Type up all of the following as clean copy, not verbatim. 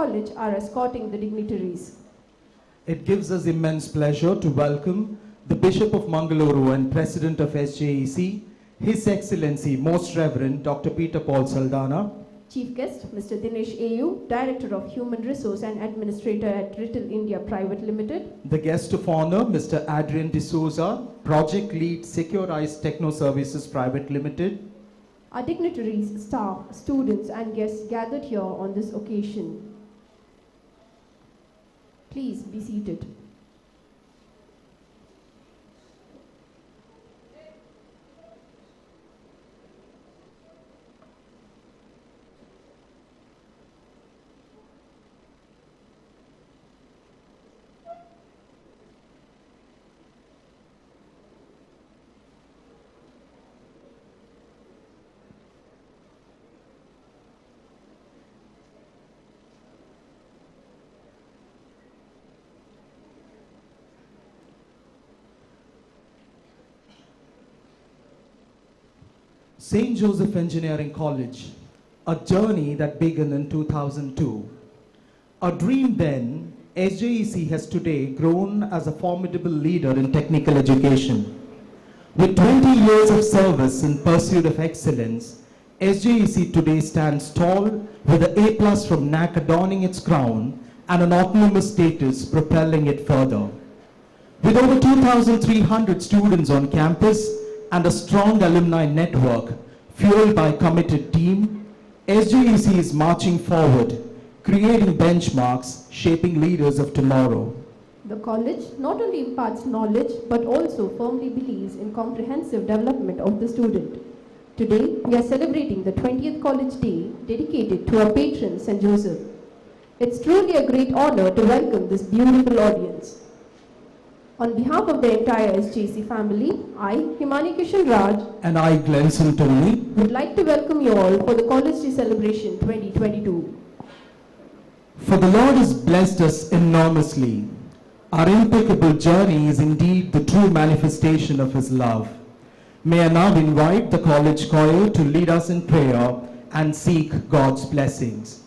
college are escorting the dignitaries. It gives us immense pleasure to welcome the Bishop of Mangaluru and President of SJEC, His Excellency Most Reverend Dr. Peter Paul Saldana, Chief guest, Mr. Dinesh AU, Director of Human Resource and Administrator at Retail India Private Limited. the guest of honor, Mr. Adrian D'Souza, Project Lead Securized Techno Services Private Limited, Our dignitaries, staff, students and guests gathered here on this occasion. Please be seated. St. Joseph Engineering College, a journey that began in 2002. A dream then, SJEC has today grown as a formidable leader in technical education. With 20 years of service in pursuit of excellence, SJEC today stands tall with an A+ from NAC adorning its crown and an autonomous status propelling it further. With over 2,300 students on campus, and a strong alumni network fueled by a committed team, SJEC is marching forward, creating benchmarks, shaping leaders of tomorrow. The college not only imparts knowledge but also firmly believes in comprehensive development of the student. Today, we are celebrating the 20th College Day dedicated to our patron St. Joseph. It's truly a great honor to welcome this beautiful audience. On behalf of the entire SJC family, I, Himani Kishan Raj, And I, Glenson Tony, would like to welcome you all for the College Day Celebration 2022. for the Lord has blessed us enormously. Our impeccable journey is indeed the true manifestation of His love. May I now invite the college choir to lead us in prayer and seek God's blessings.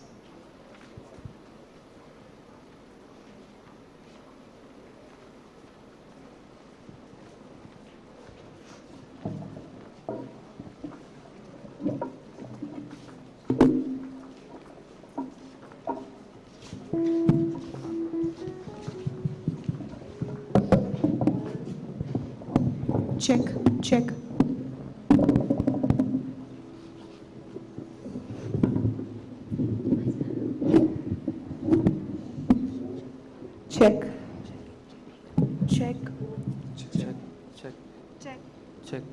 Check, check. Check. Check. Check, check, Check. check.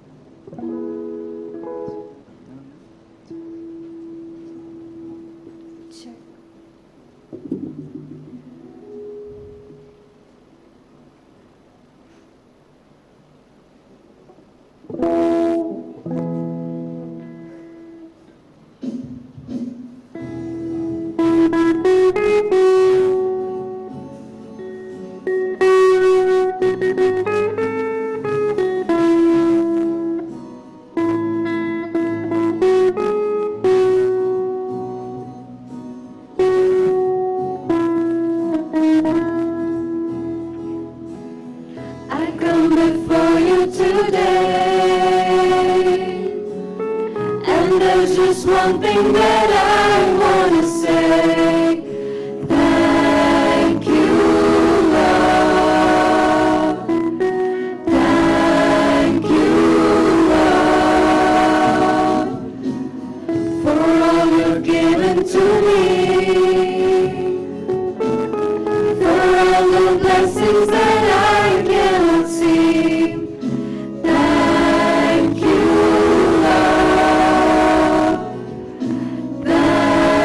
Check. I come before you today, and there's just one thing that I want to say. Thank you, Lord. Thank you, Lord, for all you've given to me, for all the blessings that I cannot see. Thank you, Lord. Thank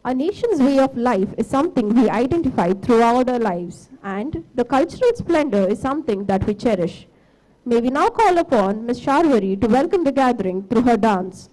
A nation's way of life is something we identify throughout our lives, and the cultural splendor is something that we cherish. May we now call upon Ms. Sharvari to welcome the gathering through her dance.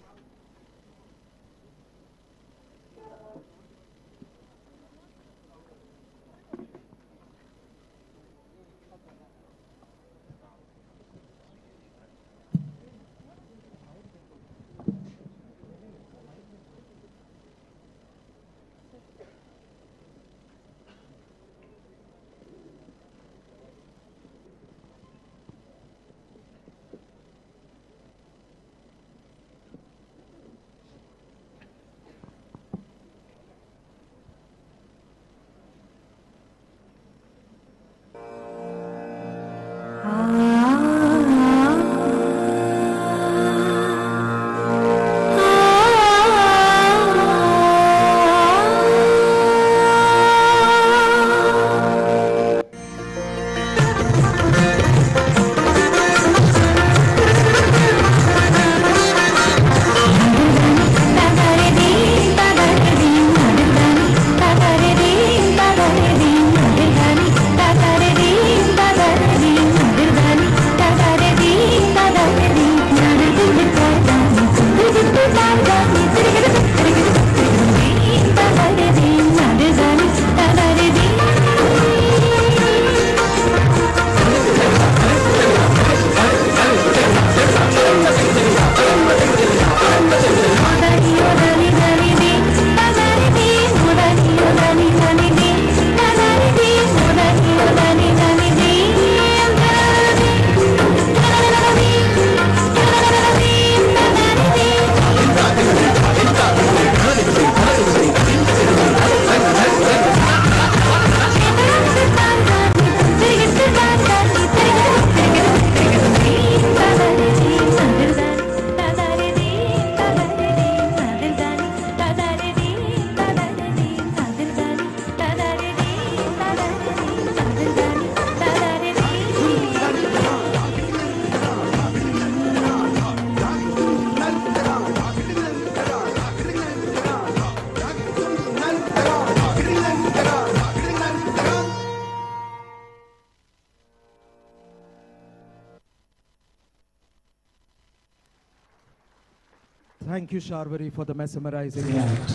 Thank you, Sharvari, for the mesmerizing act.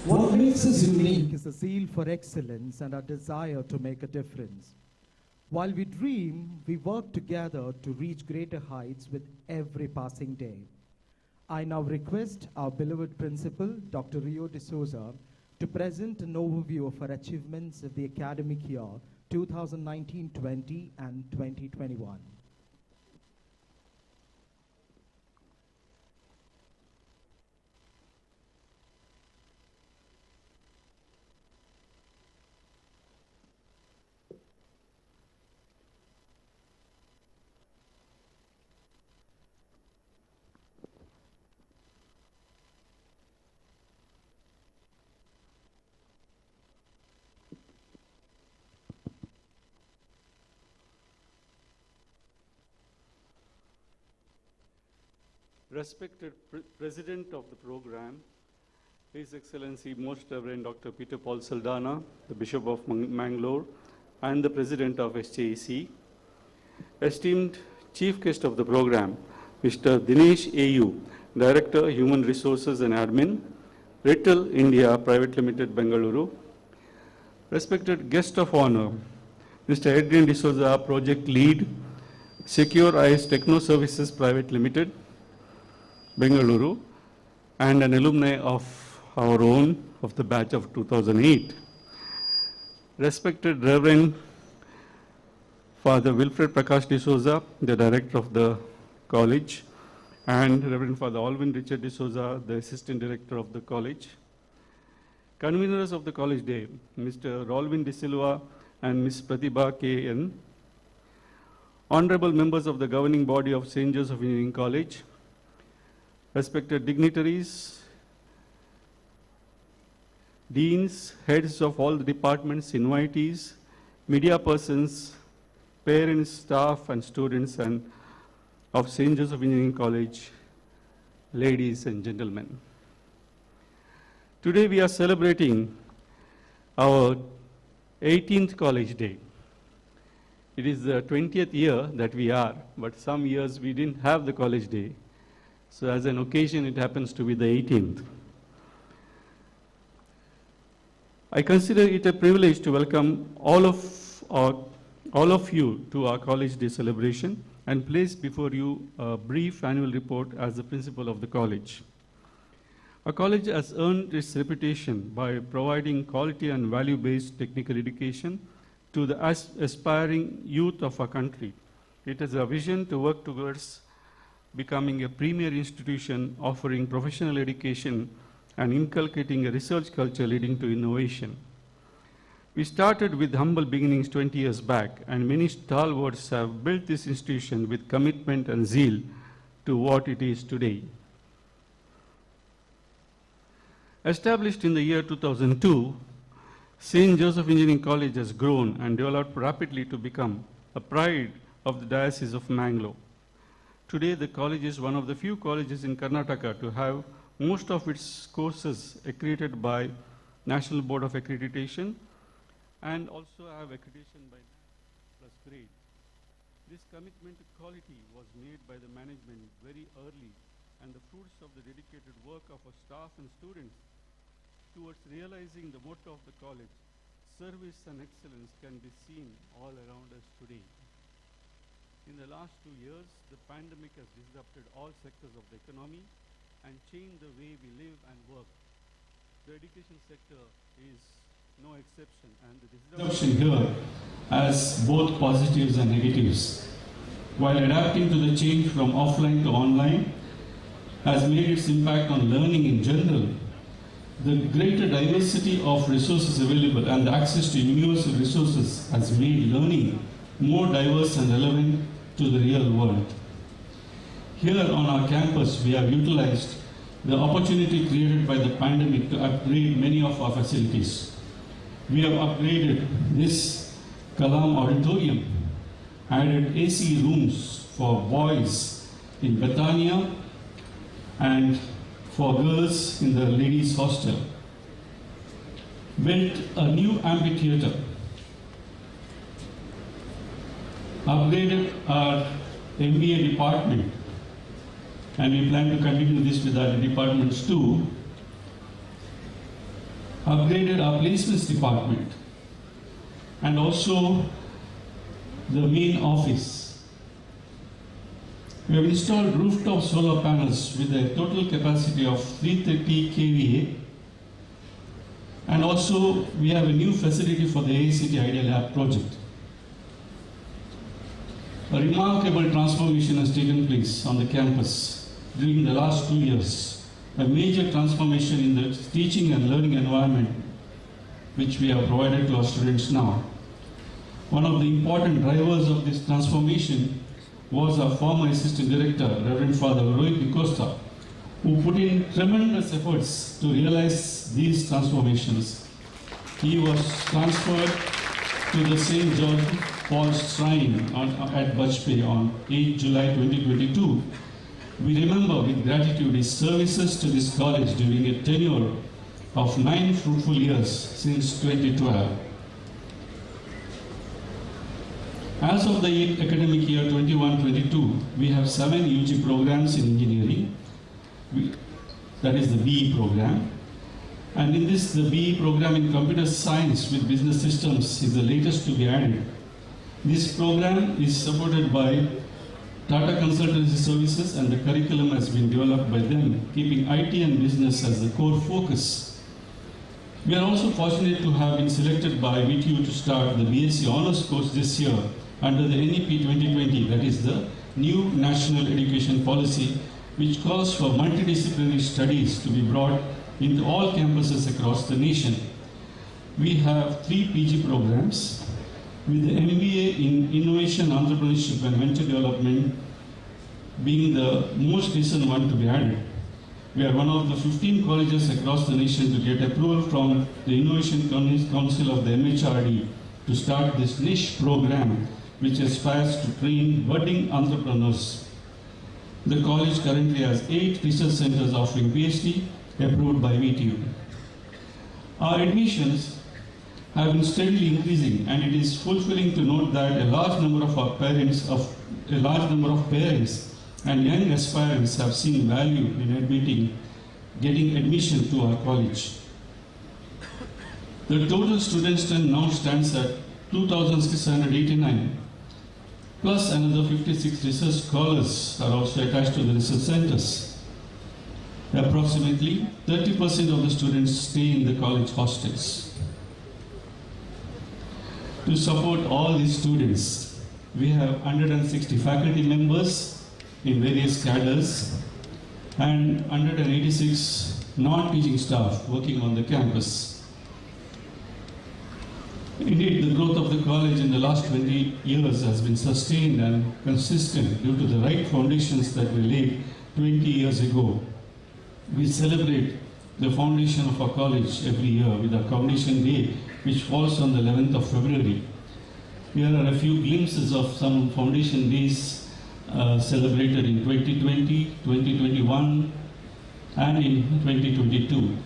What makes us unique is a zeal for excellence and a desire to make a difference. While we dream, we work together to reach greater heights with every passing day. I now request our beloved principal, Dr. Rio D'Souza, to present an overview of our achievements of the academic year 2019-20 and 2021. Respected President of the program, His Excellency Most Reverend Dr. Peter Paul Saldana, the Bishop of Mangalore, and the President of SJEC, esteemed Chief Guest of the program, Mr. Dinesh AU, Director, Human Resources and Admin, Rital India Private Limited, Bengaluru, respected Guest of Honor, Mr. Adrian D'Souza, Project Lead, Secure Eyes Techno Services Private Limited, Bengaluru, and an alumni of our own of the batch of 2008. Respected Reverend Father Wilfred Prakash D'Souza, the Director of the College, and Reverend Father Alvin Richard D'Souza, the Assistant Director of the College. Conveners of the College Day, Mr. Alvin De Silva and Ms. Pratibha K.N. Honorable members of the governing body of St. Joseph Engineering College, respected dignitaries, deans, heads of all the departments, invitees, media persons, parents, staff, and students and of St. Joseph Engineering College, ladies and gentlemen. Today we are celebrating our 18th college day. It is the 20th year that we are, but some years we didn't have the college day. So as an occasion, it happens to be the 18th. I consider it a privilege to welcome all of you to our college day celebration and place before you a brief annual report as the principal of the college. Our college has earned its reputation by providing quality and value-based technical education to the aspiring youth of our country. It has a vision to work towards becoming a premier institution offering professional education and inculcating a research culture leading to innovation. We started with humble beginnings 20 years back, and many stalwarts have built this institution with commitment and zeal to what it is today. Established in the year 2002, St. Joseph Engineering College has grown and developed rapidly to become a pride of the Diocese of Mangalore. Today, the college is one of the few colleges in Karnataka to have most of its courses accredited by National Board of Accreditation and also have accreditation by plus grade. This commitment to quality was made by the management very early, and the fruits of the dedicated work of our staff and students towards realizing the motto of the college, service and excellence, can be seen all around us today. In the last 2 years, the pandemic has disrupted all sectors of the economy and changed the way we live and work. The education sector is no exception, and the disruption here has both positives and negatives. While adapting to the change from offline to online has made its impact on learning in general, the greater diversity of resources available and the access to universal resources has made learning more diverse and relevant to the real world. Here on our campus, we have utilized the opportunity created by the pandemic to upgrade many of our facilities. We have upgraded this Kalam auditorium, added AC rooms for boys in Bethania and for girls in the ladies' hostel, built a new amphitheater, upgraded our MBA department, and we plan to continue this with other departments too, upgraded our placements department, and also the main office. We have installed rooftop solar panels with a total capacity of 330 kVA, and also we have a new facility for the AICT Idea Lab project. A remarkable transformation has taken place on the campus during the last 2 years, a major transformation in the teaching and learning environment which we have provided to our students now. One of the important drivers of this transformation was our former Assistant Director, Reverend Father Rohit D'Costa, who put in tremendous efforts to realize these transformations. He was transferred to the St. George Paul's Shrine at Bajpayee on 8 July 2022. We remember with gratitude his services to this college during a tenure of 9 fruitful years since 2012. As of the academic year 21-22, we have 7 UG programs in engineering. That is the BE program. And in this, the BE program in computer science with business systems is the latest to be added. This program is supported by Tata Consultancy Services, and the curriculum has been developed by them, keeping IT and business as the core focus. We are also fortunate to have been selected by VTU to start the BSc Honours course this year under the NEP 2020, that is the new National Education Policy, which calls for multidisciplinary studies to be brought into all campuses across the nation. We have 3 PG programs, with the MBA in Innovation, Entrepreneurship and Venture Development being the most recent one to be added. We are one of the 15 colleges across the nation to get approval from the Innovation Council of the MHRD to start this niche program, which aspires to train budding entrepreneurs. The college currently has 8 research centers offering PhD approved by VTU. Our admissions have been steadily increasing, and it is fulfilling to note that a large number of parents and young aspirants have seen value in getting admission to our college. The total student strength now stands at 2,689, plus another 56 research scholars are also attached to the research centers. Approximately 30% of the students stay in the college hostels. To support all these students, we have 160 faculty members in various cadres and 186 non-teaching staff working on the campus. Indeed, the growth of the college in the last 20 years has been sustained and consistent due to the right foundations that were laid 20 years ago. We celebrate the foundation of our college every year with our Foundation Day, which falls on the 11th of February. Here are a few glimpses of some foundation days celebrated in 2020, 2021, and in 2022.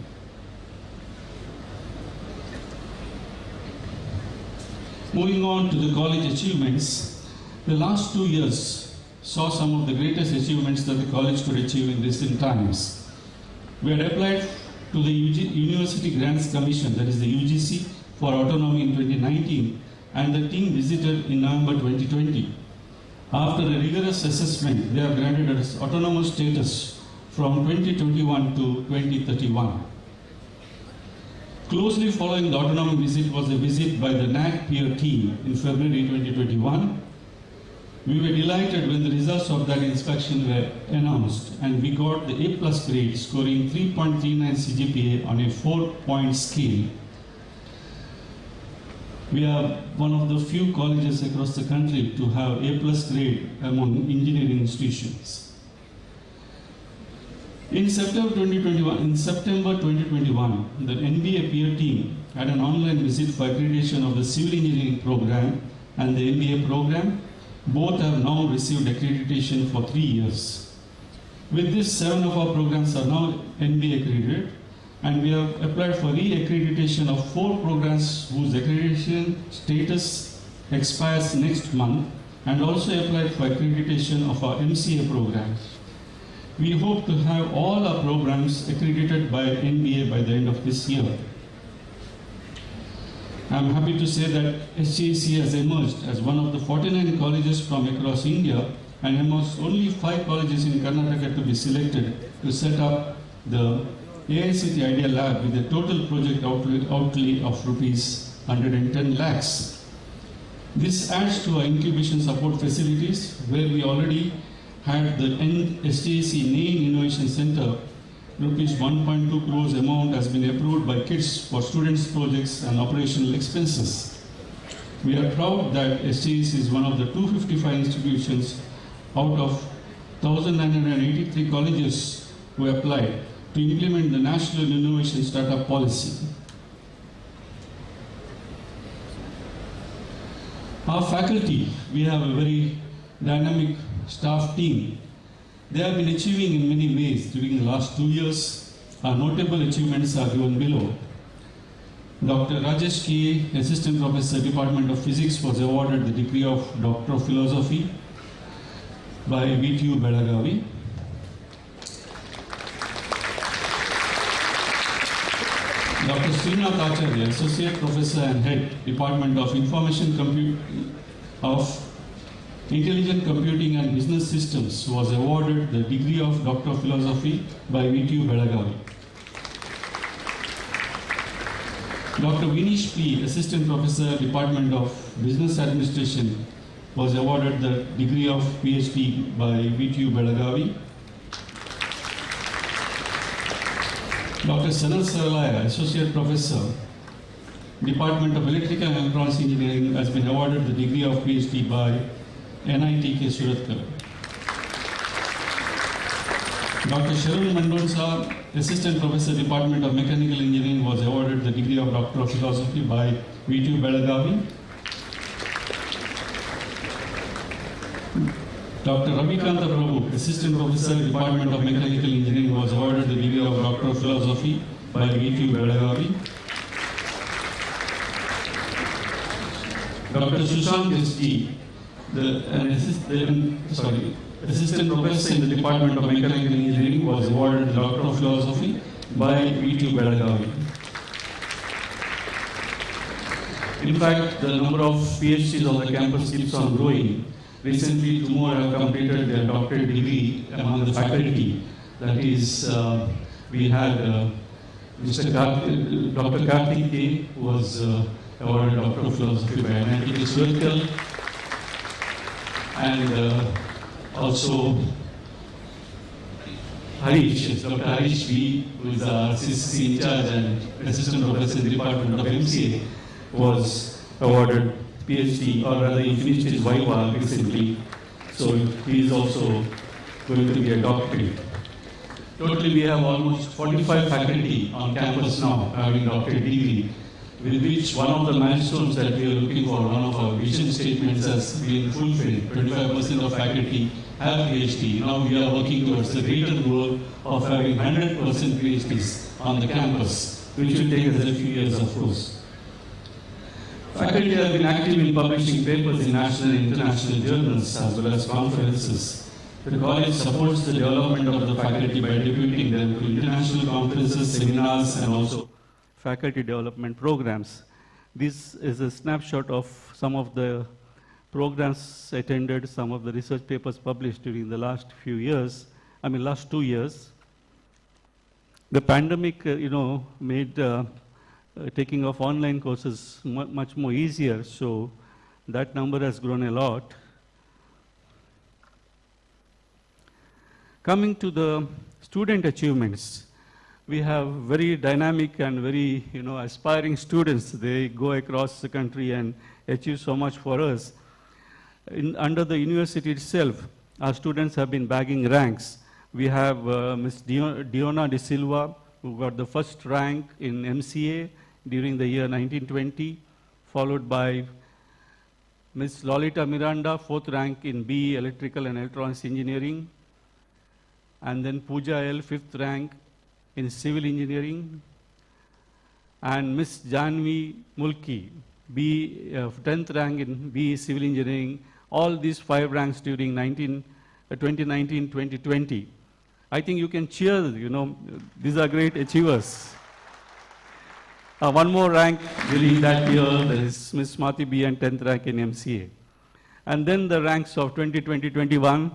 Moving on to the college achievements, the last 2 years saw some of the greatest achievements that the college could achieve in recent times. We had applied to the University Grants Commission, that is the UGC, for autonomy in 2019, and the team visited in November 2020. After a rigorous assessment, they are granted us autonomous status from 2021 to 2031. Closely following the autonomy visit was a visit by the NAC peer team in February 2021. We were delighted when the results of that inspection were announced, and we got the A+ grade, scoring 3.39 CGPA on a 4-point scale. We are one of the few colleges across the country to have A+ grade among engineering institutions. In September 2021, the NBA peer team had an online visit for accreditation of the civil engineering program and the MBA program. Both have now received accreditation for 3 years. With this, 7 of our programs are now NBA accredited, and we have applied for re-accreditation of 4 programs whose accreditation status expires next month, and also applied for accreditation of our MCA program. We hope to have all our programs accredited by NBA by the end of this year. I am happy to say that SJC has emerged as one of the 49 colleges from across India and amongst only 5 colleges in Karnataka to be selected to set up the AICT Idea Lab with a total project outlay of rupees 110 lakhs. This adds to our incubation support facilities, where we already had the SJC NAIN Innovation Center. Rupees 1.2 crores amount has been approved by KIDS for students' projects and operational expenses. We are proud that SJC is one of the 255 institutions out of 1,983 colleges who applied to implement the National Innovation Startup Policy. Our faculty, we have a very dynamic staff team. They have been achieving in many ways during the last 2 years. Our notable achievements are given below. Dr. Rajesh K., Assistant Professor, Department of Physics, was awarded the degree of Doctor of Philosophy by VTU Belagavi. Dr. Srinath Acharya, Associate Professor and Head, Department of Intelligent Computing and Business Systems, was awarded the degree of Doctor of Philosophy by VTU Belagavi. Dr. Vinesh P., Assistant Professor, Department of Business Administration, was awarded the degree of PhD by VTU Belagavi. Dr. Sanal Saralaya, Associate Professor, Department of Electrical and Electronics Engineering, has been awarded the degree of PhD by NITK Suratkar. Dr. Sharon Mendonca, Assistant Professor, Department of Mechanical Engineering, was awarded the degree of Doctor of Philosophy by VTU Belagavi. Dr. Ravikanta Prabhu, Assistant Professor, Department of Mechanical Engineering, was awarded the degree of Doctor of Philosophy by VTU Belagavi. Dr. Sushant S.G., assistant professor in the Department of Mechanical Engineering, was awarded the Doctor of Philosophy by VTU Belagavi. In fact, the number of PhDs on the campus keeps on growing. Recently, 2 more have completed their doctorate degree among the faculty. That is, we had Dr. Karthik K, who was awarded Doctor of Philosophy by NIT Suratgal, and also Harish, Dr. Harish V, who is our CCC in charge and assistant professor in the Department of MCA, was awarded PhD, or rather he finished his Viva recently, so he is also going to be a doctorate. Totally we have almost 45 faculty on campus now having doctorate degree, with which one of the milestones that we are looking for, one of our vision statements has been fulfilled. 25% of faculty have PhD. Now we are working towards the greater goal of having 100% PhDs on the campus, which will take us a few years, of course. Faculty have been active in publishing papers in national and international journals as well as conferences. The college supports the development of the faculty by deputing them to international conferences, seminars, and also faculty development programs. This is a snapshot of some of the programs attended, some of the research papers published during the last few years, last 2 years. The pandemic, made taking of online courses much more easier, so that number has grown a lot. Coming to the student achievements, we have very dynamic and very aspiring students. They go across the country and achieve so much for us. Under the university itself, our students have been bagging ranks. We have Ms. Diona De Silva, who got the first rank in MCA during the year 1920, followed by Ms. Lolita Miranda, 4th rank in BE Electrical and Electronics Engineering, and then Pooja L, 5th rank in Civil Engineering, and Ms. Janvi Mulki, 10th rank in BE Civil Engineering. All these 5 ranks during 2019-2020. I think you can cheer, these are great achievers. One more rank during that year, that is Ms. Smati B and 10th rank in MCA. And then the ranks of 2020-21,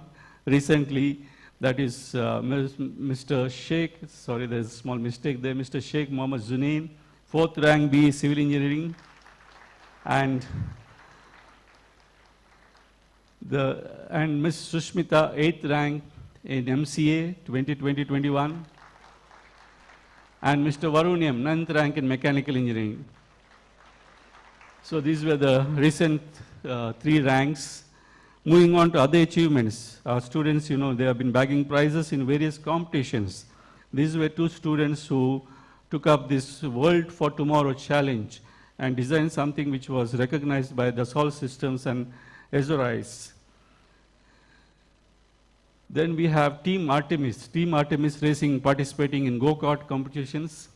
recently, that is Mr. Sheikh, sorry, there's a small mistake there, Mr. Sheikh Mohammed Zunain, 4th rank BE Civil Engineering, and Ms. Sushmita, 8th rank in MCA 2020-21, and Mr. Varun M, 9th rank in Mechanical Engineering. So these were the recent 3 ranks. Moving on to other achievements, our students, they have been bagging prizes in various competitions. These were 2 students who took up this World for Tomorrow challenge and designed something which was recognized by Dassault Systems and Azorize. Then we have Team Artemis Racing participating in go-kart competitions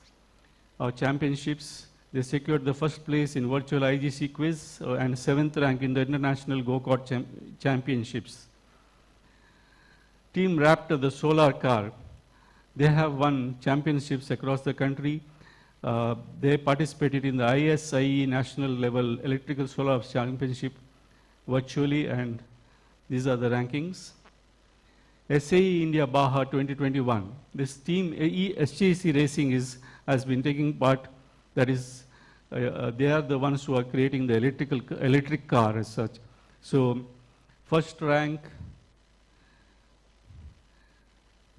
or championships. They secured the 1st place in virtual IGC quiz and 7th rank in the international go-kart championships. Team Raptor, the solar car, they have won championships across the country. They participated in the ISIE national level electrical solar championship virtually, and these are the rankings. SAE India Baja 2021. This team SJC Racing has been taking part. That is, they are the ones who are creating the electric car as such. So, 1st rank.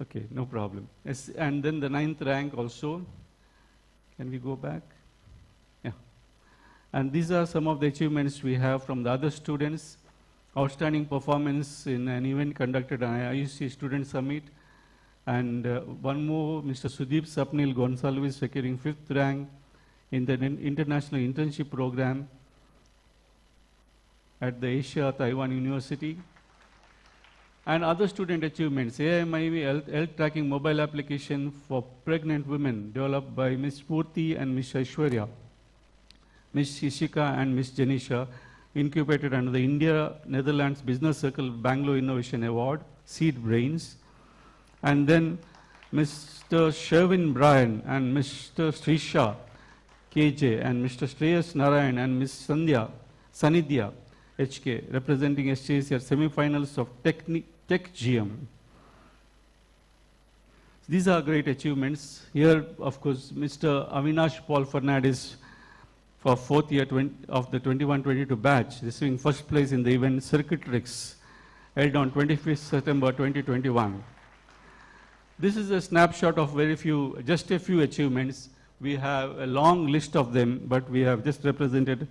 Okay, no problem. And then the 9th rank also. Can we go back? Yeah. And these are some of the achievements we have from the other students. Outstanding performance in an event conducted at IUC Student Summit. And one more, Mr. Sudeep Sapnil Gonsalves securing 5th rank in the international internship program at the Asia Taiwan University. And other student achievements, AIMIV health tracking mobile application for pregnant women developed by Ms. Purti and Ms. Aishwarya, Ms. Shishika and Ms. Janisha. incubated under the India-Netherlands Business Circle Bangalore Innovation Award, Seed Brains. And then Mr. Sherwin Bryan and Mr. Srisha KJ and Mr. Shreyas Narayan and Ms. Sanidhya HK representing SJC at semi-finals of Tech GM. These are great achievements. Here, of course, Mr. Avinash Paul Fernandez for 4th year of the 21-22 batch, receiving first place in the event Circuit Tricks, held on 25th September 2021. This is a snapshot of just a few achievements. We have a long list of them, but we have just represented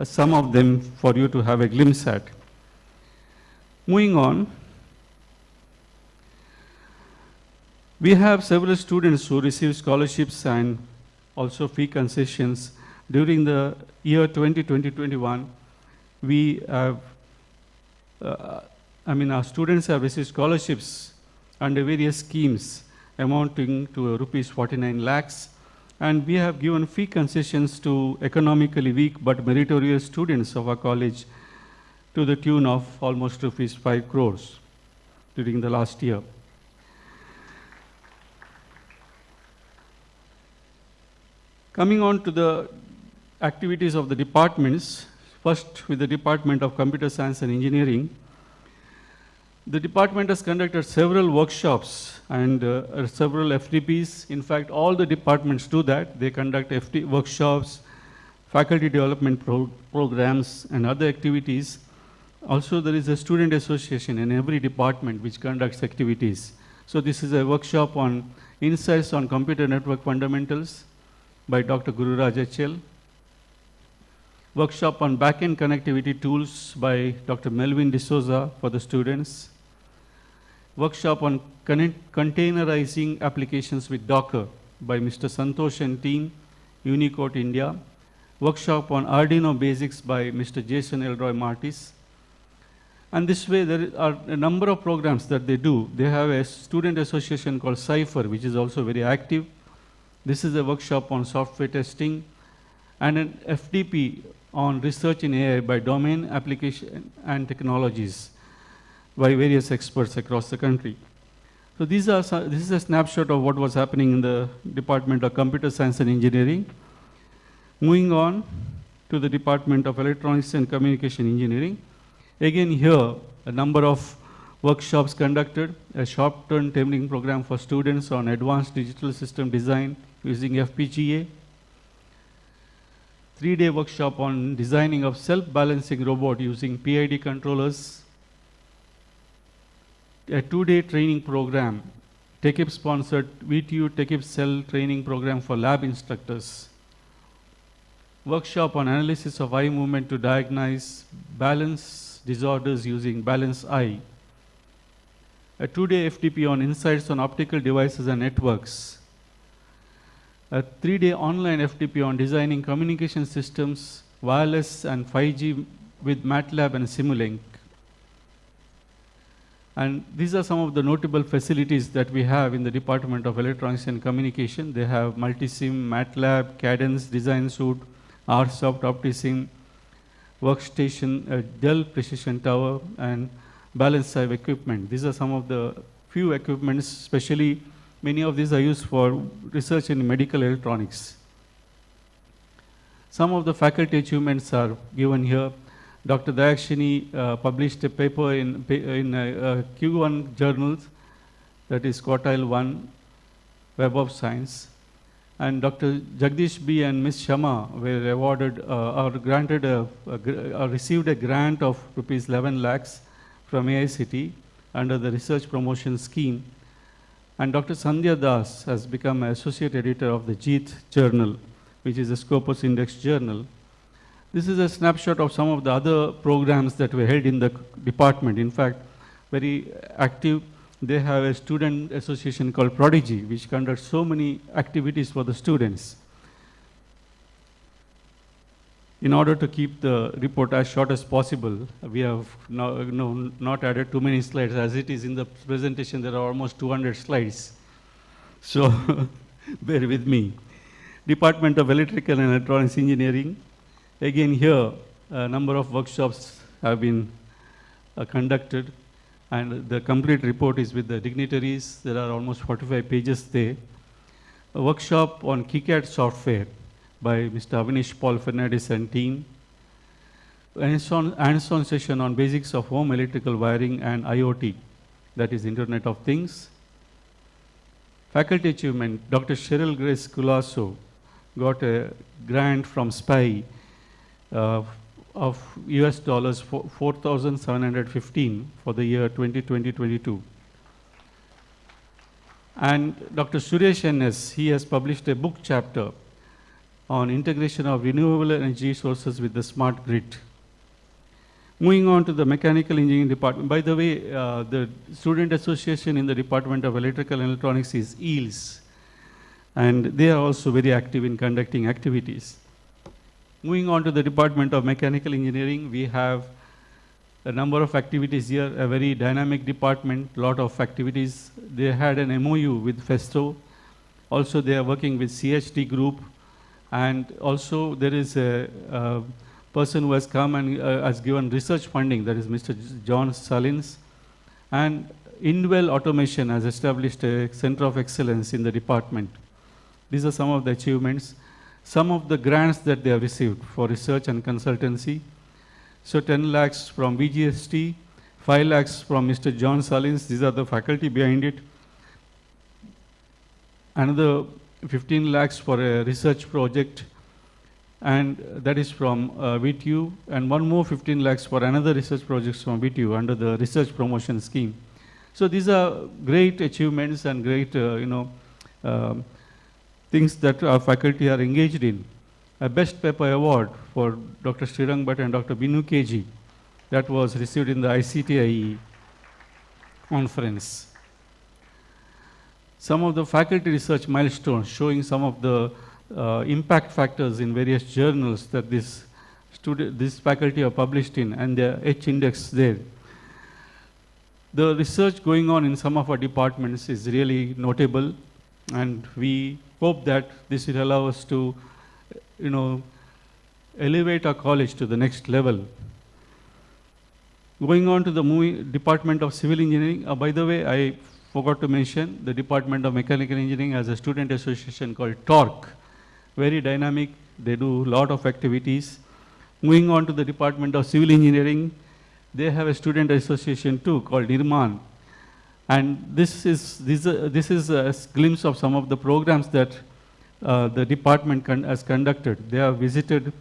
some of them for you to have a glimpse at. Moving on, we have several students who receive scholarships and also fee concessions. During the year 2020-21, we have, our students have received scholarships under various schemes amounting to rupees 49 lakhs. And we have given fee concessions to economically weak but meritorious students of our college to the tune of almost rupees 5 crores during the last year. Coming on to the activities of the departments, first with the Department of Computer Science and Engineering. The department has conducted several workshops and several FDPs. In fact, all the departments do that. They conduct workshops, faculty development programs, and other activities. Also, there is a student association in every department which conducts activities. So this is a workshop on insights on computer network fundamentals by Dr. Gururaj HL. Workshop on backend connectivity tools by Dr. Melvin D'Souza for the students. Workshop on containerizing applications with Docker by Mr. Santosh and team, Unicode India. Workshop on Arduino basics by Mr. Jason Elroy Martis. And this way, there are a number of programs that they do. They have a student association called Cypher, which is also very active. This is a workshop on software testing and an FDP on research in AI by domain application and technologies by various experts across the country. So this is a snapshot of what was happening in the Department of Computer Science and Engineering. Moving on to the Department of Electronics and Communication Engineering. Again here, a number of workshops conducted, a short-term training program for students on advanced digital system design using FPGA, 3-day workshop on designing of self-balancing robot using PID controllers, a 2-day training program, TechIP-sponsored VTU TechIP Cell training program for lab instructors, workshop on analysis of eye movement to diagnose balance disorders using Balance Eye, a 2-day FTP on insights on optical devices and networks, a 3-day online FTP on designing communication systems, wireless and 5G with MATLAB and Simulink. And these are some of the notable facilities that we have in the Department of Electronics and Communication. They have Multisim, MATLAB, Cadence, Design Suite, RSoft, OptiSim, Workstation, Dell Precision Tower, and Balance Sive equipment. These are some of the few equipments, especially many of these are used for research in medical electronics. Some of the faculty achievements are given here. Dr. Dayakshini published a paper in Q1 journals, that is Quartile 1, Web of Science. And Dr. Jagdish B. and Ms. Shama were awarded or granted received a grant of rupees 11 lakhs from AICT under the research promotion scheme. And Dr. Sandhya Das has become an associate editor of the JEET journal, which is a Scopus Index journal. This is a snapshot of some of the other programs that were held in the department. In fact, very active. They have a student association called Prodigy, which conducts so many activities for the students. In order to keep the report as short as possible, we have not added too many slides. As it is in the presentation, there are almost 200 slides. So bear with me. Department of Electrical and Electronics Engineering. Again here, a number of workshops have been conducted, and the complete report is with the dignitaries. There are almost 45 pages there. A workshop on KiCad software by Mr. Avinish Paul Fernandez and team. Hands-on session on basics of home electrical wiring and IoT, that is Internet of Things. Faculty achievement, Dr. Cheryl Grace Culasso got a grant from SPY of US dollars 4,715 for the year 2020-22. And Dr. Suresh NS, he has published a book chapter on integration of renewable energy sources with the smart grid. Moving on to the mechanical engineering department. By the way, the student association in the Department of Electrical and Electronics is EELS, and they are also very active in conducting activities. Moving on to the Department of Mechanical Engineering, we have a number of activities here, a very dynamic department, lot of activities. They had an MOU with Festo. Also, they are working with CHD group, and also there is a person who has come and has given research funding, that is Mr. John Salins. And Indwell Automation has established a center of excellence in the department. These are some of the achievements. Some of the grants that they have received for research and consultancy. So 10 lakhs from VGST, 5 lakhs from Mr. John Salins, these are the faculty behind it. Another 15 lakhs for a research project, and that is from VTU, and one more 15 lakhs for another research project from VTU under the research promotion scheme. So these are great achievements and great things that our faculty are engaged in. A Best Paper Award for Dr. Srirang Bhatt and Dr. Binu KG, that was received in the ICTIE conference. Some of the faculty research milestones showing some of the impact factors in various journals that this faculty are published in, and the H index there. The research going on in some of our departments is really notable, and we hope that this will allow us to elevate our college to the next level. Going on to the Department of Civil Engineering, by the way, I forgot to mention the Department of Mechanical Engineering has a student association called TORC, very dynamic, they do a lot of activities. Moving on to the Department of Civil Engineering, they have a student association too called Nirman. And this is a glimpse of some of the programs that the department has conducted. They have visited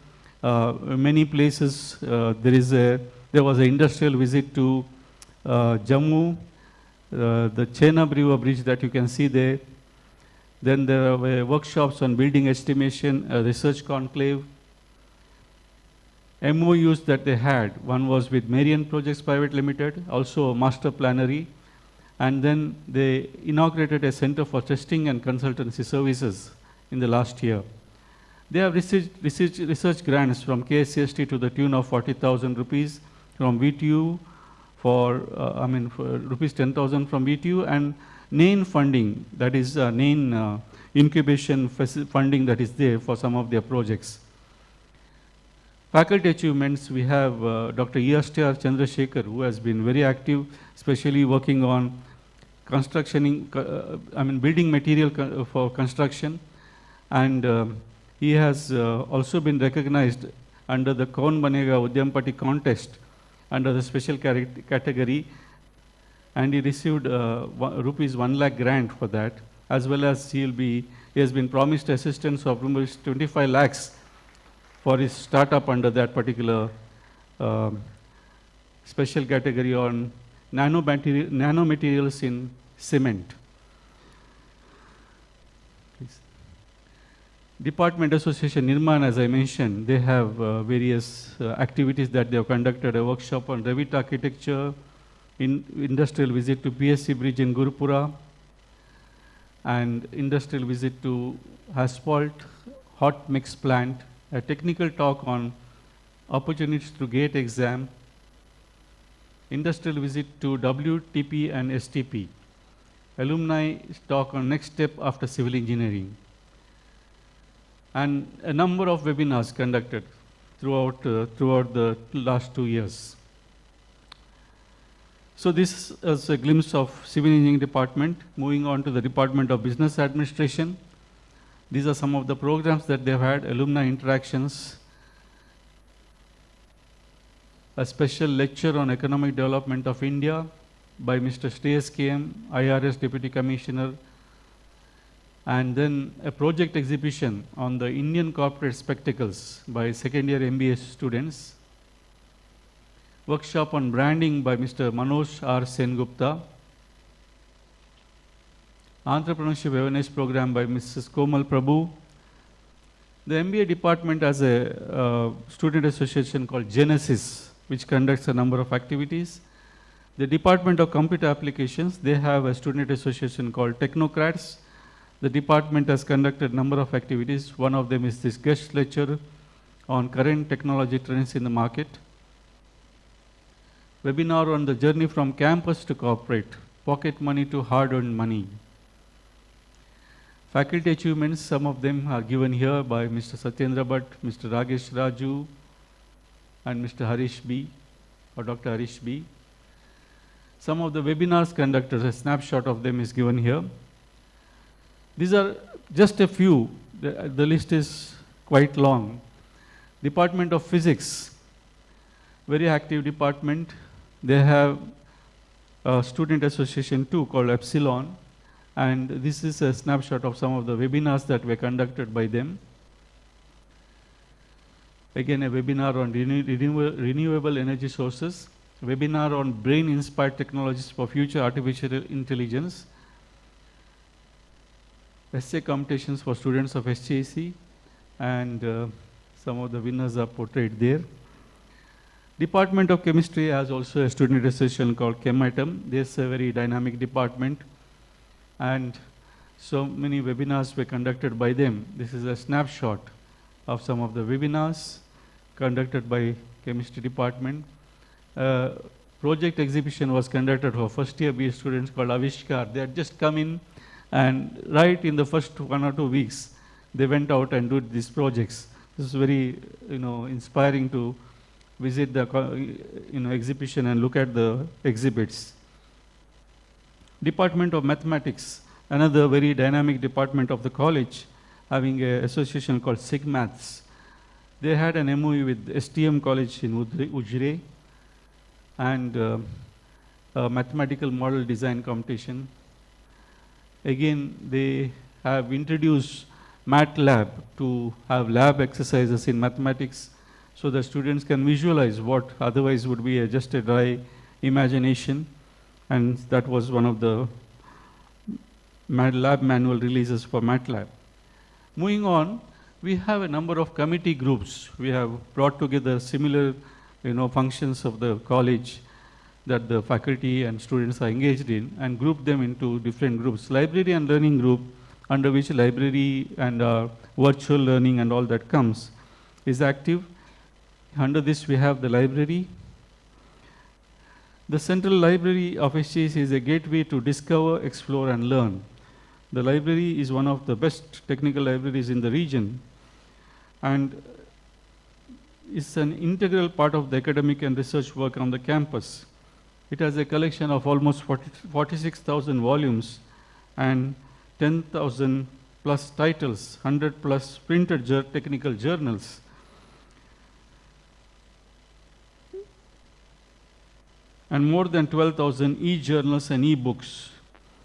many places. There was an industrial visit to Jammu, the Chena River Bridge that you can see there. Then there were workshops on building estimation, a research conclave. MOUs that they had, one was with Marian Projects Private Limited, also a master plannery. And then they inaugurated a center for testing and consultancy services in the last year. They have received research grants from KSCST to the tune of 40,000 rupees, from VTU for rupees 10,000 from VTU, and NAIN funding, that is NAIN incubation funding that is there for some of their projects. Faculty achievements, we have Dr. E.R. Chandrasekhar, who has been very active, especially working on building material for construction, and he has also been recognized under the Kaun Banega Udyampati contest under the special category, and he received rupees 1 lakh grant for that, as well as he has been promised assistance of rupees 25 lakhs for his startup under that particular special category on nanomaterials in cement. Please. Department Association Nirman, as I mentioned, they have various activities that they have conducted, a workshop on Revit architecture, industrial visit to PSC Bridge in Gurupura, and industrial visit to asphalt hot mix plant, a technical talk on opportunities to GATE exam, industrial visit to WTP and STP, alumni talk on next step after civil engineering, and a number of webinars conducted. throughout the last 2 years. So this is a glimpse of Civil Engineering Department. Moving on to the Department of Business Administration. These are some of the programs that they've had: alumni interactions, a special lecture on economic development of India by Mr. Shreyas KM, IRS Deputy Commissioner, and then a project exhibition on the Indian corporate spectacles by second year MBA students, workshop on branding by Mr. Manoj R. Sengupta, entrepreneurship awareness program by Mrs. Komal Prabhu. The MBA department has a student association called Genesis, which conducts a number of activities. The Department of Computer Applications, they have a student association called Technocrats. The department has conducted a number of activities. One of them is this guest lecture on current technology trends in the market. Webinar on the journey from campus to corporate, pocket money to hard-earned money. Faculty achievements, some of them are given here by Mr. Satyendra Bhatt, Mr. Ragesh Raju, and Mr. Harish B, or Dr. Harish B. Some of the webinars conducted, a snapshot of them is given here. These are just a few. The list is quite long. Department of Physics, very active department. They have a student association too called Epsilon, and this is a snapshot of some of the webinars that were conducted by them. Again, a webinar on renewable energy sources, a webinar on brain-inspired technologies for future artificial intelligence, essay competitions for students of SJC, and some of the winners are portrayed there. Department of Chemistry has also a student association called Chemitem. This is a very dynamic department, and so many webinars were conducted by them. This is a snapshot of some of the webinars conducted by Chemistry Department. Project exhibition was conducted for first year BA students called Avishkar. They had just come in, and right in the first 1 or 2 weeks, they went out and did these projects. This is very, inspiring to visit the, exhibition and look at the exhibits. Department of Mathematics, another very dynamic department of the college, having an association called SIGMaths. They had an MOU with STM College in Ujre, and a mathematical model design competition. Again, they have introduced MATLAB to have lab exercises in mathematics, so the students can visualize what otherwise would be just a dry imagination. And that was one of the lab manual releases for MATLAB. Moving on, we have a number of committee groups. We have brought together similar functions of the college that the faculty and students are engaged in, and group them into different groups. Library and learning group, under which library and virtual learning and all that comes, is active. Under this we have the library. The Central Library of SJC is a gateway to discover, explore and learn. The library is one of the best technical libraries in the region, and is an integral part of the academic and research work on the campus. It has a collection of almost 46,000 volumes and 10,000 plus titles, 100 plus printed technical journals. And more than 12,000 e-journals and e-books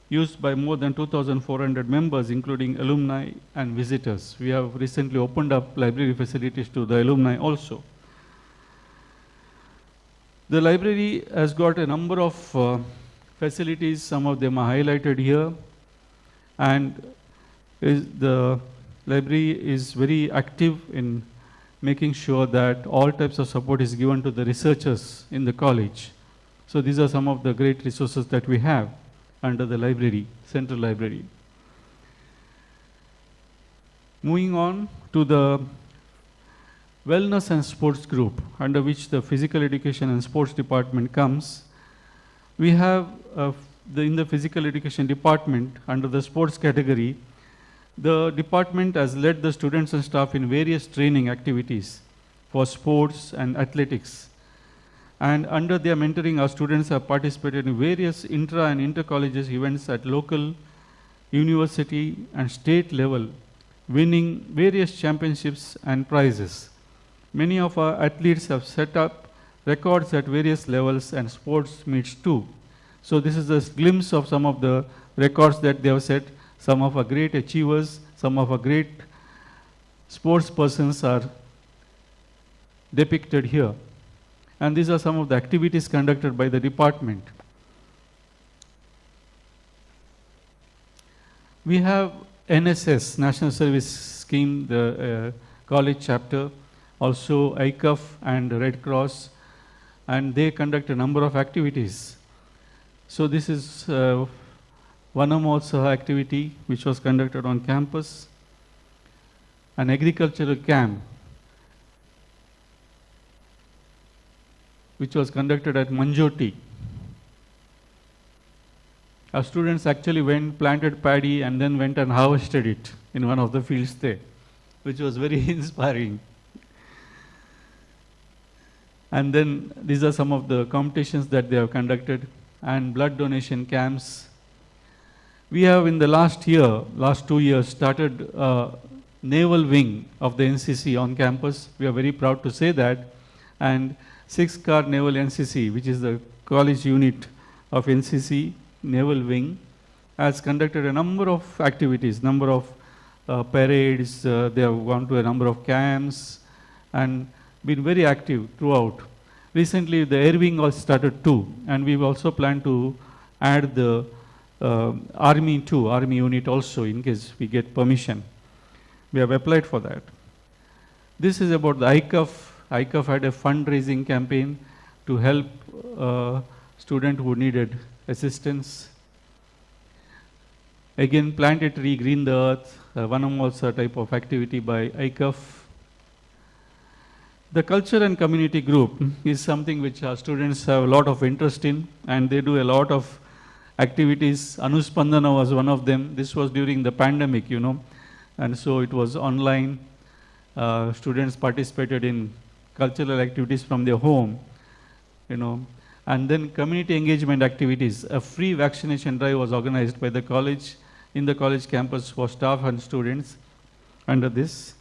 used by more than 2,400 members, including alumni and visitors. We have recently opened up library facilities to the alumni also. The library has got a number of facilities. Some of them are highlighted here. And the library is very active in making sure that all types of support is given to the researchers in the college. So these are some of the great resources that we have under the library, Central Library. Moving on to the Wellness and Sports Group, under which the Physical Education and Sports Department comes. We have, in the Physical Education Department, under the sports category, the department has led the students and staff in various training activities. for sports and athletics. And under their mentoring, our students have participated in various intra and inter-colleges events at local, university and state level, winning various championships and prizes. Many of our athletes have set up records at various levels and sports meets too. So this is a glimpse of some of the records that they have set. Some of our great achievers, some of our great sports persons are depicted here. And these are some of the activities conducted by the department. We have NSS, National Service Scheme, the college chapter, also ICUF and Red Cross, and they conduct a number of activities. So this is Vanamotsaha activity which was conducted on campus, an agricultural camp which was conducted at Manjoti. Our students actually planted paddy and then went and harvested it in one of the fields there, which was very inspiring. And then these are some of the competitions that they have conducted and blood donation camps. We have in the last 2 years, started a naval wing of the NCC on campus. We are very proud to say that. And 6-car Naval NCC, which is the college unit of NCC, Naval Wing, has conducted a number of activities, number of parades. They have gone to a number of camps and been very active throughout. Recently, the Air Wing also started too, and we've also planned to add the Army unit also in case we get permission. We have applied for that. This is about the ICUF. ICUF had a fundraising campaign to help students who needed assistance. Again, plant a tree, green the earth, Vanamotsaha type of activity by ICUF. The culture and community group is something which our students have a lot of interest in, and they do a lot of activities. Anuspandana was one of them. This was during the pandemic, and so it was online. Students participated in cultural activities from their home, and then community engagement activities. A free vaccination drive was organized by the college in the college campus for staff and students under this.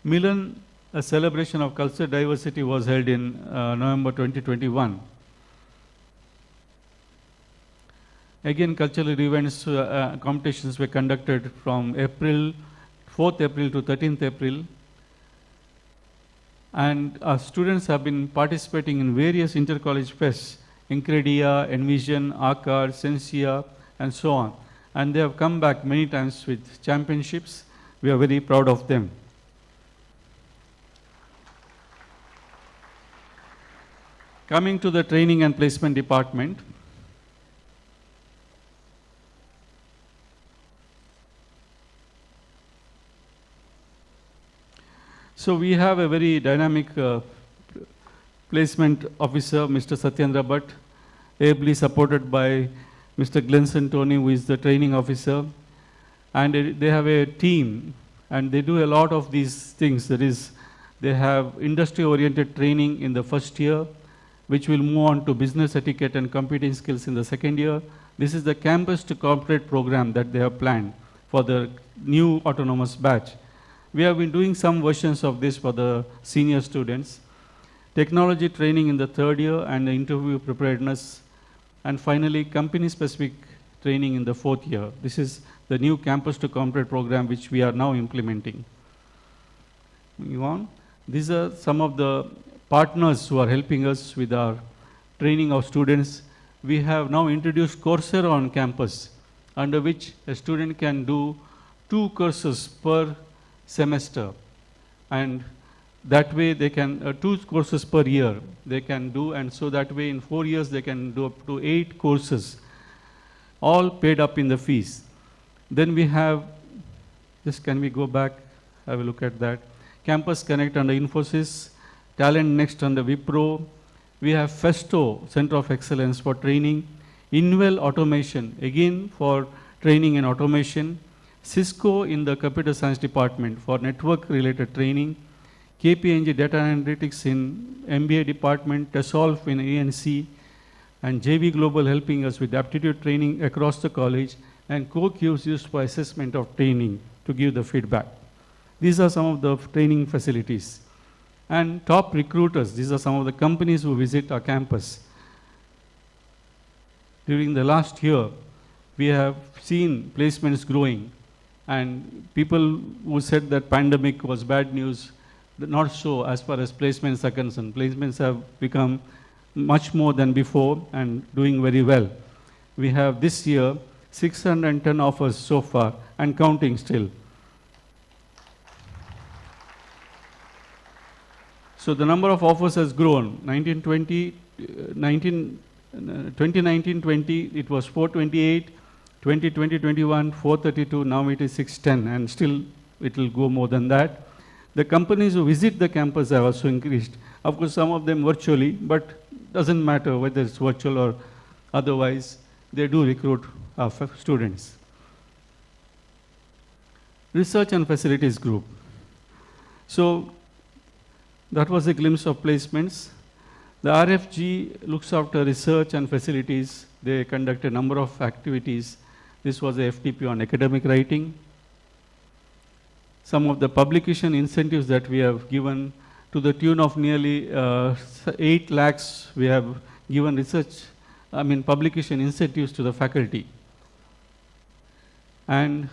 Milan, a celebration of cultural diversity, was held in November 2021. Again, cultural events, competitions were conducted from 4th April to 13th April. And our students have been participating in various inter-college fests, Incredia, Envision, ACAR, Sensia, and so on. And they have come back many times with championships. We are very proud of them. Coming to the training and placement department, so we have a very dynamic placement officer, Mr. Satyendra Bhatt, ably supported by Mr. Glenson Tony, who is the training officer. And they have a team, and they do a lot of these things. That is, they have industry-oriented training in the first year, which will move on to business etiquette and computing skills in the second year. This is the campus to corporate program that they have planned for the new autonomous batch. We have been doing some versions of this for the senior students. Technology training in the third year and the interview preparedness. And finally, company-specific training in the fourth year. This is the new campus to corporate program which we are now implementing. Moving on. These are some of the partners who are helping us with our training of students. We have now introduced Coursera on campus, under which a student can do 2 courses per semester, and that way they can 2 courses per year they can do, and so that way in 4 years they can do up to 8 courses, all paid up in the fees. Then we have, can we go back, have a look at that, Campus Connect under Infosys, Talent Next under Wipro. We have Festo, Center of Excellence for Training, Inwell Automation, again for training and automation, Cisco in the Computer Science Department for network-related training, KPMG Data Analytics in MBA department, TESOLF in ANC, and JV Global helping us with aptitude training across the college, and co-Qs used for assessment of training to give the feedback. These are some of the training facilities. And top recruiters, these are some of the companies who visit our campus. During the last year, we have seen placements growing, and people who said that pandemic was bad news, not so as far as placements are concerned. Placements have become much more than before and doing very well. We have this year 610 offers so far and counting still. So the number of offers has grown. 2019-20, it was 428, 2020-21, 432, now it is 610, and still it will go more than that. The companies who visit the campus have also increased. Of course, some of them virtually, but doesn't matter whether it's virtual or otherwise, they do recruit our students. Research and Facilities Group. So that was a glimpse of placements. The RFG looks after research and facilities. They conduct a number of activities. This was a FTP on academic writing. Some of the publication incentives that we have given to the tune of nearly 8 lakhs, we have given publication incentives to the faculty. And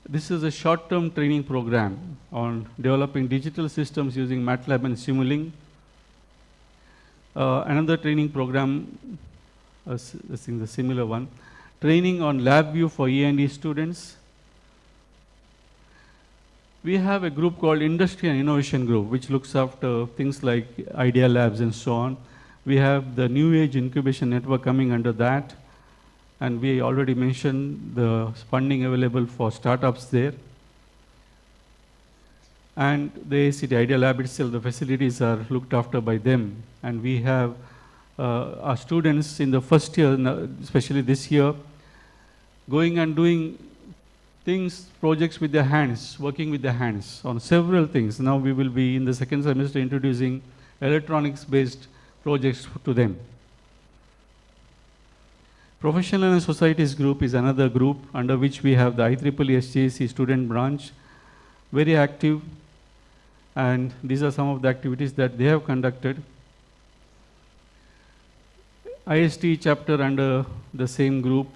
this is a short-term training program on developing digital systems using MATLAB and Simulink. Another training program, I think the similar one, training on LabVIEW for E&E students. We have a group called Industry and Innovation Group, which looks after things like Idea Labs and so on. We have the New Age Incubation Network coming under that. And we already mentioned the funding available for startups there. And the ACT Idea Lab itself, the facilities are looked after by them. And we have our students in the first year, especially this year, going and doing things, projects with their hands, working with their hands on several things. Now we will be in the second semester introducing electronics-based projects to them. Professional and Societies Group is another group under which we have the IEEE SJC student branch, very active, and these are some of the activities that they have conducted. IST chapter under the same group,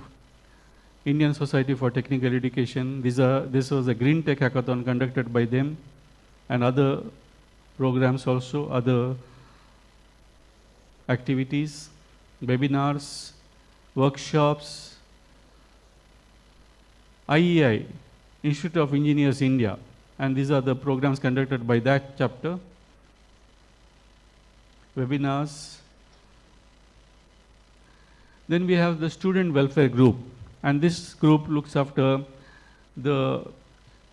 Indian Society for Technical Education. This was a Green Tech Hackathon conducted by them, and other programs also, other activities, webinars, workshops. IEI, Institute of Engineers India, and these are the programs conducted by that chapter. Webinars. Then we have the Student Welfare Group, and this group looks after the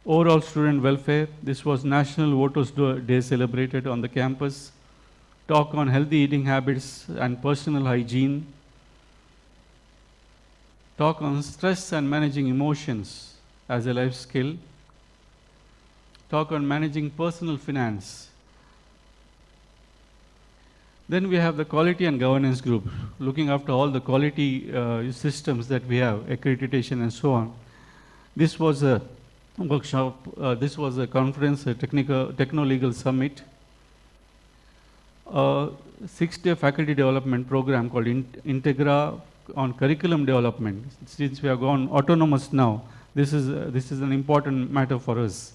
overall student welfare. This was National Voters Day celebrated on the campus. Talk on healthy eating habits and personal hygiene. Talk on stress and managing emotions as a life skill. Talk on managing personal finance. Then we have the Quality and Governance Group, looking after all the quality systems that we have, accreditation and so on. This was a workshop, this was a conference, a techno-legal summit, a 6-day faculty development program called Integra on curriculum development. Since we have gone autonomous now, this is an important matter for us.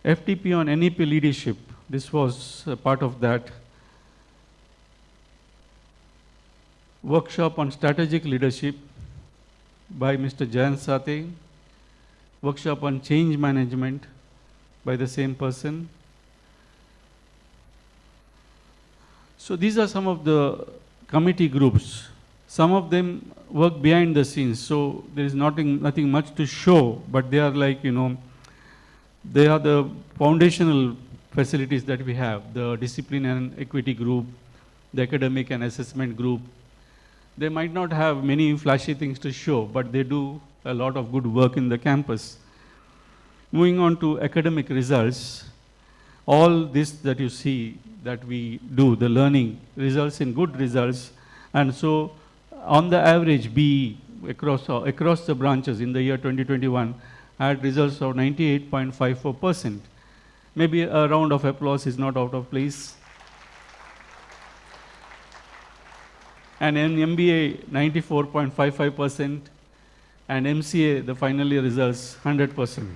FTP on NEP leadership, this was a part of that. Workshop on strategic leadership by Mr. Jayan Sathe. Workshop on change management by the same person. So these are some of the committee groups. Some of them work behind the scenes, so there is nothing much to show, but they are like, they are the foundational facilities that we have, the discipline and equity group, the academic and assessment group. They might not have many flashy things to show, but they do a lot of good work in the campus. Moving on to academic results, All this that you see that we do, the learning, results in good results. And so, on the average, BE across the branches in the year 2021 had results of 98.54%. Maybe a round of applause is not out of place. And in MBA, 94.55%, and MCA, the final year results, 100%.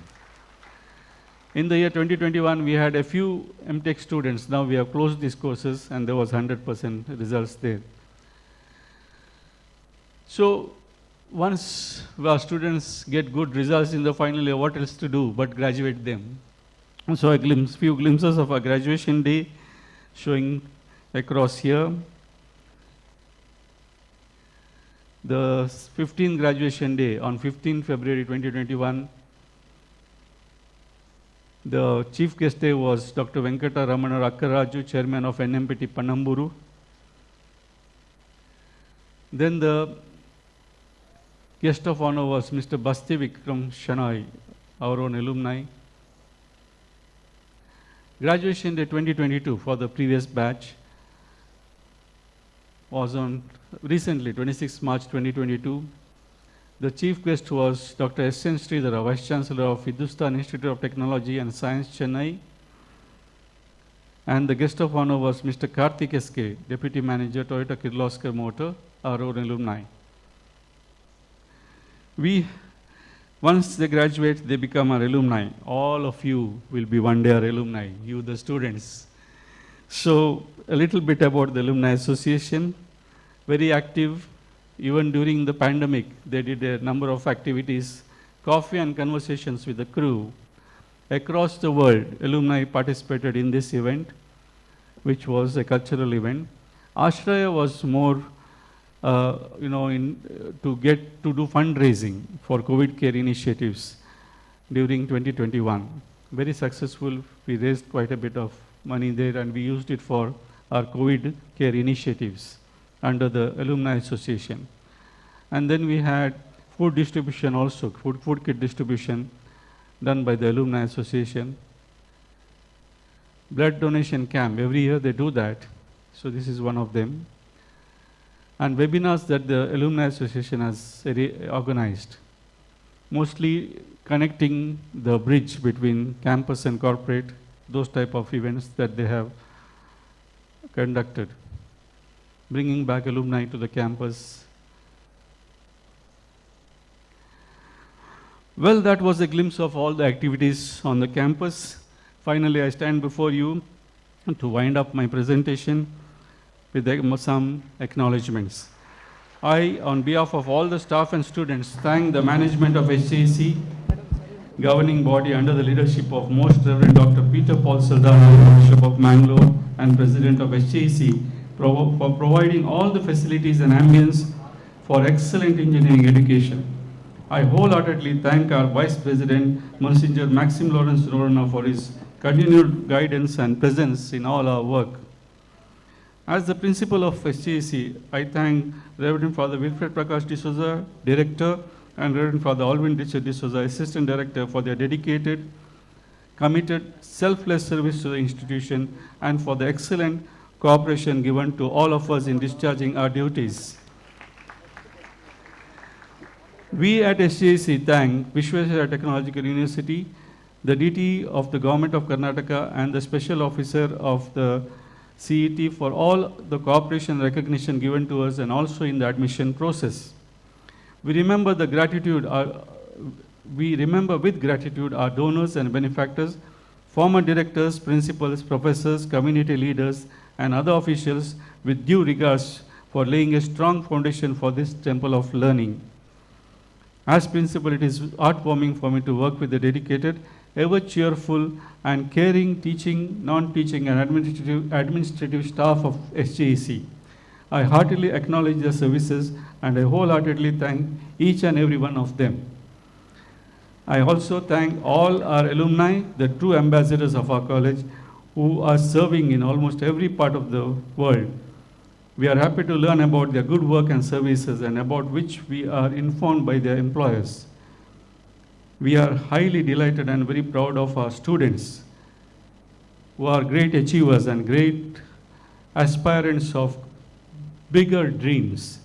In the year 2021, we had a few MTech students. Now we have closed these courses, and there was 100% results there. So once our students get good results in the final year, what else to do but graduate them? So a few glimpses of our graduation day showing across here. The 15th graduation day on 15 February 2021, the chief guest day was Dr. Venkata Ramana Akkaraju, chairman of NMPT Panamburu. Then the guest of honor was Mr. Basti Vikram Shanai, our own alumni. Graduation day 2022 for the previous batch was on recently, 26 March 2022. The chief guest was Dr. S.N. Sridhara, Vice Chancellor of Hindustan Institute of Technology and Science, Chennai. And the guest of honor was Mr. Karthik S.K., Deputy Manager, Toyota Kirloskar Motor, our own alumni. Once they graduate, they become our alumni. All of you will be one day our alumni, you the students. So a little bit about the Alumni Association. Very active. Even during the pandemic, they did a number of activities, coffee and conversations with the crew. Across the world, alumni participated in this event, which was a cultural event. Ashraya was more to do fundraising for COVID care initiatives during 2021. Very successful. We raised quite a bit of money there, and we used it for our COVID care initiatives under the Alumni Association. And then we had food distribution also, food kit distribution done by the Alumni Association. Blood donation camp, every year they do that. So this is one of them. And webinars that the Alumni Association has organized, mostly connecting the bridge between campus and corporate, those type of events that they have conducted, bringing back alumni to the campus. Well, that was a glimpse of all the activities on the campus. Finally, I stand before you to wind up my presentation with some acknowledgements. I, on behalf of all the staff and students, thank the management of HJC, governing body under the leadership of Most Reverend Dr. Peter Paul Saldana, Bishop of Mangalore and President of HJC, for providing all the facilities and ambience for excellent engineering education. I wholeheartedly thank our Vice President, Monsignor Maxim Lawrence Rorana, for his continued guidance and presence in all our work. As the principal of HJC, I thank Reverend Father Wilfred Prakash D'Souza, Director, and Reverend Father Alvin Richard D'Souza, Assistant Director, for their dedicated, committed, selfless service to the institution and for the excellent cooperation given to all of us in discharging our duties. We at HJC thank Vishwesvaraya Technological University, the DT of the Government of Karnataka, and the Special Officer of the CET for all the cooperation and recognition given to us and also in the admission process. We remember with gratitude our donors and benefactors, former directors, principals, professors, community leaders, and other officials with due regards for laying a strong foundation for this temple of learning. As principal, it is heartwarming for me to work with the dedicated, ever cheerful and caring teaching, non-teaching and administrative staff of SJEC. I heartily acknowledge their services and I wholeheartedly thank each and every one of them. I also thank all our alumni, the true ambassadors of our college, who are serving in almost every part of the world. We are happy to learn about their good work and services and about which we are informed by their employers. We are highly delighted and very proud of our students. who are great achievers and great aspirants of bigger dreams.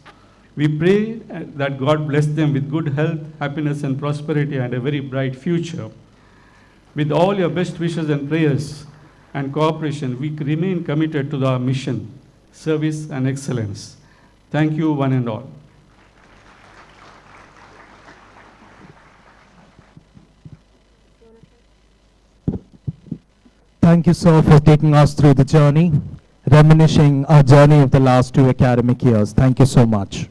We pray that God bless them with good health, happiness, and prosperity, and a very bright future. With all your best wishes and prayers and cooperation, we remain committed to our mission, service, and excellence. Thank you, one and all. Thank you, sir, for taking us through the journey, reminiscing our journey of the last 2 academic years. Thank you so much.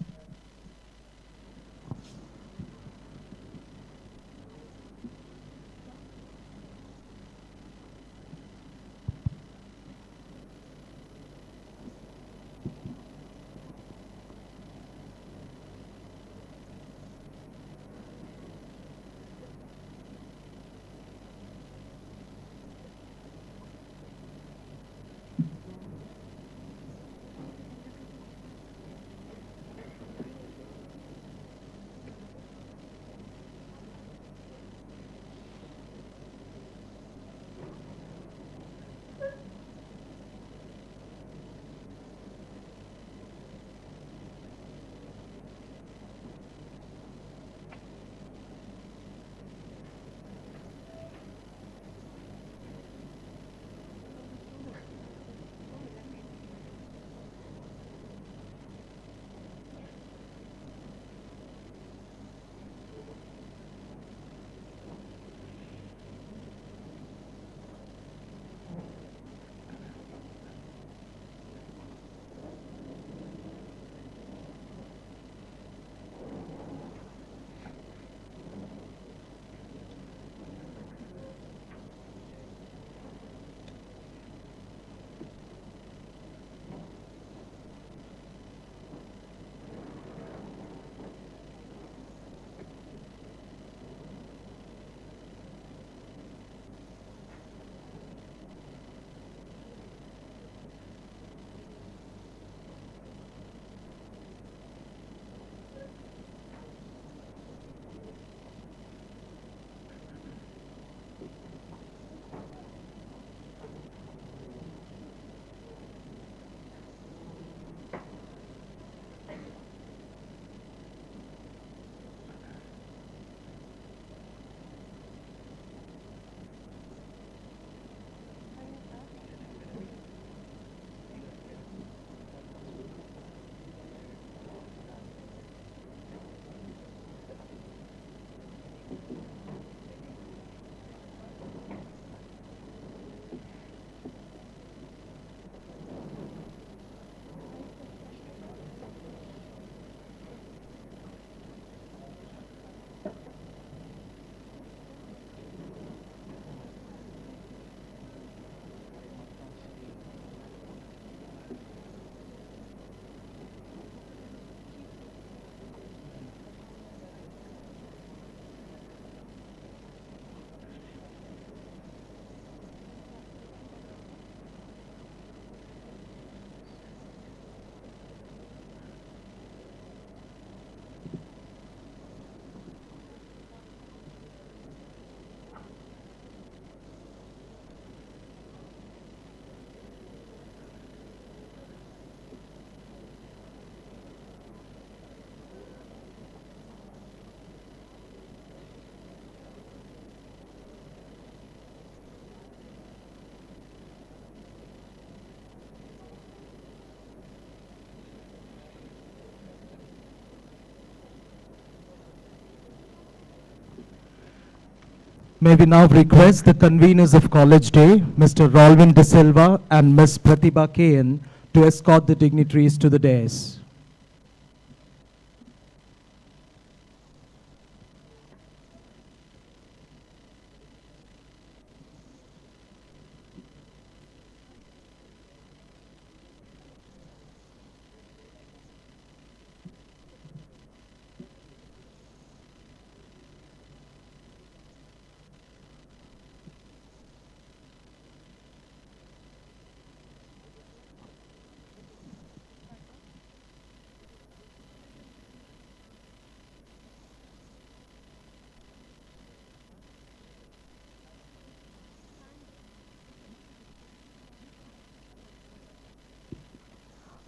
May we now request the conveners of College Day, Mr. Rolvin De Silva and Ms. Pratibha Kayan, to escort the dignitaries to the dais.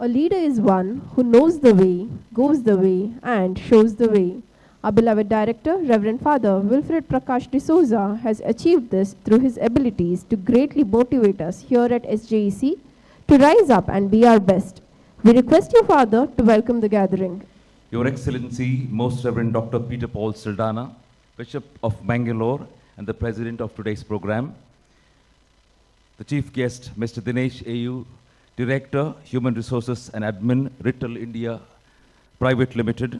A leader is one who knows the way, goes the way, and shows the way. Our beloved director, Reverend Father Wilfred Prakash D'Souza, has achieved this through his abilities to greatly motivate us here at SJEC to rise up and be our best. We request you, Father, to welcome the gathering. Your Excellency, Most Reverend Dr. Peter Paul Saldana, Bishop of Bangalore and the President of today's program, the Chief Guest, Mr. Dinesh AU, Director, Human Resources and Admin, Rittal India Private Limited,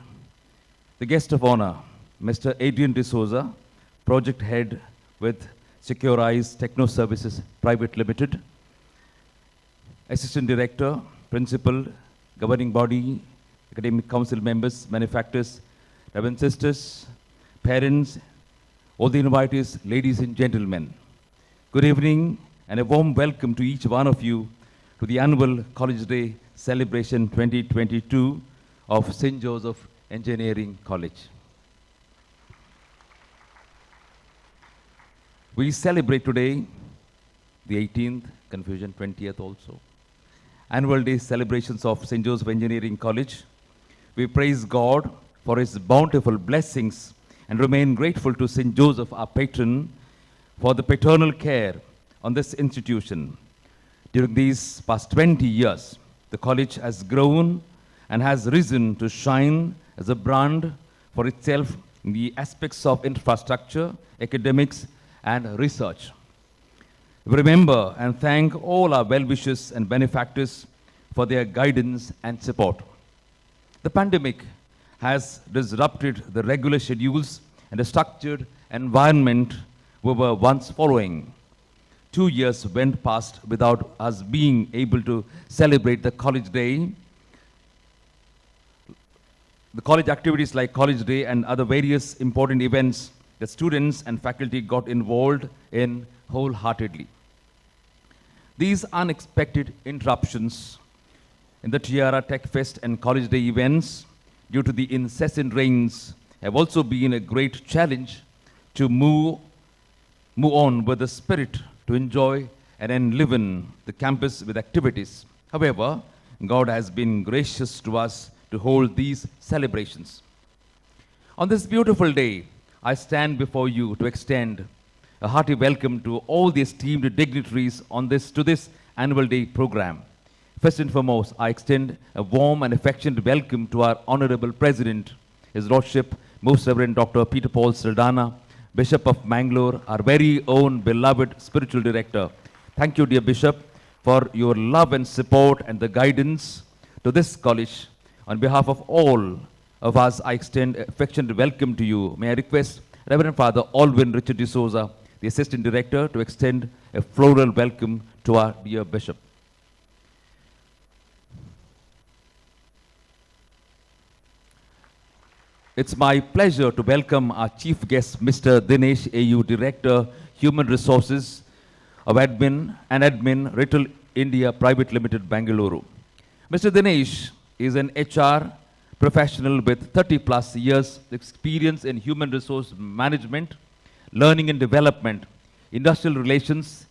the Guest of Honor, Mr. Adrian D'Souza, Project Head with Securize Techno Services Private Limited, Assistant Director, Principal, Governing Body, Academic Council members, manufacturers, Reverend sisters, parents, all the invitees, ladies and gentlemen. Good evening and a warm welcome to each one of you to the annual College Day celebration 2022 of St. Joseph Engineering College. We celebrate today the 18th, confusion 20th also, annual day celebrations of St. Joseph Engineering College. We praise God for his bountiful blessings and remain grateful to St. Joseph, our patron, for the paternal care on this institution. During these past 20 years, the college has grown and has risen to shine as a brand for itself in the aspects of infrastructure, academics, and research. We remember and thank all our well-wishers and benefactors for their guidance and support. The pandemic has disrupted the regular schedules and the structured environment we were once following. 2 years went past without us being able to celebrate the College Day. The college activities like College Day and other various important events that students and faculty got involved in wholeheartedly. These unexpected interruptions in the Tiara Tech Fest and College Day events due to the incessant rains have also been a great challenge to move on with the spirit to enjoy and enliven the campus with activities. However, God has been gracious to us to hold these celebrations. On this beautiful day, I stand before you to extend a hearty welcome to all the esteemed dignitaries to this annual day program. First and foremost, I extend a warm and affectionate welcome to our Honorable President, His Lordship, Most Reverend Dr. Peter Paul Saldana, Bishop of Mangalore, our very own beloved spiritual director. Thank you, dear Bishop, for your love and support and the guidance to this college. On behalf of all of us, I extend affectionate welcome to you. May I request Reverend Father Alvin Richard D'Souza, the Assistant Director, to extend a floral welcome to our dear Bishop. It's my pleasure to welcome our chief guest, Mr. Dinesh AU, Director, Human Resources of Admin, Rittal India Private Limited, Bangalore. Mr. Dinesh is an HR professional with 30 plus years experience in human resource management, learning and development, industrial relations,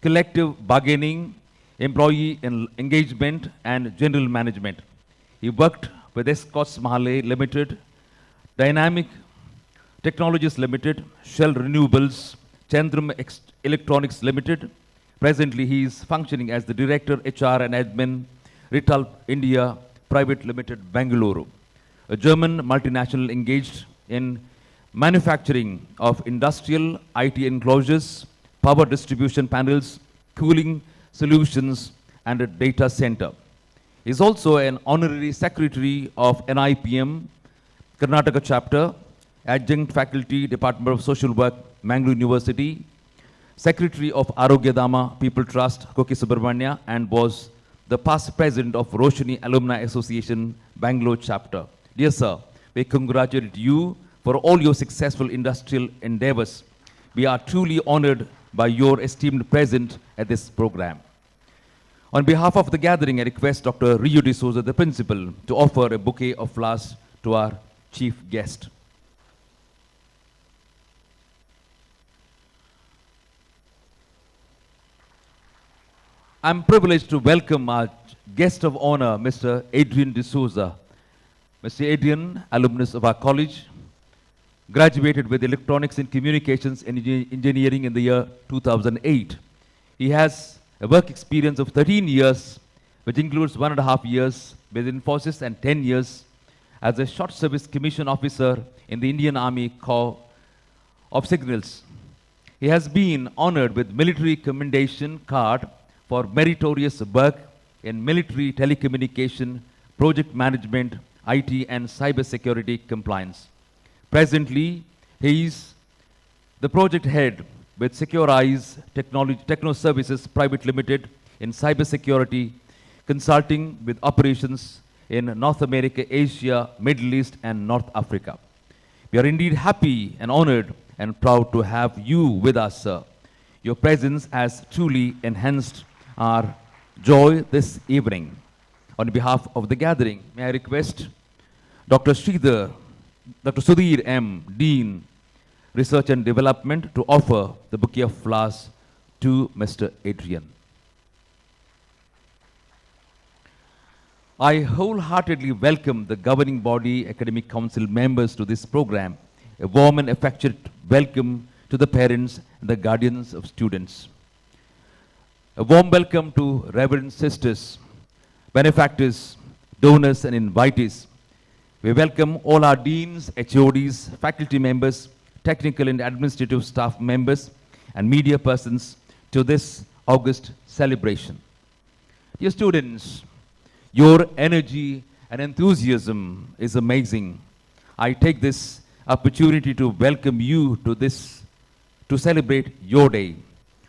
collective bargaining, employee engagement, and general management. He worked with Escorts Mahle Limited, Dynamic Technologies Limited, Shell Renewables, Chandram Electronics Limited. Presently, he is functioning as the Director, HR and Admin, Rittal India Private Limited, Bangalore, a German multinational engaged in manufacturing of industrial IT enclosures, power distribution panels, cooling solutions, and a data center. He is also an honorary secretary of NIPM, Karnataka chapter, adjunct faculty, Department of Social Work, Mangalore University, secretary of Arogyadama People Trust, Koki Subramanya, and was the past president of Roshni Alumni Association, Bangalore chapter. Dear sir, we congratulate you for all your successful industrial endeavors. We are truly honored by your esteemed presence at this program. On behalf of the gathering, I request Dr. Rio D'Souza, the principal, to offer a bouquet of flowers to our chief guest. I'm privileged to welcome our guest of honor, Mr. Adrian D'Souza. Mr. Adrian, alumnus of our college, graduated with Electronics and Communications Engineering in the year 2008. He has a work experience of 13 years, which includes 1.5 years with Infosys and 10 years as a short service commission officer in the Indian Army Corps of Signals. He has been honored with military commendation card for meritorious work in military telecommunication, project management, IT and cyber security compliance. Presently, he is the project head with Secure Eyes Techno Services Private Limited in cybersecurity, consulting with operations in North America, Asia, Middle East, and North Africa. We are indeed happy and honored and proud to have you with us, sir. Your presence has truly enhanced our joy this evening. On behalf of the gathering, may I request Dr. Sudhir M., Dean, Research and Development, to offer the bouquet of flowers to Mr. Adrian. I wholeheartedly welcome the governing body academic council members to this program. A warm and affectionate welcome to the parents and the guardians of students. A warm welcome to reverend sisters, benefactors, donors and invitees. We welcome all our deans, HODs, faculty members, technical and administrative staff members and media persons to this August celebration. Dear students, your energy and enthusiasm is amazing. I take this opportunity to welcome you to celebrate your day.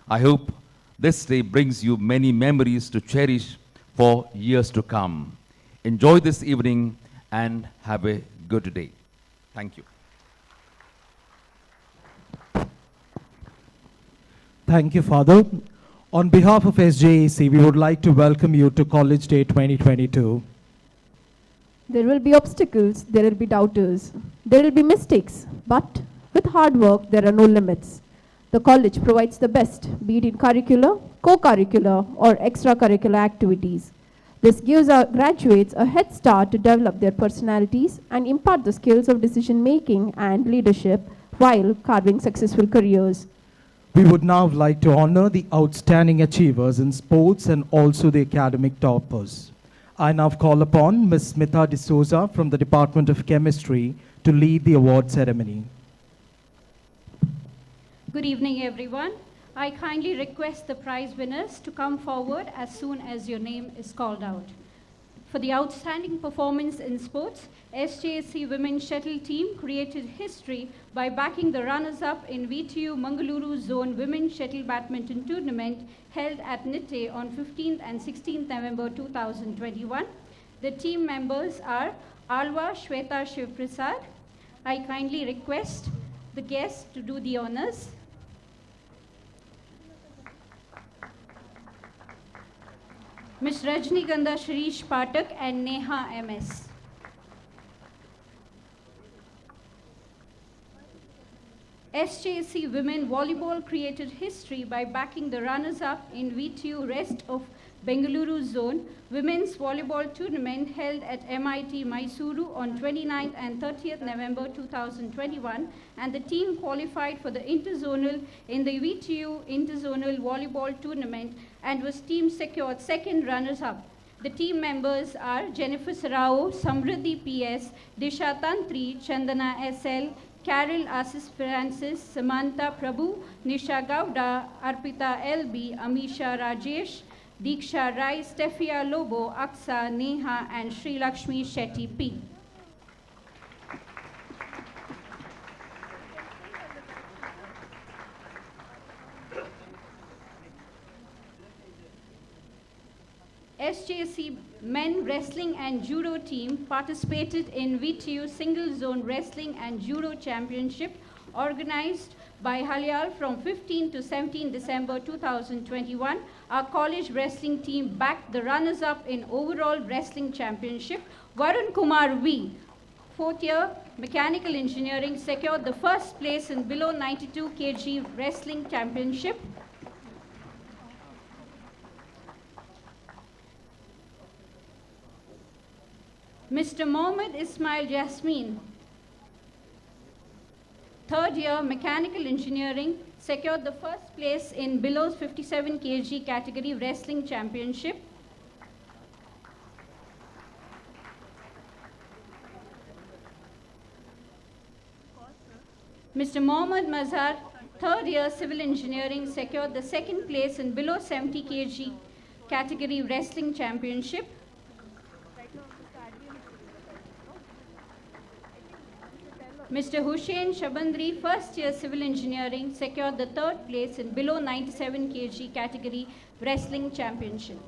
I hope this day brings you many memories to cherish for years to come. Enjoy this evening and have a good day. Thank you. Thank you, Father. On behalf of SJEC, we would like to welcome you to College Day 2022. There will be obstacles, there will be doubters, there will be mistakes, but with hard work, there are no limits. The college provides the best, be it in curricular, co-curricular, or extracurricular activities. This gives our graduates a head start to develop their personalities and impart the skills of decision-making and leadership while carving successful careers. We would now like to honor the outstanding achievers in sports and also the academic toppers. I now call upon Ms. Smita D'Souza from the Department of Chemistry to lead the award ceremony. Good evening, everyone. I kindly request the prize winners to come forward as soon as your name is called out. For the outstanding performance in sports, SJSC Women's Shuttle Team created history by backing the runners-up in V2 Mangaluru Zone Women's Shuttle Badminton Tournament held at Nitte on 15th and 16th November 2021. The team members are Alwa Shweta Shivprasad. I kindly request the guests to do the honors. Ms. Rajnigandha Shirish Patak and Neha MS. SJC Women Volleyball created history by backing the runners-up in V2 Rest of Bengaluru Zone Women's Volleyball Tournament held at MIT Mysuru on 29th and 30th November 2021, and the team qualified for the interzonal in the V2 Interzonal Volleyball Tournament and was team secured second runners-up. The team members are Jennifer Sarao, Samriddhi PS, Disha Tantri, Chandana SL, Carol Assis Francis, Samantha Prabhu, Nisha Gowda, Arpita LB, Amisha Rajesh, Diksha Rai, Stefia Lobo, Aksa, Neha, and Sri Lakshmi Shetty P. SJC Men Wrestling and Judo team participated in V2 Single Zone Wrestling and Judo Championship organized by Halyal from 15 to 17 December 2021. Our college wrestling team backed the runners-up in overall wrestling championship. Varun Kumar V, fourth year mechanical engineering, secured the first place in below 92 kg wrestling championship. Mr. Mohammed Ismail Jasmine, third year Mechanical Engineering, secured the first place in below 57 kg category wrestling championship. Mr. Mohammad Mazhar, third year Civil Engineering, secured the second place in below 70 kg category wrestling championship. Mr. Hussein Shabandri, first year Civil Engineering, secured the third place in below 97 kg category wrestling championship.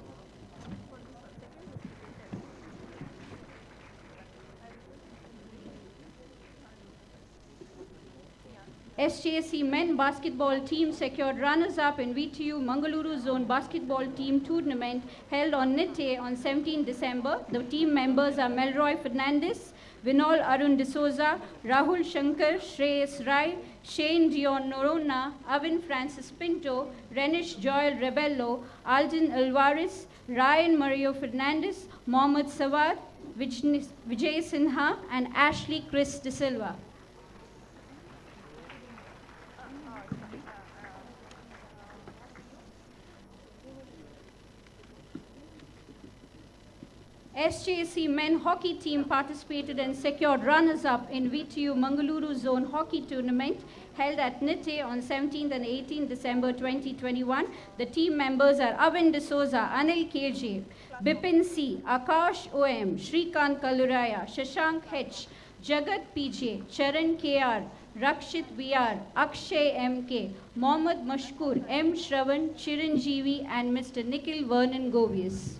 SJC men basketball team secured runners-up in VTU Mangaluru Zone basketball team tournament held on Nitte on 17 December. The team members are Melroy Fernandez, Vinol Arun D'Souza, Rahul Shankar, Shreyas Rai, Shane Dion Norona, Avin Francis Pinto, Renish Joel Rebello, Alden Alvarez, Ryan Mario Fernandez, Mohammad Sawar, Vijay Sinha, and Ashley Chris De Silva. SJC men hockey team participated and secured runners-up in VTU Mangaluru Zone hockey tournament held at Nitte on 17th and 18th December 2021. The team members are Avin D'Souza, Anil KJ, Bipin C, Akash OM, Shrikant Kaluraya, Shashank H, Jagat PJ, Charan KR, Rakshit VR, Akshay MK, Mohammad Mashkur, M Shravan, Chiranjeevi, and Mr. Nikhil Vernon Govius.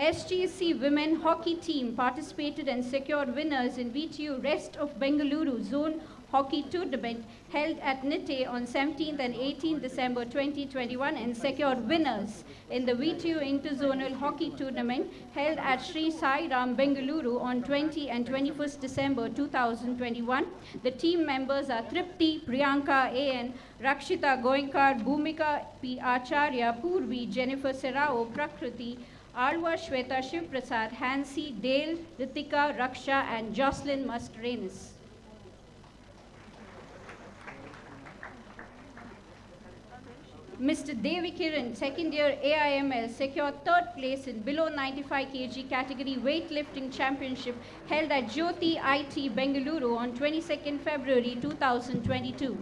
SGC women hockey team participated and secured winners in VTU Rest of Bengaluru Zone hockey tournament held at Nitte on 17th and 18th December 2021 and secured winners in the VTU Interzonal Hockey Tournament held at Sri Sai Ram Bengaluru on 20 and 21st December 2021. The team members are Tripti, Priyanka AN, Rakshita Goinkar, Bhumika P. Acharya, Purvi, Jennifer Serrao, Prakriti, Alwa Shweta Shiv Prasad, Hansi, Dale, Ritika, Raksha, and Jocelyn Mascarenas. Mr. Devi Kiran, second year AIML, secured third place in below 95 kg category weightlifting championship held at Jyoti IT Bengaluru on 22nd February 2022.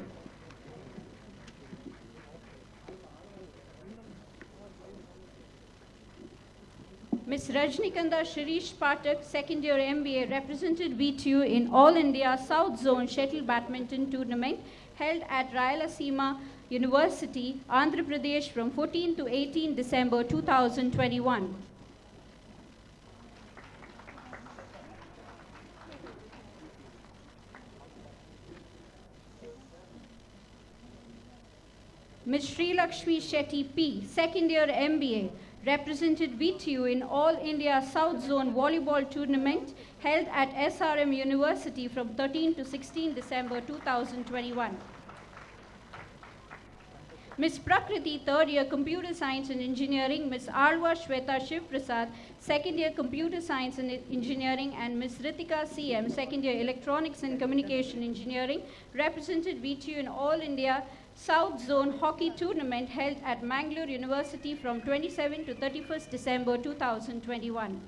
Ms. Rajnikanda Shirish Patak, second year MBA, represented VTU in All India South Zone Shuttle Badminton Tournament held at Rayalaseema University, Andhra Pradesh from 14 to 18 December 2021. Ms. Sri Lakshmi Shetty P, second year MBA, represented VTU in All India South Zone Volleyball Tournament held at SRM University from 13 to 16 December 2021. Ms. Prakriti, third year Computer Science and Engineering, Ms. Alwa Shweta Shiv Prasad, second year Computer Science and Engineering, and Ms. Ritika CM, second year Electronics and Communication Engineering, represented VTU in All India South Zone Hockey Tournament held at Mangalore University from 27 to 31st December 2021.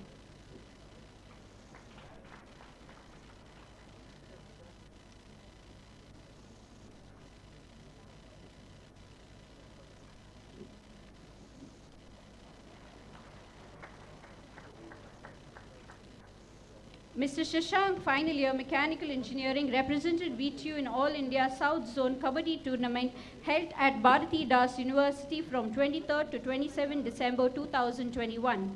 Mr. Shashank, final year Mechanical Engineering, represented VTU in All India South Zone Kabaddi Tournament held at Bharati Das University from 23rd to 27 December 2021.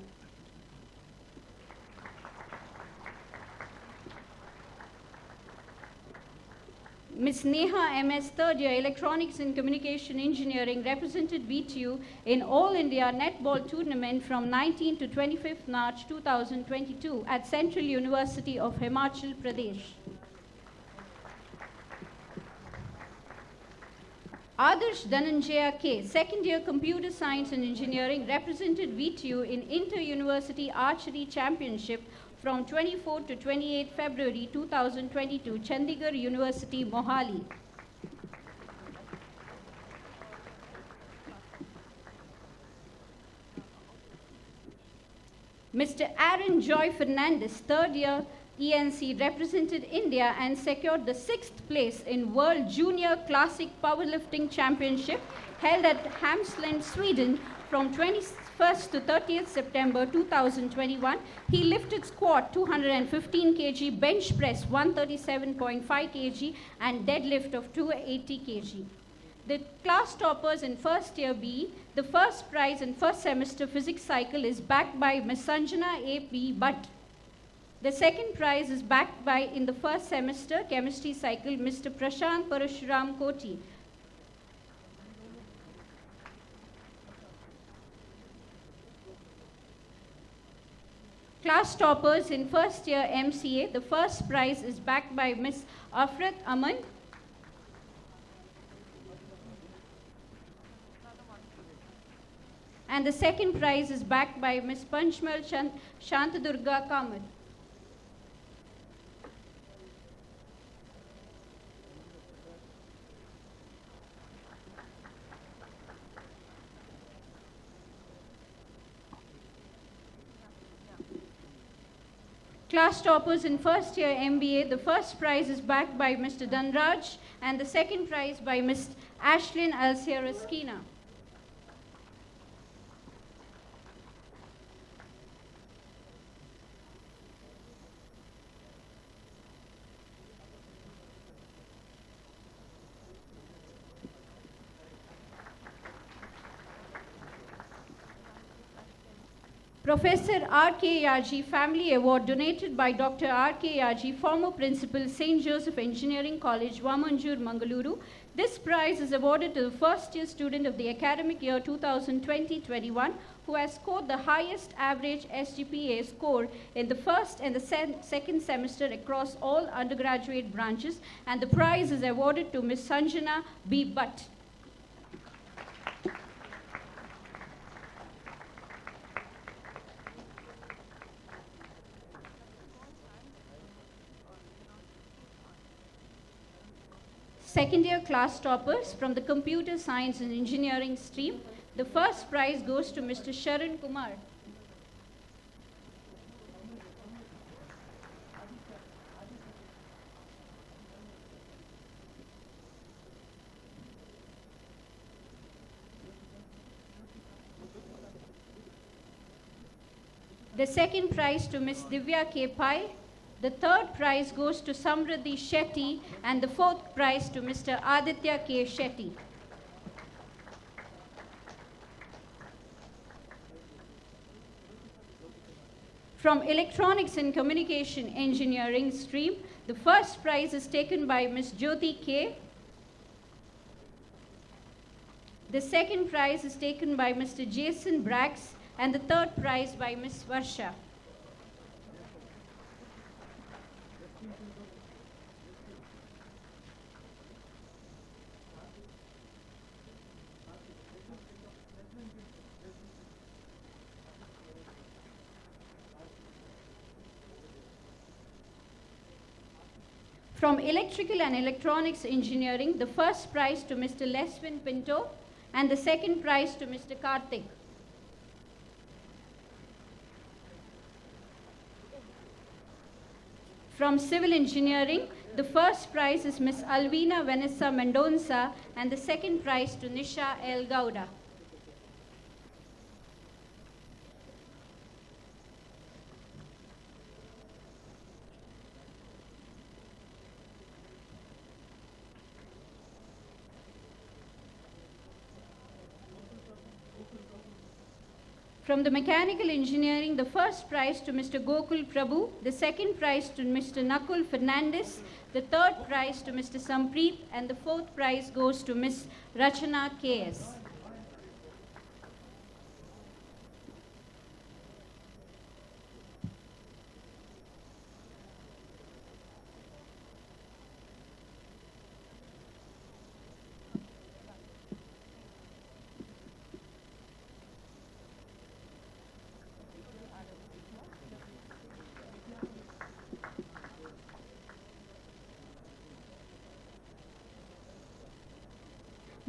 Ms. Neha MS, third year Electronics and Communication Engineering, represented VTU in All India Netball Tournament from 19 to 25th March 2022 at Central University of Himachal Pradesh. Adarsh Dhananjaya K, second year Computer Science and Engineering, represented VTU in Inter-University Archery Championship from 24 to 28 February 2022, Chandigarh University, Mohali. Mr. Aaron Joy Fernandez, third year ENC, represented India and secured the 6th place in World Junior Classic Powerlifting Championship held at Halmstad, Sweden from 21st to 30th September 2021. He lifted squat 215 kg, bench press 137.5 kg and deadlift of 280 kg. The class toppers in first year B, the first prize in first semester physics cycle is backed by Ms. Sanjana A.P. Bhatt. The second prize is backed by, in the first semester chemistry cycle, Mr. Prashant Parashuram Koti. Class toppers in first year MCA, the first prize is backed by Ms. Afrat Aman. And the second prize is backed by Ms. Panchmal Shantadurga Kamat. Class toppers in first year MBA, the first prize is backed by Mr. Dhanraj and the second prize by Ms. Ashlyn Alcieraskina. Professor R.K. Yaji Family Award donated by Dr. R.K. Yaji, former principal, St. Joseph Engineering College, Vamanjur, Mangaluru. This prize is awarded to the first year student of the academic year 2020-21 who has scored the highest average SGPA score in the first and the second semester across all undergraduate branches, and the prize is awarded to Ms. Sanjana B. Bhatt. Second year class toppers from the Computer Science and Engineering stream. The first prize goes to Mr. Sharan Kumar. The second prize to Ms. Divya K. Pai. The third prize goes to Samriddhi Shetty and the fourth prize to Mr. Aditya K. Shetty. From Electronics and Communication Engineering stream, the first prize is taken by Ms. Jyoti K. The second prize is taken by Mr. Jason Brax and the third prize by Ms. Varsha. From Electrical and Electronics Engineering, the first prize to Mr. Leswin Pinto and the second prize to Mr. Karthik. From Civil Engineering, the first prize is Ms. Alvina Vanessa Mendonça and the second prize to Nisha L. Gowda. From the Mechanical Engineering, the first prize to Mr. Gokul Prabhu, the second prize to Mr. Nakul Fernandez, the third prize to Mr. Sampreet, and the fourth prize goes to Ms. Rachana K.S.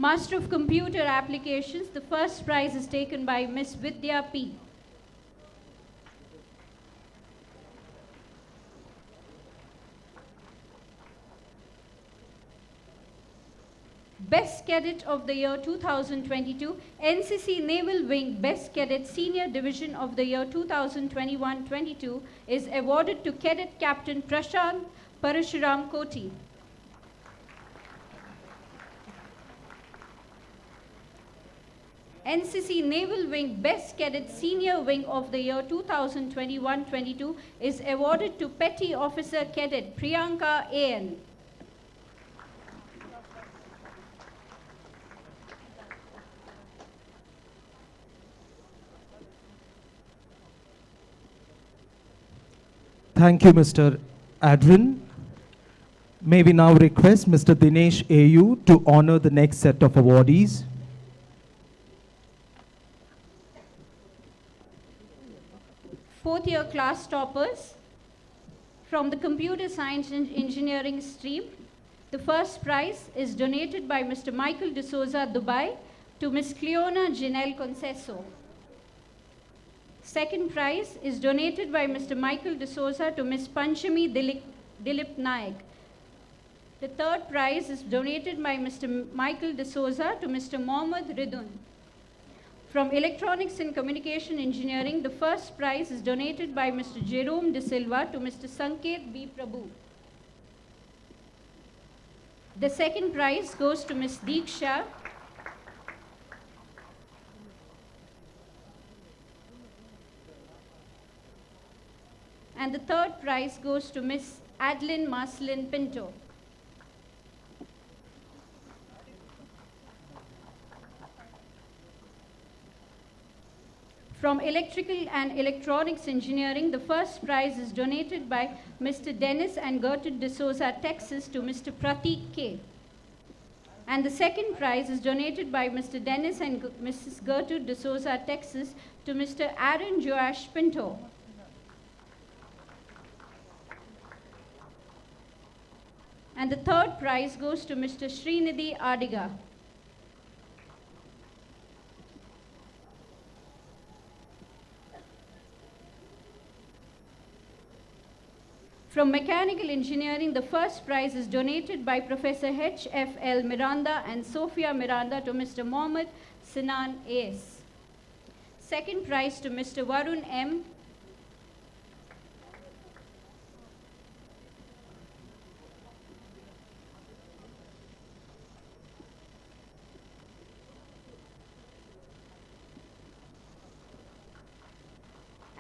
Master of Computer Applications, the first prize is taken by Miss Vidya P. Best Cadet of the Year 2022, NCC Naval Wing Best Cadet Senior Division of the Year 2021-22 is awarded to Cadet Captain Prashant Parashuram Koti. NCC Naval Wing Best Cadet Senior Wing of the Year 2021-22 is awarded to Petty Officer Cadet Priyanka A.N. Thank you, Mr. Adrin. May we now request Mr. Dinesh AU to honor the next set of awardees. Fourth-year class toppers from the Computer Science and Engineering stream. The first prize is donated by Mr. Michael D'Souza, Dubai, to Ms. Cleona Janelle Conceso. Second prize is donated by Mr. Michael D'Souza to Ms. Panchami Dilip Naik. The third prize is donated by Mr. Michael D'Souza to Mr. Mohammad Ridun. From Electronics and Communication Engineering, the first prize is donated by Mr. Jerome De Silva to Mr. Sanket B. Prabhu. The second prize goes to Ms. Deeksha. And the third prize goes to Ms. Adeline Marcelin Pinto. From Electrical and Electronics Engineering, the first prize is donated by Mr. Dennis and Gertrude D'Souza, Texas, to Mr. Pratik K. And the second prize is donated by Mr. Dennis and Mrs. Gertrude D'Souza, Texas, to Mr. Aaron Joash Pinto. And the third prize goes to Mr. Srinidhi Adiga. From Mechanical Engineering, the first prize is donated by Professor H.F.L. Miranda and Sophia Miranda to Mr. Mohammad Sinan A.S. Second prize to Mr. Varun M.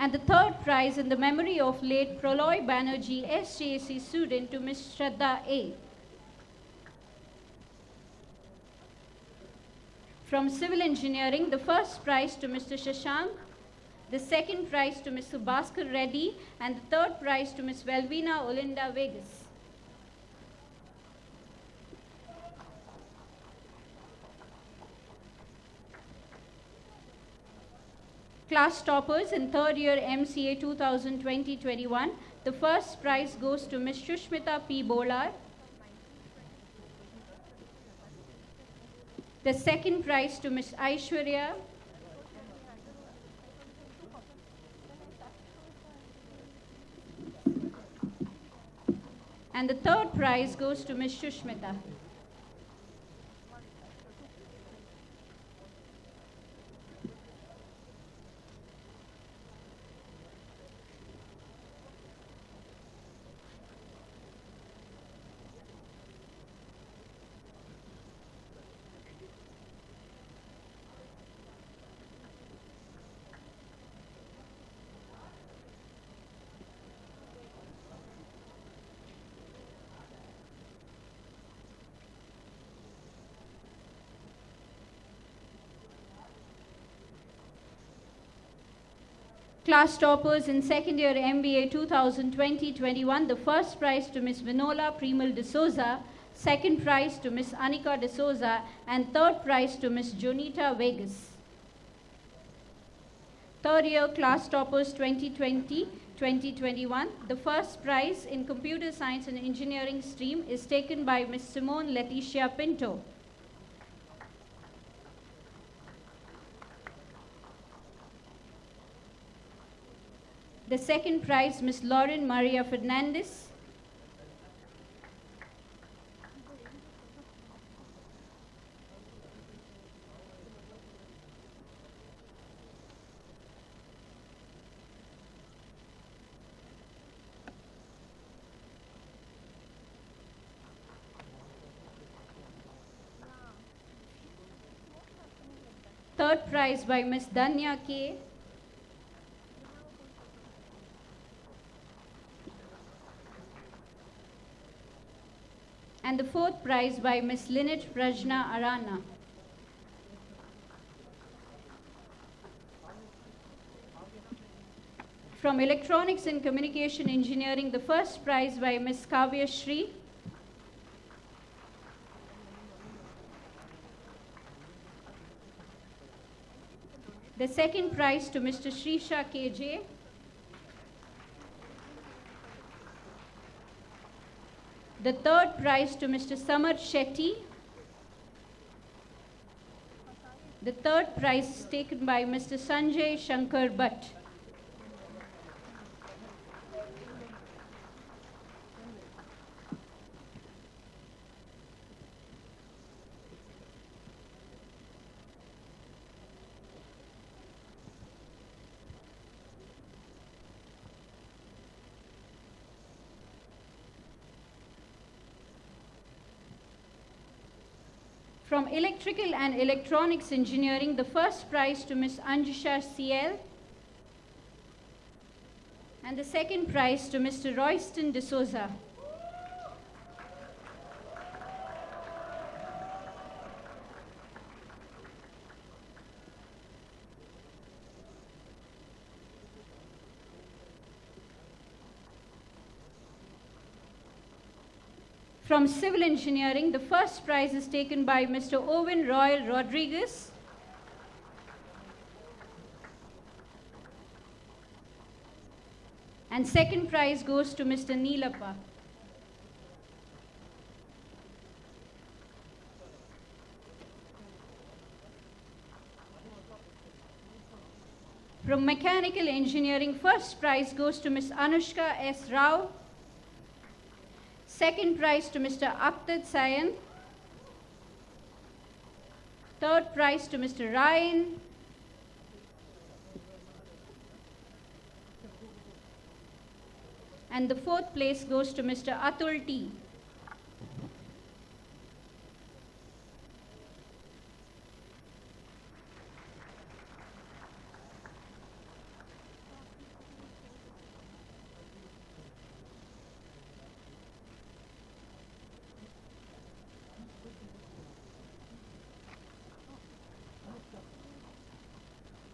And the third prize in the memory of late Praloy Banerjee, SJC student, to Ms. Shraddha A. From Civil Engineering, the first prize to Mr. Shashank, the second prize to Mr. Bhaskar Reddy, and the third prize to Ms. Velvina Olinda Vegas. Class toppers in third year MCA 2020-21. The first prize goes to Ms. Shushmita P. Bolar. The second prize to Ms. Aishwarya. And the third prize goes to Ms. Shushmita. Class toppers in second year MBA 2020-21, the first prize to Ms. Vinola Premal D'Souza, second prize to Ms. Anika D'Souza, and third prize to Ms. Jonita Vegas. Third year class toppers 2020-2021, the first prize in Computer Science and Engineering stream is taken by Ms. Simone Leticia Pinto. The second prize, Ms. Lauren Maria Fernandez. Third prize by Ms. Danya K. And the fourth prize by Ms. Lynette Prajna Arana. From Electronics and Communication Engineering, the first prize by Ms. Kavya Shri. The second prize to Mr. Shrisha KJ. The third prize to Mr. Samar Shetty. The third prize is taken by Mr. Sanjay Shankar Bhatt. From Electrical and Electronics Engineering, the first prize to Ms. Anjusha CL. And the second prize to Mr. Royston D'Souza. From Civil Engineering, the first prize is taken by Mr. Owen Royal Rodriguez. And second prize goes to Mr. Neelappa. From Mechanical Engineering, first prize goes to Ms. Anushka S. Rao. Second prize to Mr. Akhtar Sayan. Third prize to Mr. Ryan. And the fourth place goes to Mr. Atul T.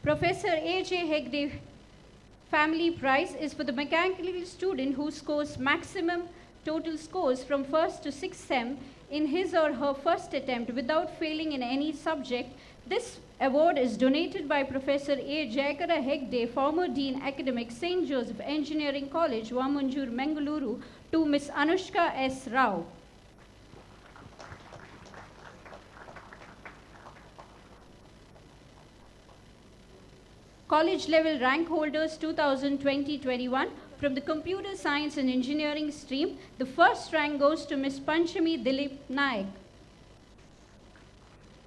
Professor A.J. Hegde Family Prize is for the mechanical student who scores maximum total scores from 1st to 6th SEM in his or her first attempt without failing in any subject. This award is donated by Professor A. Jayakara Hegde, former Dean Academic, St. Joseph Engineering College, Vamunjur, Mangaluru, to Ms. Anushka S. Rao. College level rank holders 2020-21 from the Computer Science and Engineering stream. The first rank goes to Ms. Panchami Dilip Naik.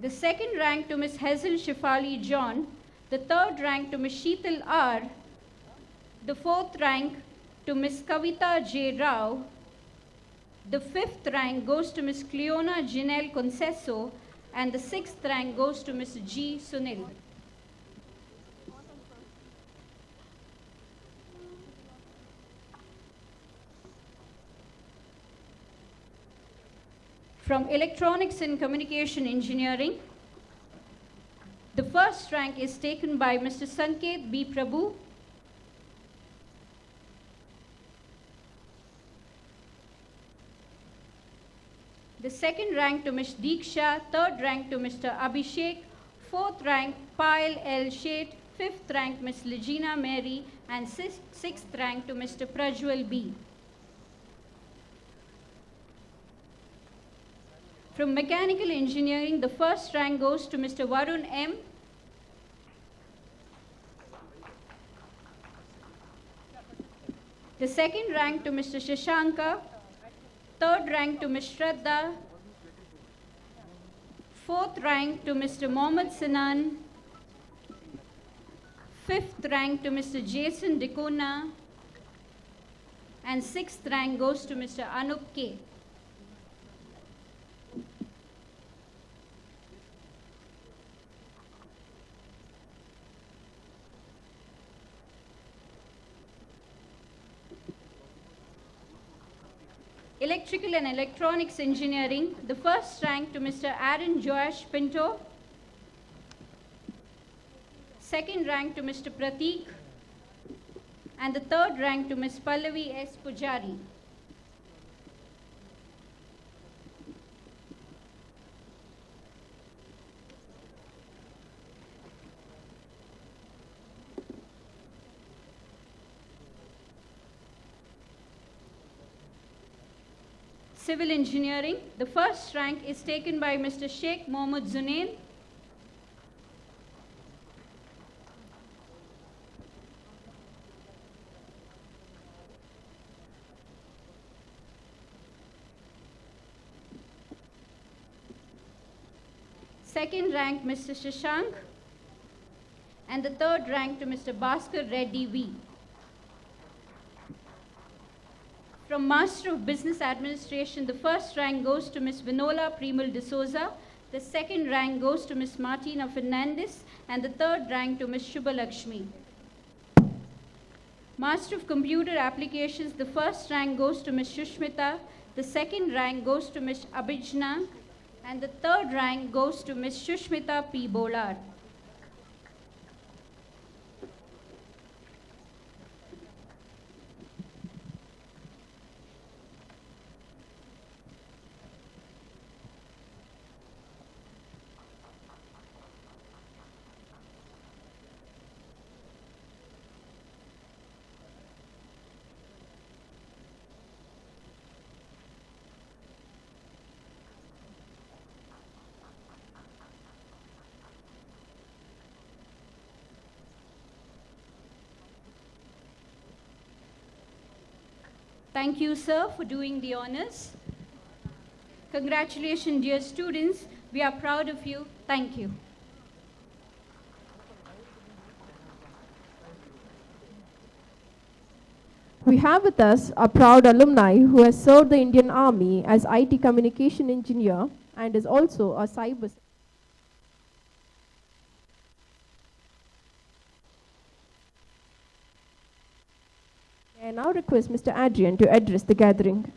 The second rank to Ms. Hazel Shifali John. The third rank to Ms. Sheetal R. The fourth rank to Ms. Kavita J. Rao. The fifth rank goes to Ms. Cleona Janelle Concesso. And the sixth rank goes to Ms. G. Sunil. From Electronics and Communication Engineering, the first rank is taken by Mr. Sanket B. Prabhu. The second rank to Ms. Deeksha, third rank to Mr. Abhishek, fourth rank Payal L. Sheth, fifth rank Ms. Legina Mary, and sixth rank to Mr. Prajwal B. From Mechanical Engineering, the first rank goes to Mr. Varun M. The second rank to Mr. Shashanka, third rank to Ms. Shraddha, fourth rank to Mr. Mohammad Sinan, fifth rank to Mr. Jason Dikona, and sixth rank goes to Mr. Anup K. Electrical and Electronics Engineering, the first rank to Mr. Aaron Joash Pinto, second rank to Mr. Prateek, and the third rank to Ms. Pallavi S. Pujari. Civil Engineering, the first rank is taken by Mr. Sheikh Mohammad Zunain. Second rank, Mr. Shashank. And the third rank to Mr. Bhaskar Reddy V. From Master of Business Administration, the first rank goes to Ms. Vinola Primal D'Souza, the second rank goes to Ms. Martina Fernandez, and the third rank to Ms. Shubha Lakshmi. Master of Computer Applications, the first rank goes to Ms. Shushmita, the second rank goes to Ms. Abhijna, and the third rank goes to Ms. Shushmita P. Bolar. Thank you, sir, for doing the honors. Congratulations, dear students. We are proud of you. Thank you. We have with us a proud alumni who has served the Indian Army as IT communication engineer and is also a cyber. I now request Mr. Adrian to address the gathering.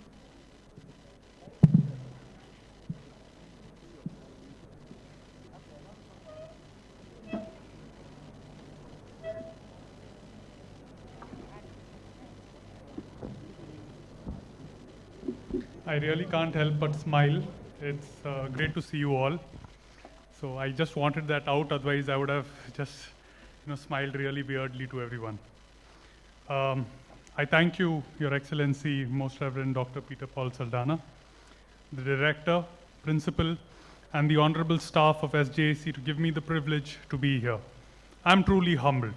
I really can't help but smile. It's great to see you all. So I just wanted that out, otherwise I would have just smiled really weirdly to everyone. I thank you, Your Excellency, Most Reverend Dr. Peter Paul Saldana, the Director, Principal, and the honorable staff of SJAC to give me the privilege to be here. I'm truly humbled.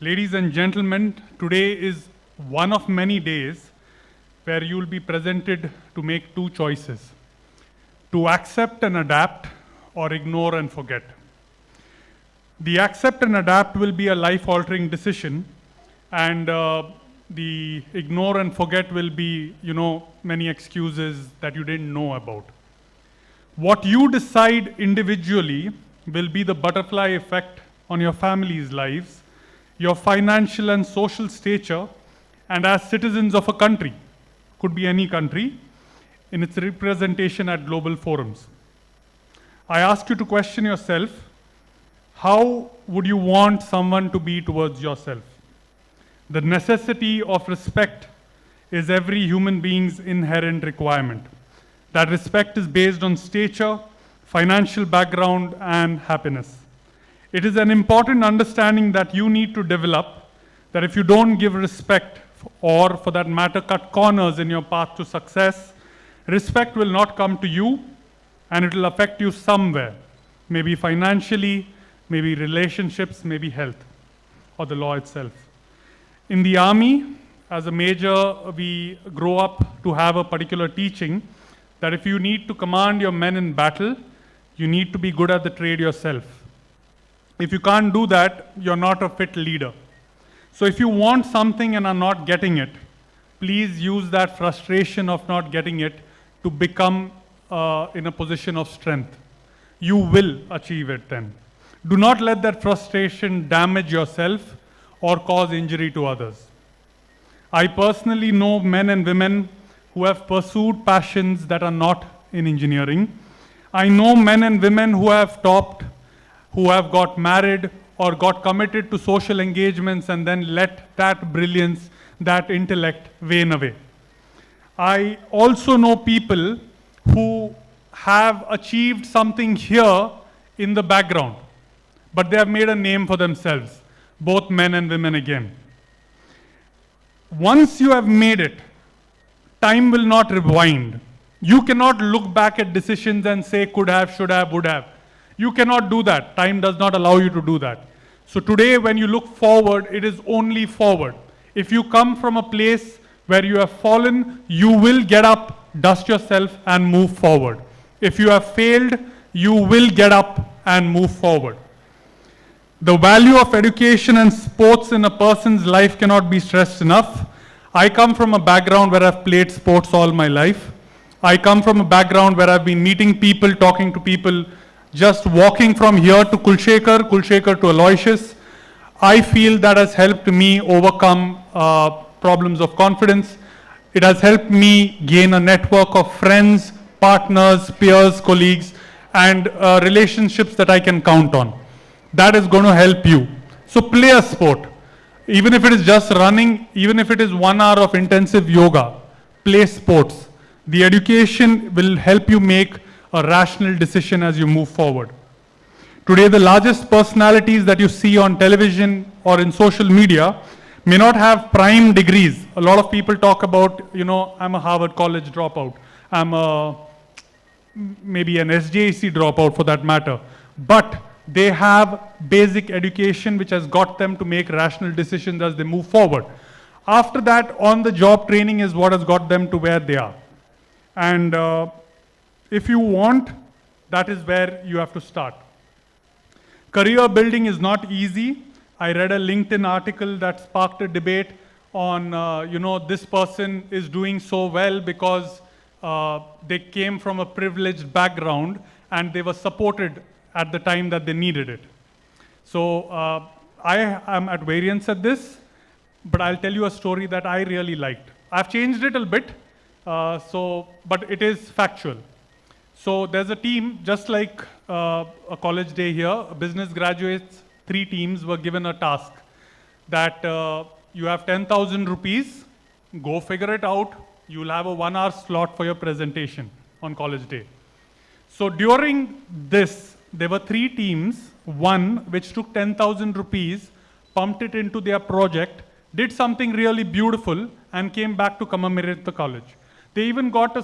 Ladies and gentlemen, today is one of many days where you will be presented to make two choices: to accept and adapt or ignore and forget. The accept and adapt will be a life-altering decision, and the ignore and forget will be, many excuses that you didn't know about. What you decide individually will be the butterfly effect on your family's lives, your financial and social stature, and as citizens of a country, could be any country, in its representation at global forums. I ask you to question yourself, how would you want someone to be towards yourself? The necessity of respect is every human being's inherent requirement. That respect is based on stature, financial background, and happiness. It is an important understanding that you need to develop, that if you don't give respect, or for that matter, cut corners in your path to success, respect will not come to you, and it will affect you somewhere, maybe financially, maybe relationships, maybe health, or the law itself. In the army, as a major, we grow up to have a particular teaching that if you need to command your men in battle, you need to be good at the trade yourself. If you can't do that, you're not a fit leader. So if you want something and are not getting it, please use that frustration of not getting it to become in a position of strength. You will achieve it then. Do not let that frustration damage yourself or cause injury to others. I personally know men and women who have pursued passions that are not in engineering. I know men and women who have topped, who have got married or got committed to social engagements and then let that brilliance, that intellect wane away. I also know people who have achieved something here in the background, but they have made a name for themselves, both men and women again. Once you have made it, time will not rewind. You cannot look back at decisions and say could have, should have, would have. You cannot do that. Time does not allow you to do that. So today when you look forward, it is only forward. If you come from a place where you have fallen, you will get up, dust yourself and move forward. If you have failed, you will get up and move forward. The value of education and sports in a person's life cannot be stressed enough. I come from a background where I've played sports all my life. I come from a background where I've been meeting people, talking to people, just walking from here to Kulshekar to Aloysius. I feel that has helped me overcome problems of confidence. It has helped me gain a network of friends, partners, peers, colleagues, and relationships that I can count on. That is going to help you. So play a sport. Even if it is just running, even if it is 1 hour of intensive yoga, play sports. The education will help you make a rational decision as you move forward. Today, the largest personalities that you see on television or in social media may not have prime degrees. A lot of people talk about, I'm a Harvard College dropout. I'm maybe an SJC dropout for that matter. But they have basic education which has got them to make rational decisions as they move forward. After that, on-the-job training is what has got them to where they are. And if you want, that is where you have to start. Career building is not easy. I read a LinkedIn article that sparked a debate on, this person is doing so well because they came from a privileged background and they were supported at the time that they needed it. So I am at variance at this, but I'll tell you a story that I really liked. I've changed it a bit, but it is factual. So there's a team, just like a college day here, business graduates, 3 teams were given a task that you have 10,000 rupees, go figure it out, you'll have a 1 hour slot for your presentation on college day. So during this, there were 3 teams, one which took 10,000 rupees, pumped it into their project, did something really beautiful and came back to commemorate the college. They even got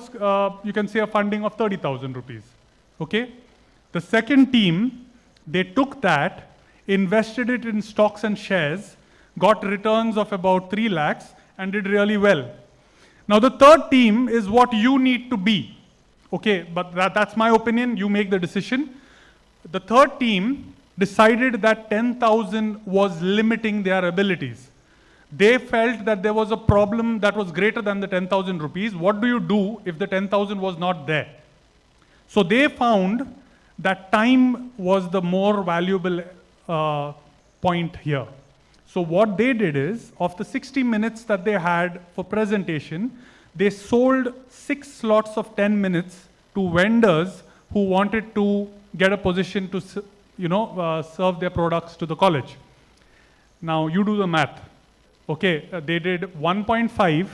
you can say a funding of 30,000 rupees, okay? The second team, they took that, invested it in stocks and shares, got returns of about 3 lakhs and did really well. Now the third team is what you need to be, okay? But that's my opinion, you make the decision. The third team decided that 10,000 was limiting their abilities. They felt that there was a problem that was greater than the 10,000 rupees. What do you do if the 10,000 was not there? So they found that time was the more valuable point here. So what they did is, of the 60 minutes that they had for presentation, they sold 6 slots of 10 minutes to vendors who wanted to get a position to, serve their products to the college. Now you do the math. Okay, they did 1.5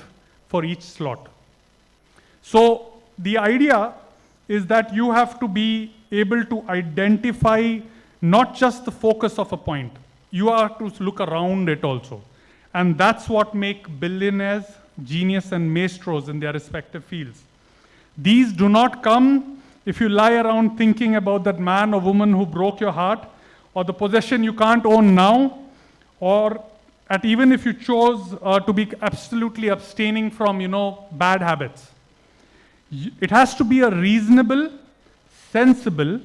for each slot. So the idea is that you have to be able to identify not just the focus of a point. You have to look around it also. And that's what makes billionaires, genius, and maestros in their respective fields. These do not come if you lie around thinking about that man or woman who broke your heart, or the possession you can't own now, or at even if you chose to be absolutely abstaining from, bad habits. It has to be a reasonable, sensible,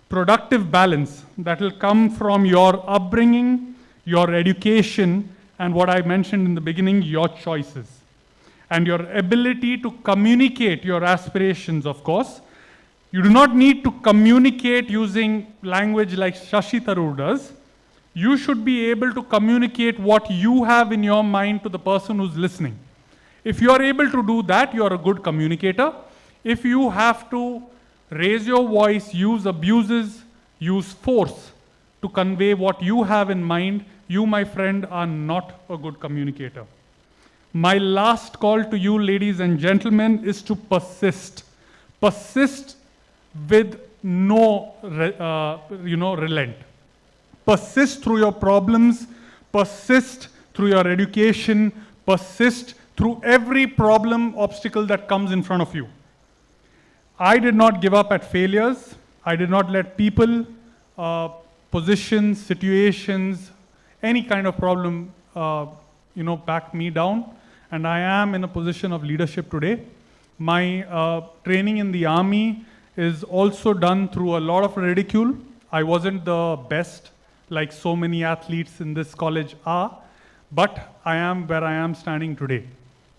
productive balance that will come from your upbringing, your education, and what I mentioned in the beginning, your choices. And your ability to communicate your aspirations, of course. You do not need to communicate using language like Shashi Tharoor does. You should be able to communicate what you have in your mind to the person who's listening. If you are able to do that, you are a good communicator. If you have to raise your voice, use abuses, use force to convey what you have in mind, you, my friend, are not a good communicator. My last call to you, ladies and gentlemen, is to persist. Persist with no, relent. Persist through your problems, persist through your education, persist through every problem, obstacle that comes in front of you. I did not give up at failures. I did not let people, positions, situations, any kind of problem, back me down. And I am in a position of leadership today. My training in the army is also done through a lot of ridicule. I wasn't the best, like so many athletes in this college are, but I am where I am standing today.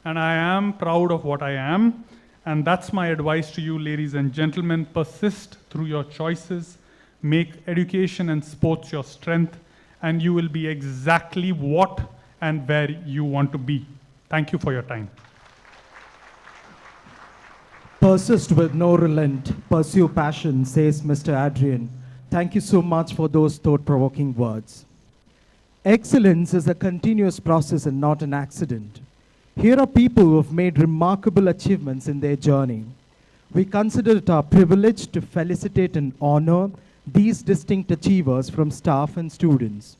And I am proud of what I am. And that's my advice to you, ladies and gentlemen. Persist through your choices. Make education and sports your strength. And you will be exactly what and where you want to be. Thank you for your time. Persist with no relent, pursue passion, says Mr. Adrian. Thank you so much for those thought-provoking words. Excellence is a continuous process and not an accident. Here are people who have made remarkable achievements in their journey. We consider it our privilege to felicitate and honor these distinct achievers from staff and students.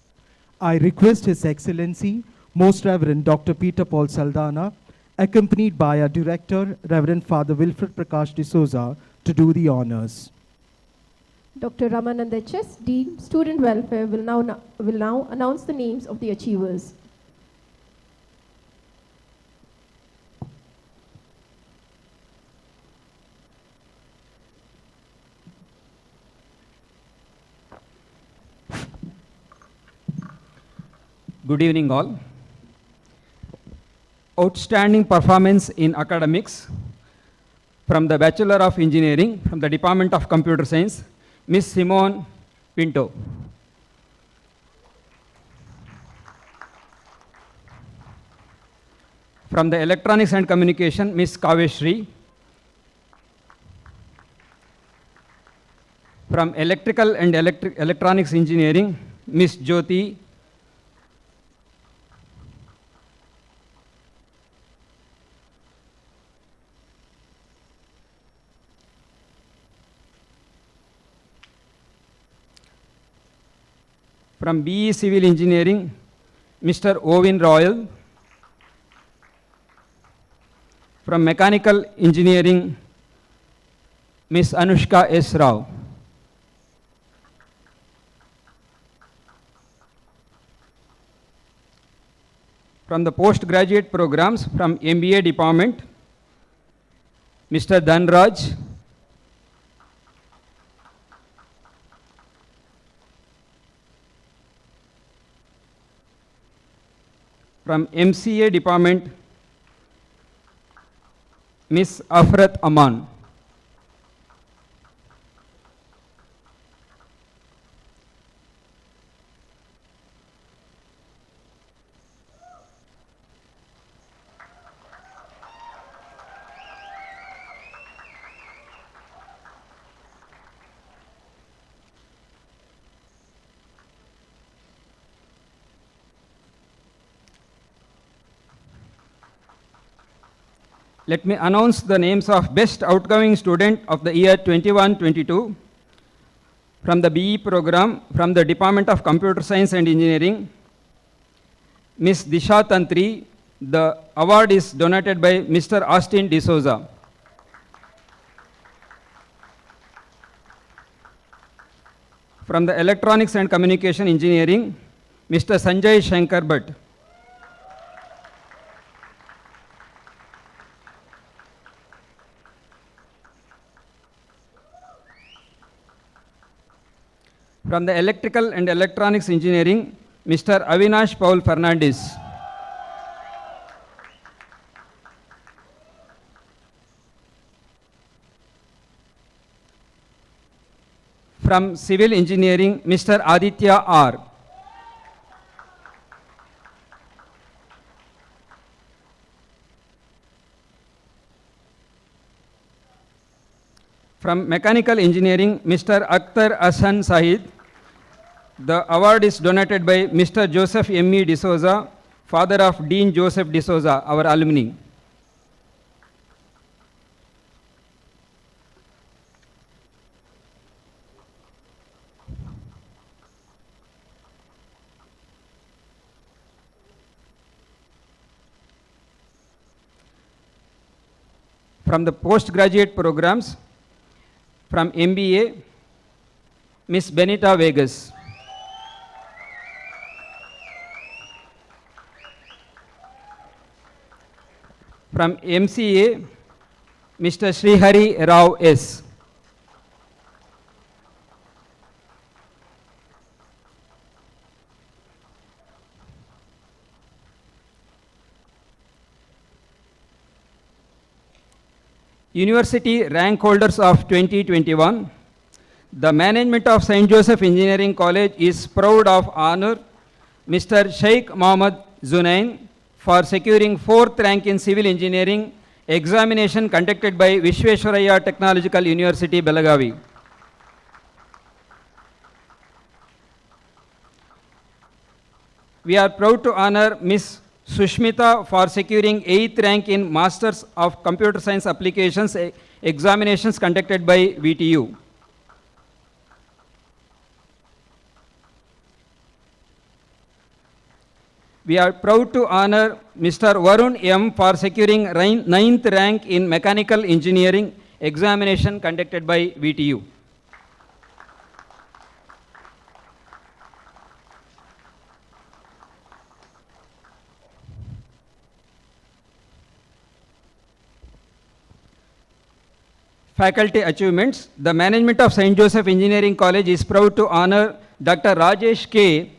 I request His Excellency, Most Reverend Dr. Peter Paul Saldanha, accompanied by our Director, Reverend Father Wilfred Prakash D'Souza, to do the honors. Dr. Ramanand H.S., Dean, Student Welfare, will now announce the names of the achievers. Good evening, all. Outstanding performance in academics from the Bachelor of Engineering from the Department of Computer Science, Miss Simone Pinto. From the Electronics and Communication, Miss Kaveshri. From Electrical and Electronics Engineering, Miss Jyoti. From BE Civil Engineering, Mr. Owen Royal. From Mechanical Engineering, Miss Anushka S. Rao. From the postgraduate programs from MBA department, Mr. Dhanraj. From MCA department, Miss Afrat Aman. Let me announce the names of Best Outgoing Student of the year 21-22 from the BE program from the Department of Computer Science and Engineering, Miss Disha Tantri. The award is donated by Mr. Austin D'Souza. From the Electronics and Communication Engineering, Mr. Sanjay Shankar Bhatt. From the Electrical and Electronics Engineering, Mr. Avinash Paul Fernandez. From Civil Engineering, Mr. Aditya R. From Mechanical Engineering, Mr. Akhtar Ahsan Sahid. The award is donated by Mr. Joseph M.E. D'Souza, father of Dean Joseph D'Souza, our alumni. From the postgraduate programs, from MBA, Ms. Benita Vegas. From MCA, Mr. Srihari Rao S. University rank holders of 2021. The management of St. Joseph Engineering College is proud of honor Mr. Sheikh Mohammad Zunain for securing 4th rank in civil engineering examination conducted by Vishwesvaraya Technological University, Belagavi. We are proud to honor Ms. Sushmita for securing 8th rank in Masters of Computer Science Applications examinations conducted by VTU. We are proud to honor Mr. Varun M for securing 9th rank in Mechanical Engineering examination conducted by VTU. Faculty achievements. The management of St. Joseph Engineering College is proud to honor Dr. Rajesh K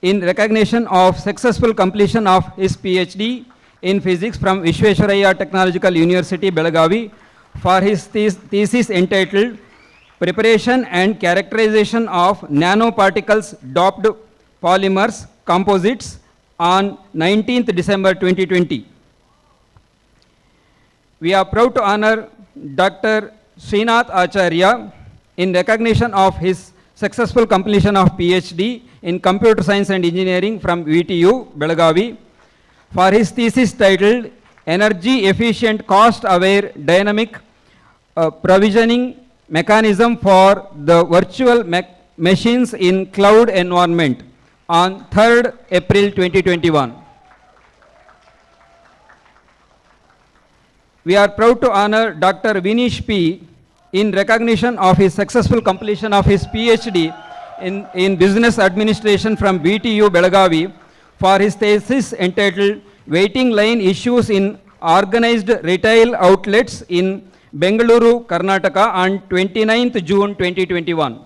in recognition of successful completion of his PhD in physics from Vishwesvaraya Technological University, Belagavi, for his thesis entitled Preparation and Characterization of Nanoparticles Doped Polymers Composites on 19th December 2020. We are proud to honor Dr. Srinath Acharya in recognition of his successful completion of PhD in Computer Science and Engineering from VTU, Belagavi, for his thesis titled Energy Efficient Cost Aware Dynamic Provisioning Mechanism for the Virtual Machines in Cloud Environment on 3rd April 2021. We are proud to honor Dr. Vinish P in recognition of his successful completion of his PhD in Business Administration from VTU, Belagavi, for his thesis entitled Waiting Line Issues in Organized Retail Outlets in Bengaluru, Karnataka on 29th June 2021.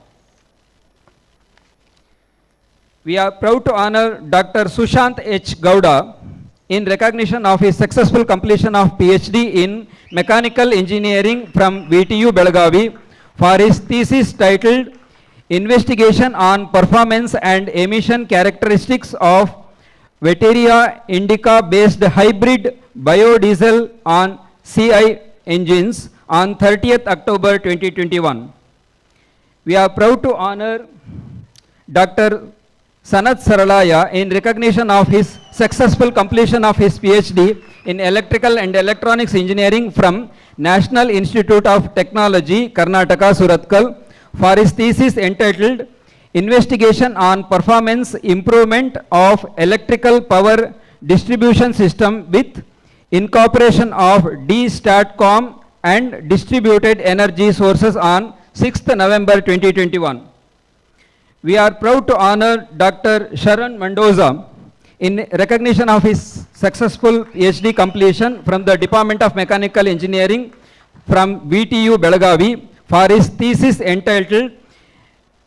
We are proud to honor Dr. Sushant H. Gowda in recognition of his successful completion of PhD in Mechanical Engineering from VTU, Belagavi, for his thesis titled Investigation on Performance and Emission Characteristics of Veteria indica based hybrid biodiesel on CI engines on 30th October 2021. We are proud to honor Dr. Sanath Saralaya in recognition of his successful completion of his PhD in Electrical and Electronics Engineering from National Institute of Technology, Karnataka, Surathkal, for his thesis entitled Investigation on Performance Improvement of Electrical Power Distribution System with incorporation of D-STATCOM and Distributed Energy Sources on 6th November 2021. We are proud to honor Dr. Sharan Mendoza in recognition of his successful PhD completion from the Department of Mechanical Engineering from VTU, Belagavi, for his thesis entitled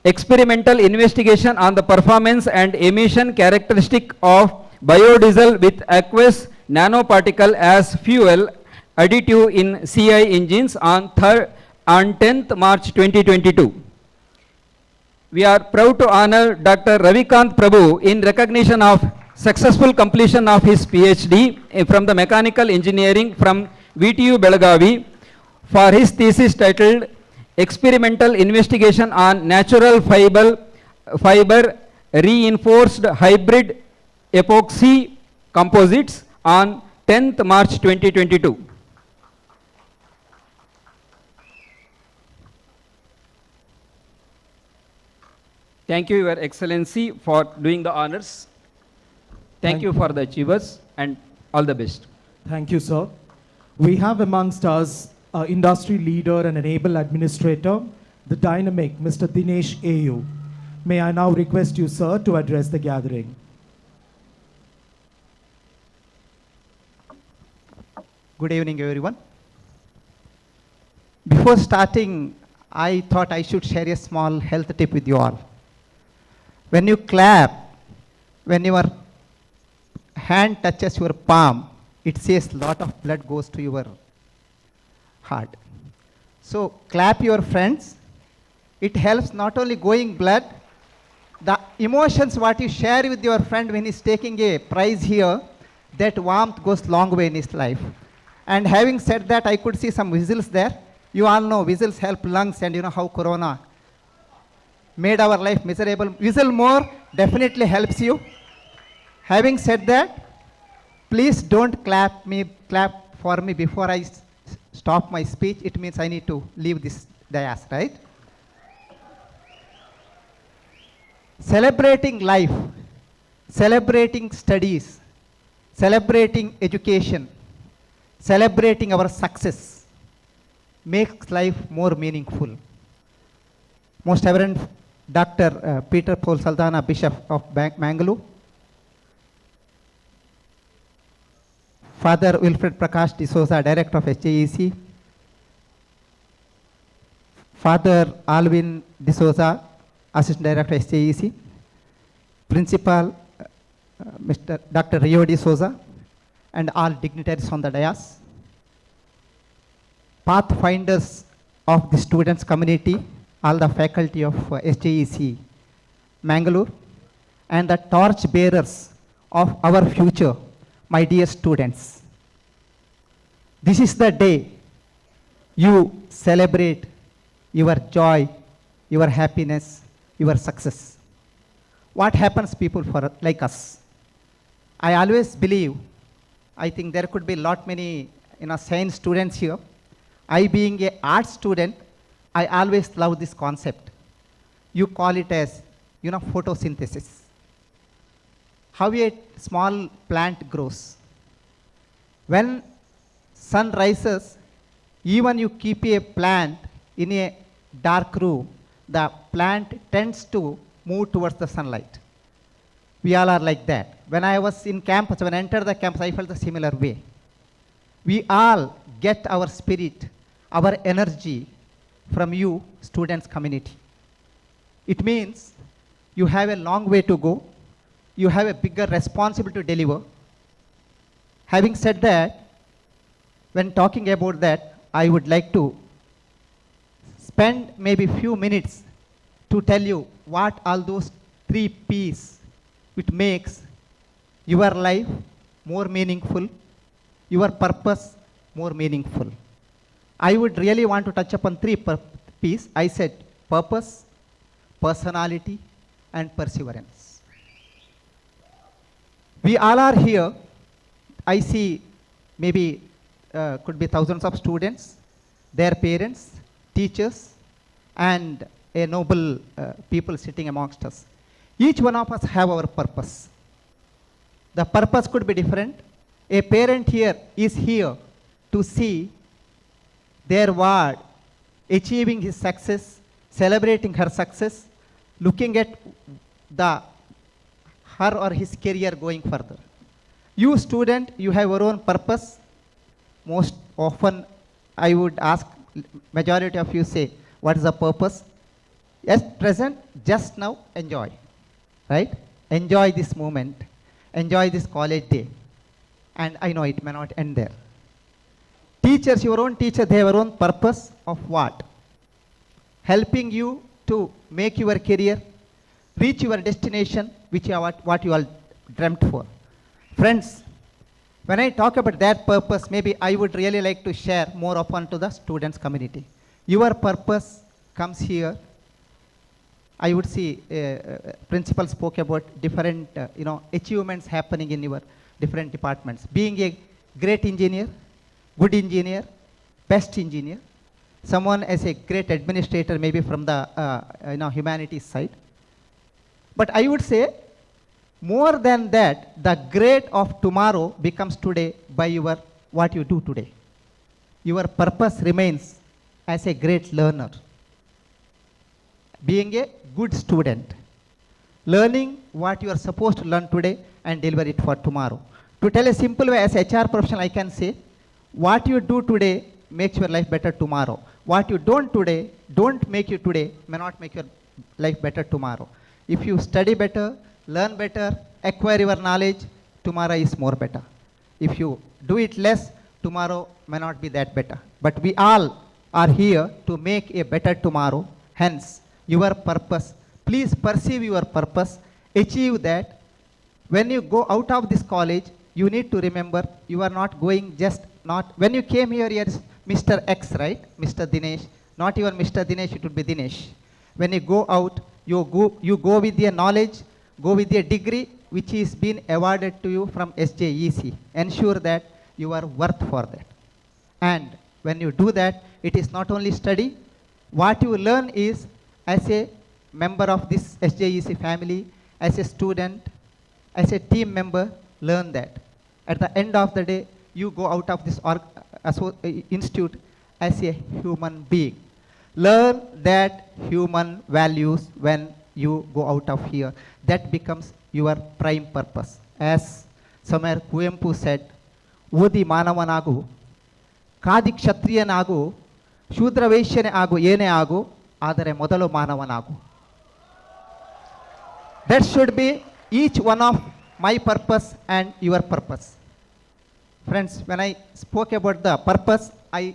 experimental investigation on the performance and emission characteristic of biodiesel with aqueous nanoparticle as fuel additive in CI engines on 10th March 2022. We are proud to honor Dr. Ravikant Prabhu in recognition of successful completion of his PhD from the Mechanical Engineering from VTU Belagavi for his thesis titled Experimental Investigation on Natural Fiber Reinforced Hybrid Epoxy Composites on 10th March 2022. Thank you, Your Excellency, for doing the honors. Thank you for the achievers and all the best. Thank you, sir. We have amongst us an industry leader and an able administrator, the dynamic Mr. Dinesh A.U. May I now request you, sir, to address the gathering. Good evening, everyone. Before starting, I thought I should share a small health tip with you all. When you clap, when your hand touches your palm, it says a lot of blood goes to your heart. So clap your friends. It helps not only going blood, the emotions what you share with your friend when he's taking a prize here, that warmth goes long way in his life. And having said that, I could see some whistles there. You all know whistles help lungs, and you know how Corona made our life miserable. Whistle more definitely helps you. Having said that, please don't clap for me before I stop my speech. It means I need to leave this dais, right? Celebrating life, celebrating studies, celebrating education, celebrating our success makes life more meaningful. Most Reverend Dr. Peter Paul Saldana, Bishop of Mangalore, Father Wilfred Prakash D'Souza, Director of SJEC, Father Alvin D'Souza, Assistant Director of SJEC, Principal Mr. Dr. Rio D'Souza, and all dignitaries on the dais, pathfinders of the students community, all the faculty of SJEC Mangalore, and the torch bearers of our future, my dear students. This is the day you celebrate your joy, your happiness, your success. What happens people like us? I always believe, I think there could be many science students here. I being an art student, I always love this concept. You call it as, photosynthesis. How a small plant grows. When sun rises, even you keep a plant in a dark room, the plant tends to move towards the sunlight. We all are like that. When I was in campus, when I entered the campus, I felt the similar way. We all get our spirit, our energy from you, students community. It means you have a long way to go. You have a bigger responsibility to deliver. Having said that, when talking about that, I would like to spend maybe few minutes to tell you what all those 3 P's which makes your life more meaningful, your purpose more meaningful. I would really want to touch upon 3 P's. I said purpose, personality, and perseverance. We all are here. I see maybe could be thousands of students, their parents, teachers, and a noble people sitting amongst us. Each one of us have our purpose. The purpose could be different. A parent here is here to see their ward achieving his success, celebrating her success, looking at her or his career going further. You student, you have your own purpose. Most often I would ask, majority of you say, what is the purpose? At present, just now, enjoy, right? Enjoy this moment, enjoy this college day. And I know it may not end there. Teachers, your own teacher, they have their own purpose of what? Helping you to make your career, reach your destination, which you are what you all dreamt for. Friends, when I talk about that purpose, maybe I would really like to share more upon to the students community. Your purpose comes here. I would see principal spoke about different achievements happening in your different departments. Being a great engineer, good engineer, best engineer, someone as a great administrator, maybe from the humanities side. But I would say, more than that, the great of tomorrow becomes today by what you do today. Your purpose remains as a great learner, being a good student, learning what you are supposed to learn today and deliver it for tomorrow. To tell a simple way, as HR professional, I can say, what you do today makes your life better tomorrow. What you don't today, don't make you today, may not make your life better tomorrow. If you study better, learn better, acquire your knowledge, tomorrow is more better. If you do it less, tomorrow may not be that better. But we all are here to make a better tomorrow. Hence, your purpose, please perceive your purpose, achieve that. When you go out of this college, you need to remember you are not going when you came here, you are Mr. X, right? Mr. Dinesh. Not even Mr. Dinesh, it would be Dinesh. When you go out, you go with your knowledge, go with your degree, which is been awarded to you from SJEC. Ensure that you are worth for that. And when you do that, it is not only study. What you learn is, as a member of this SJEC family, as a student, as a team member, learn that. At the end of the day, you go out of this institute as a human being. Learn that human values when you go out of here. That becomes your prime purpose. As somewhere Kuempu said, Odi Manavanagu, Kadi Kshatriyanagu, Shudra Vaishyane agu, Yene agu, Adare Modalu Manavanagu. That should be each one of my purpose and your purpose. Friends, when I spoke about the purpose, I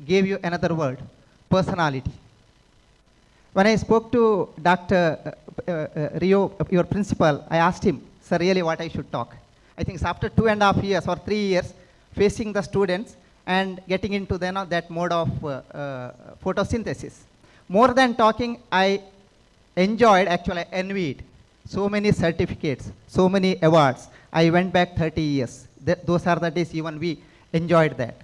gave you another word, personality. When I spoke to Dr. Rio, your principal, I asked him, sir, really what I should talk. I think it's after 2.5 years or 3 years facing the students and getting into that mode of photosynthesis. More than talking, I enjoyed, actually I envied so many certificates, so many awards. I went back 30 years. Those are the days even we enjoyed that.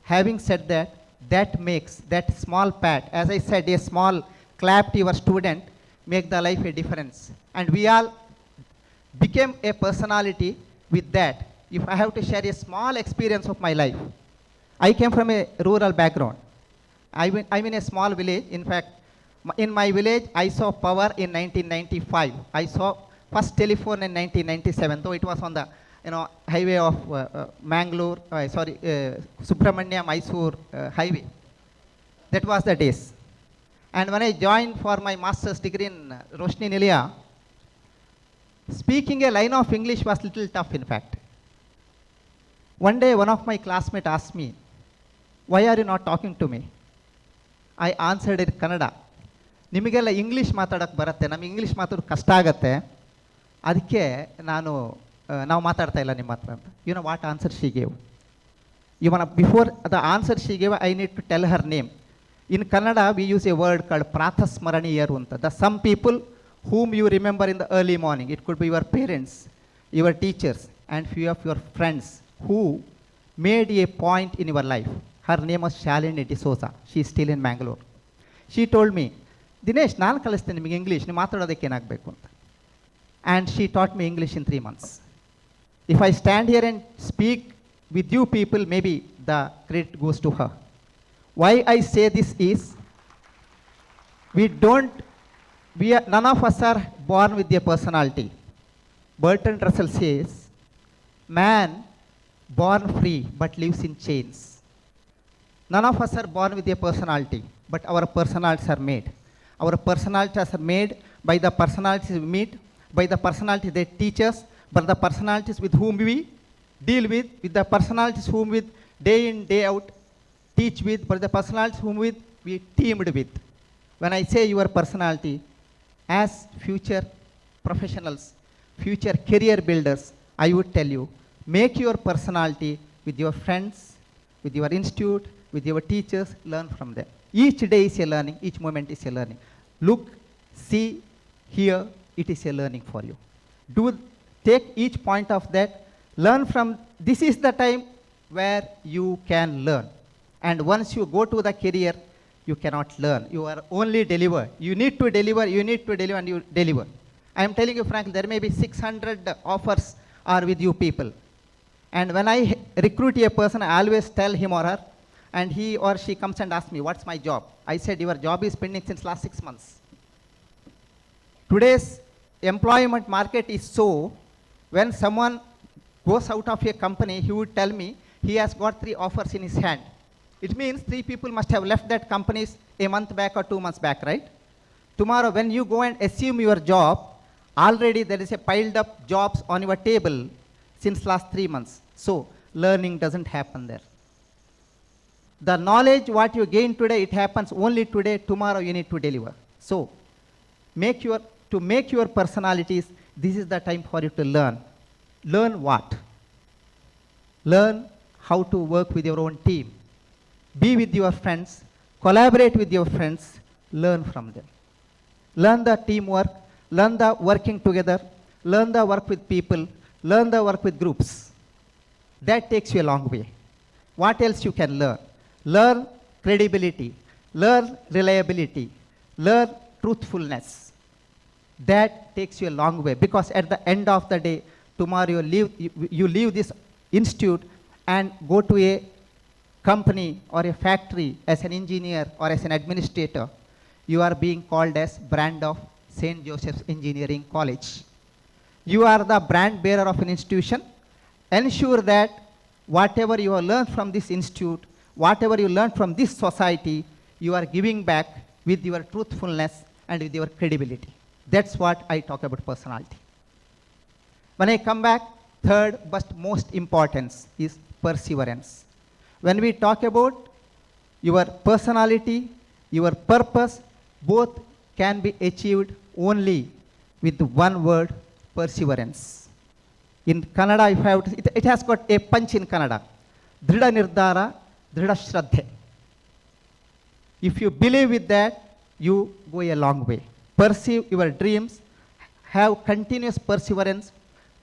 Having said that, that makes that small pat, as I said, a small clap to your student, make the life a difference. And we all became a personality with that. If I have to share a small experience of my life, I came from a rural background. I'm in a small village. In fact, in my village, I saw power in 1995. I saw first telephone in 1997, though it was on the highway of Subramania Mysore highway. That was the days. And when I joined for my master's degree in Roshni Nilia, speaking a line of English was little tough, in fact. One day, one of my classmates asked me, why are you not talking to me? I answered in Kannada. ನಿಮಗೆಲ್ಲ English ಮಾತಾಡೋಕ್ಕೆ ಬರುತ್ತೆ, ನಮಗೆ English ಮಾತಾಡೋದು ಕಷ್ಟ ಆಗುತ್ತೆ, ಅದಕ್ಕೆ ನಾವು ಮಾತಾಡ್ತಾ ಇಲ್ಲ ನಿಮ್ಮ ಹತ್ರ ಅಂತ. You know what answer she gave? Before the answer she gave, I need to tell her name. In Kannada, we use a word called Prathasmaraniyaru anta. The some people whom you remember in the early morning. It could be your parents, your teachers, and few of your friends who made a point in your life. Her name was Shalini D'Souza. She is still in Mangalore. She told me, Dinesh, ನಾನು ಕಲಿಸ್ತೀನಿ ನಿಮಗೆ English, ನೀವು ಮಾತಾಡೋದಕ್ಕೆ ಏನಾಗಬೇಕು ಅಂತ. And she taught me English in 3 months. If I stand here and speak with you people, maybe the credit goes to her. Why I say this is, none of us are born with a personality. Bertrand Russell says, man born free but lives in chains. None of us are born with a personality, but our personalities are made. Our personalities are made by the personalities we meet, by the personalities they teach us, by the personalities with whom we deal with the personalities whom we day in, day out teach with, by the personalities whom we teamed with. When I say your personality, as future professionals, future career builders, I would tell you, make your personality with your friends, with your institute, with your teachers, learn from them. Each day is a learning, each moment is a learning. Look, see, hear, it is a learning for you. Take each point of that, learn from, this is the time where you can learn. And once you go to the career, you cannot learn. You are only deliver. You need to deliver, and you deliver. I am telling you frankly, there may be 600 offers are with you people. And when I recruit a person, I always tell him or her, and he or she comes and asks me, what's my job? I said, your job is pending since last 6 months. Today's employment market is so, when someone goes out of a company, he would tell me he has got 3 offers in his hand. It means 3 people must have left that company a month back or 2 months back, right? Tomorrow, when you go and assume your job, already there is a piled up jobs on your table since last 3 months. So, learning doesn't happen there. The knowledge what you gain today, it happens only today. Tomorrow you need to deliver. So, to make your personalities, this is the time for you to learn. Learn what? Learn how to work with your own team. Be with your friends. Collaborate with your friends. Learn from them. Learn the teamwork. Learn the working together. Learn the work with people. Learn the work with groups. That takes you a long way. What else you can learn? Learn credibility. Learn reliability. Learn truthfulness. That takes you a long way, because at the end of the day, tomorrow you leave this institute and go to a company or a factory as an engineer or as an administrator. You are being called as brand of St. Joseph's Engineering College. You are the brand bearer of an institution. Ensure that whatever you have learned from this institute, whatever you learned from this society, you are giving back with your truthfulness and with your credibility. That's what I talk about personality. When I come back, third but most importance is perseverance. When we talk about your personality, your purpose, both can be achieved only with one word, perseverance. In Kannada, if I have to, it has got a punch in Kannada. Drida nirdara, drida shraddhe. If you believe with that, you go a long way. Pursue your dreams, have continuous perseverance,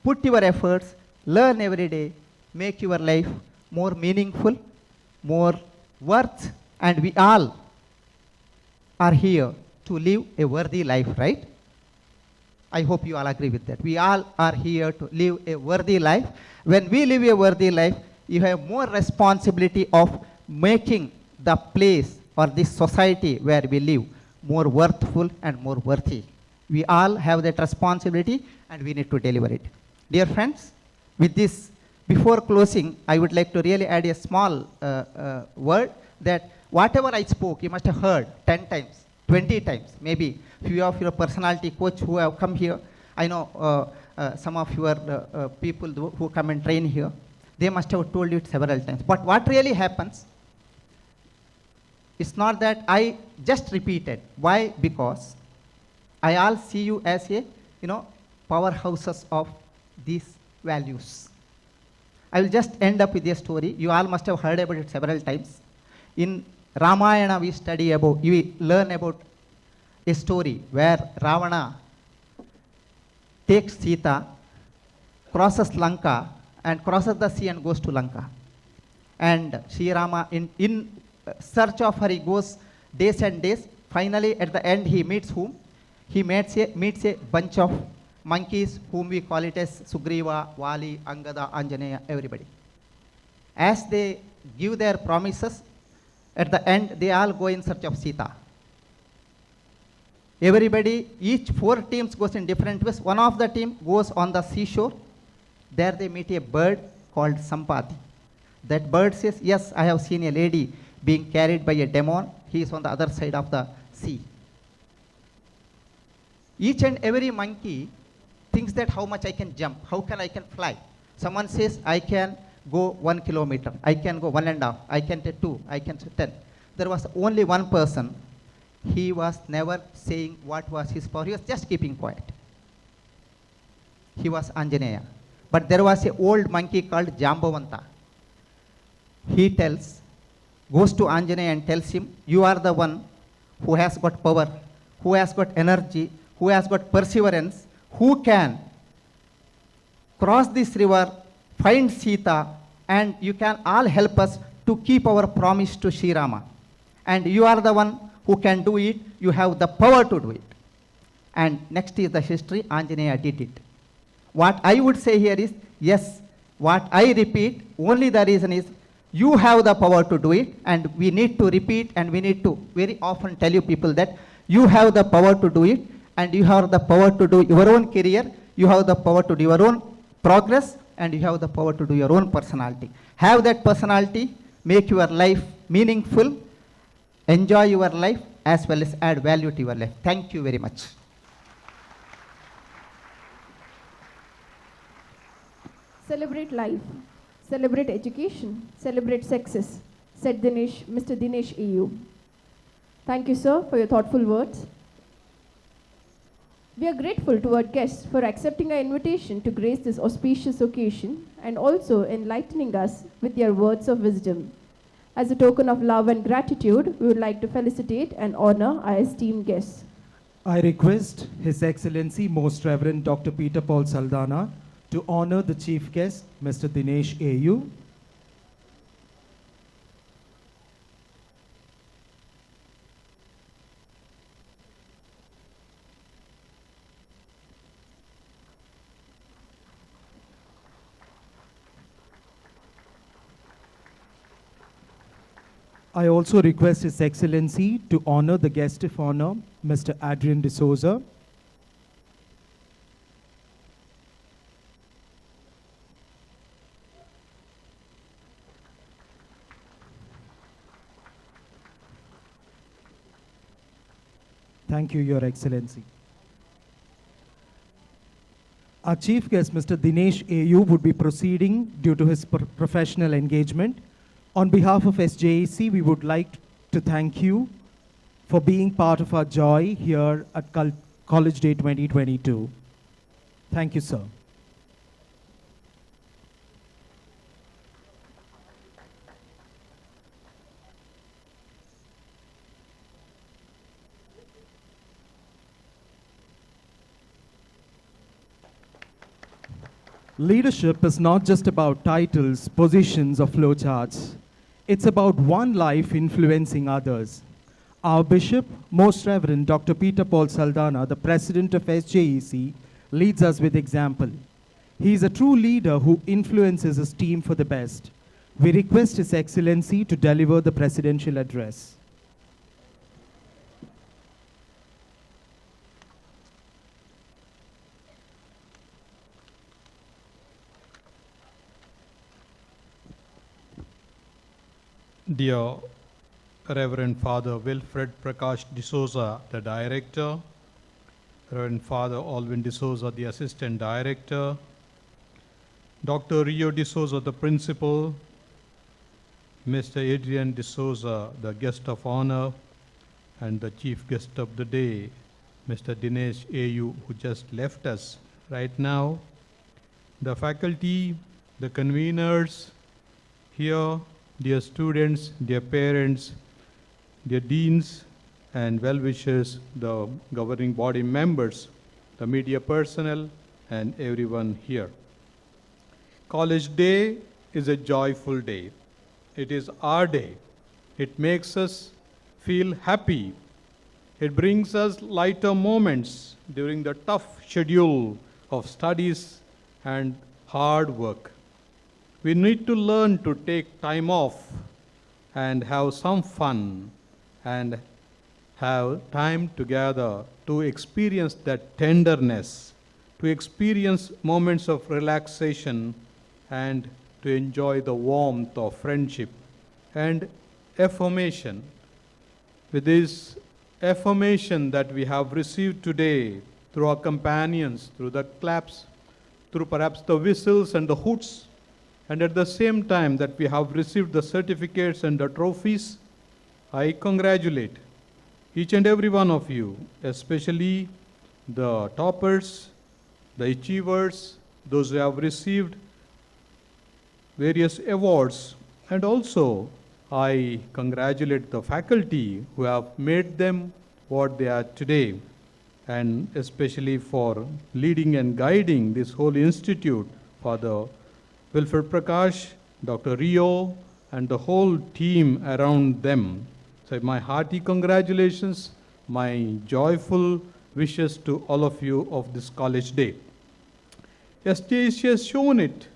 put your efforts, learn every day, make your life more meaningful, more worth, and we all are here to live a worthy life, right? I hope you all agree with that. We all are here to live a worthy life. When we live a worthy life, you have more responsibility of making the place or this society where we live more worthful and more worthy. We all have that responsibility and we need to deliver it. Dear friends, with this, before closing, I would like to really add a small word that whatever I spoke, you must have heard 10 times, 20 times, maybe few of your personality coach who have come here. I know some of your people who come and train here, they must have told you it several times. But what really happens, it's not that I just repeated. Why? Because I all see you as a, powerhouses of these values. I will just end up with a story. You all must have heard about it several times. In Ramayana, we learn about a story where Ravana takes Sita, crosses Lanka, and crosses the sea and goes to Lanka. And Sri Rama, in search of her, he goes days and days. Finally, at the end, he meets whom? He meets a bunch of monkeys whom we call it as Sugriva, Vali, Angada, Anjaneya, everybody. As they give their promises, at the end, they all go in search of Sita. Everybody, each 4 teams goes in different ways. One of the team goes on the seashore. There they meet a bird called Sampati. That bird says, yes, I have seen a lady being carried by a demon. He is on the other side of the sea. Each and every monkey thinks that how much I can jump, how can I can fly. Someone says I can go 1 kilometer, I can go 1.5, I can take 2, I can take 10. There was only one person, he was never saying what was his power, he was just keeping quiet. He was Anjaneya. But there was an old monkey called Jambavanta. He goes to Anjaneya and tells him, you are the one who has got power, who has got energy, who has got perseverance, who can cross this river, find Sita, and you can all help us to keep our promise to Sri Rama. And you are the one who can do it, you have the power to do it. And next is the history, Anjaneya did it. What I would say here is, yes, what I repeat, only the reason is, you have the power to do it, and we need to repeat, and we need to very often tell you people that you have the power to do it, and you have the power to do your own career, you have the power to do your own progress, and you have the power to do your own personality. Have that personality, make your life meaningful, enjoy your life, as well as add value to your life. Thank you very much. Celebrate life, celebrate education, celebrate success, said Mr. Dinesh AU. Thank you, sir, for your thoughtful words. We are grateful to our guests for accepting our invitation to grace this auspicious occasion and also enlightening us with their words of wisdom. As a token of love and gratitude, we would like to felicitate and honor our esteemed guests. I request His Excellency Most Reverend Dr. Peter Paul Saldanha to honor the chief guest, Mr. Dinesh AU. I also request His Excellency to honor the guest of honor, Mr. Adrian D'Souza. Thank you, Your Excellency. Our chief guest, Mr. Dinesh AU, would be proceeding due to his professional engagement. On behalf of SJAC, we would like to thank you for being part of our joy here at College Day 2022. Thank you, sir. Leadership is not just about titles, positions, or flowcharts. It's about one life influencing others. Our Bishop, Most Reverend Dr. Peter Paul Saldanha, the President of SJEC, leads us with example. He is a true leader who influences his team for the best. We request His Excellency to deliver the presidential address. Dear Reverend Father Wilfred Prakash D'Souza, the Director, Reverend Father Alvin D'Souza, the Assistant Director, Dr. Rio D'Souza, the Principal, Mr. Adrian D'Souza, the Guest of Honor, and the Chief Guest of the Day, Mr. Dinesh AU, who just left us right now, the faculty, the conveners here, dear students, dear parents, dear deans and well-wishers, the governing body members, the media personnel, and everyone here. College Day is a joyful day. It is our day. It makes us feel happy. It brings us lighter moments during the tough schedule of studies and hard work. We need to learn to take time off and have some fun and have time together to experience that tenderness, to experience moments of relaxation and to enjoy the warmth of friendship and affirmation. With this affirmation that we have received today, through our companions, through the claps, through perhaps the whistles and the hoots, and at the same time that we have received the certificates and the trophies, I congratulate each and every one of you, especially the toppers, the achievers, those who have received various awards, and also I congratulate the faculty who have made them what they are today, and especially for leading and guiding this whole institute, Father Wilfred Prakash, Dr. Rio, and the whole team around them. So my hearty congratulations, my joyful wishes to all of you of this college day. SJC has shown it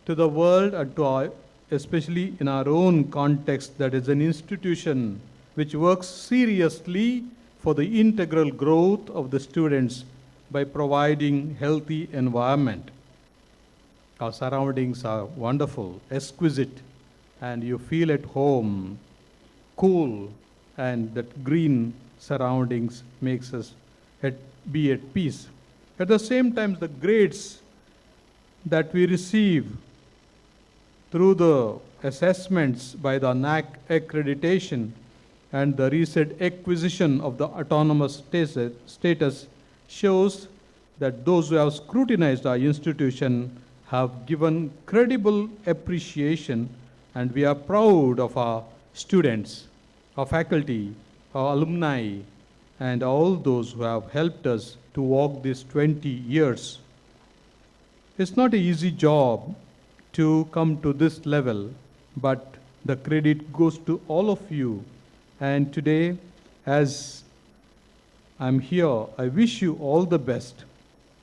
to the world and to our, especially in our own context, that is an institution which works seriously for the integral growth of the students by providing healthy environment. Our surroundings are wonderful, exquisite, and you feel at home, cool, and that green surroundings makes us be at peace. At the same time, the grades that we receive through the assessments by the NAC accreditation and the recent acquisition of the autonomous status shows that those who have scrutinized our institution have given credible appreciation, and we are proud of our students, our faculty, our alumni, and all those who have helped us to walk these 20 years. It's not an easy job to come to this level, but the credit goes to all of you. And today, as I'm here, I wish you all the best,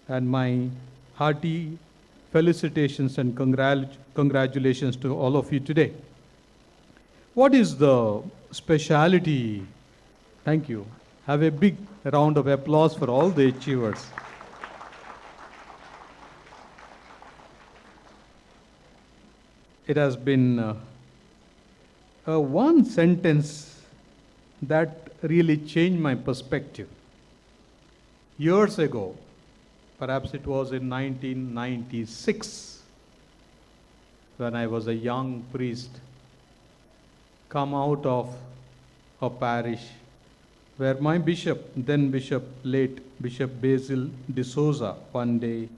and my hearty felicitations and congratulations to all of you today. What is the speciality? Thank you. Have a big round of applause for all the achievers. It has been one sentence that really changed my perspective. Years ago, perhaps it was in 1996, when I was a young priest, come out of a parish where my bishop, then bishop, late Bishop Basil D'Souza, one day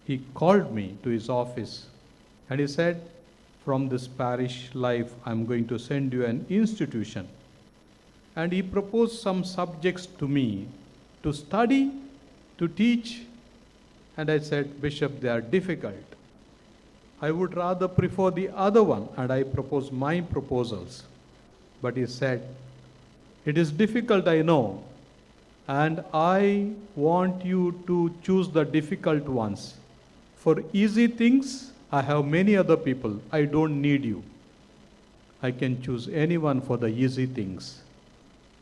he called me to his office and he said, from this parish life, I'm going to send you an institution. And he proposed some subjects to me to study, to teach. And I said, Bishop, they are difficult. I would rather prefer the other one. And I proposed my proposals. But he said, it is difficult, I know. And I want you to choose the difficult ones. For easy things, I have many other people. I don't need you. I can choose anyone for the easy things.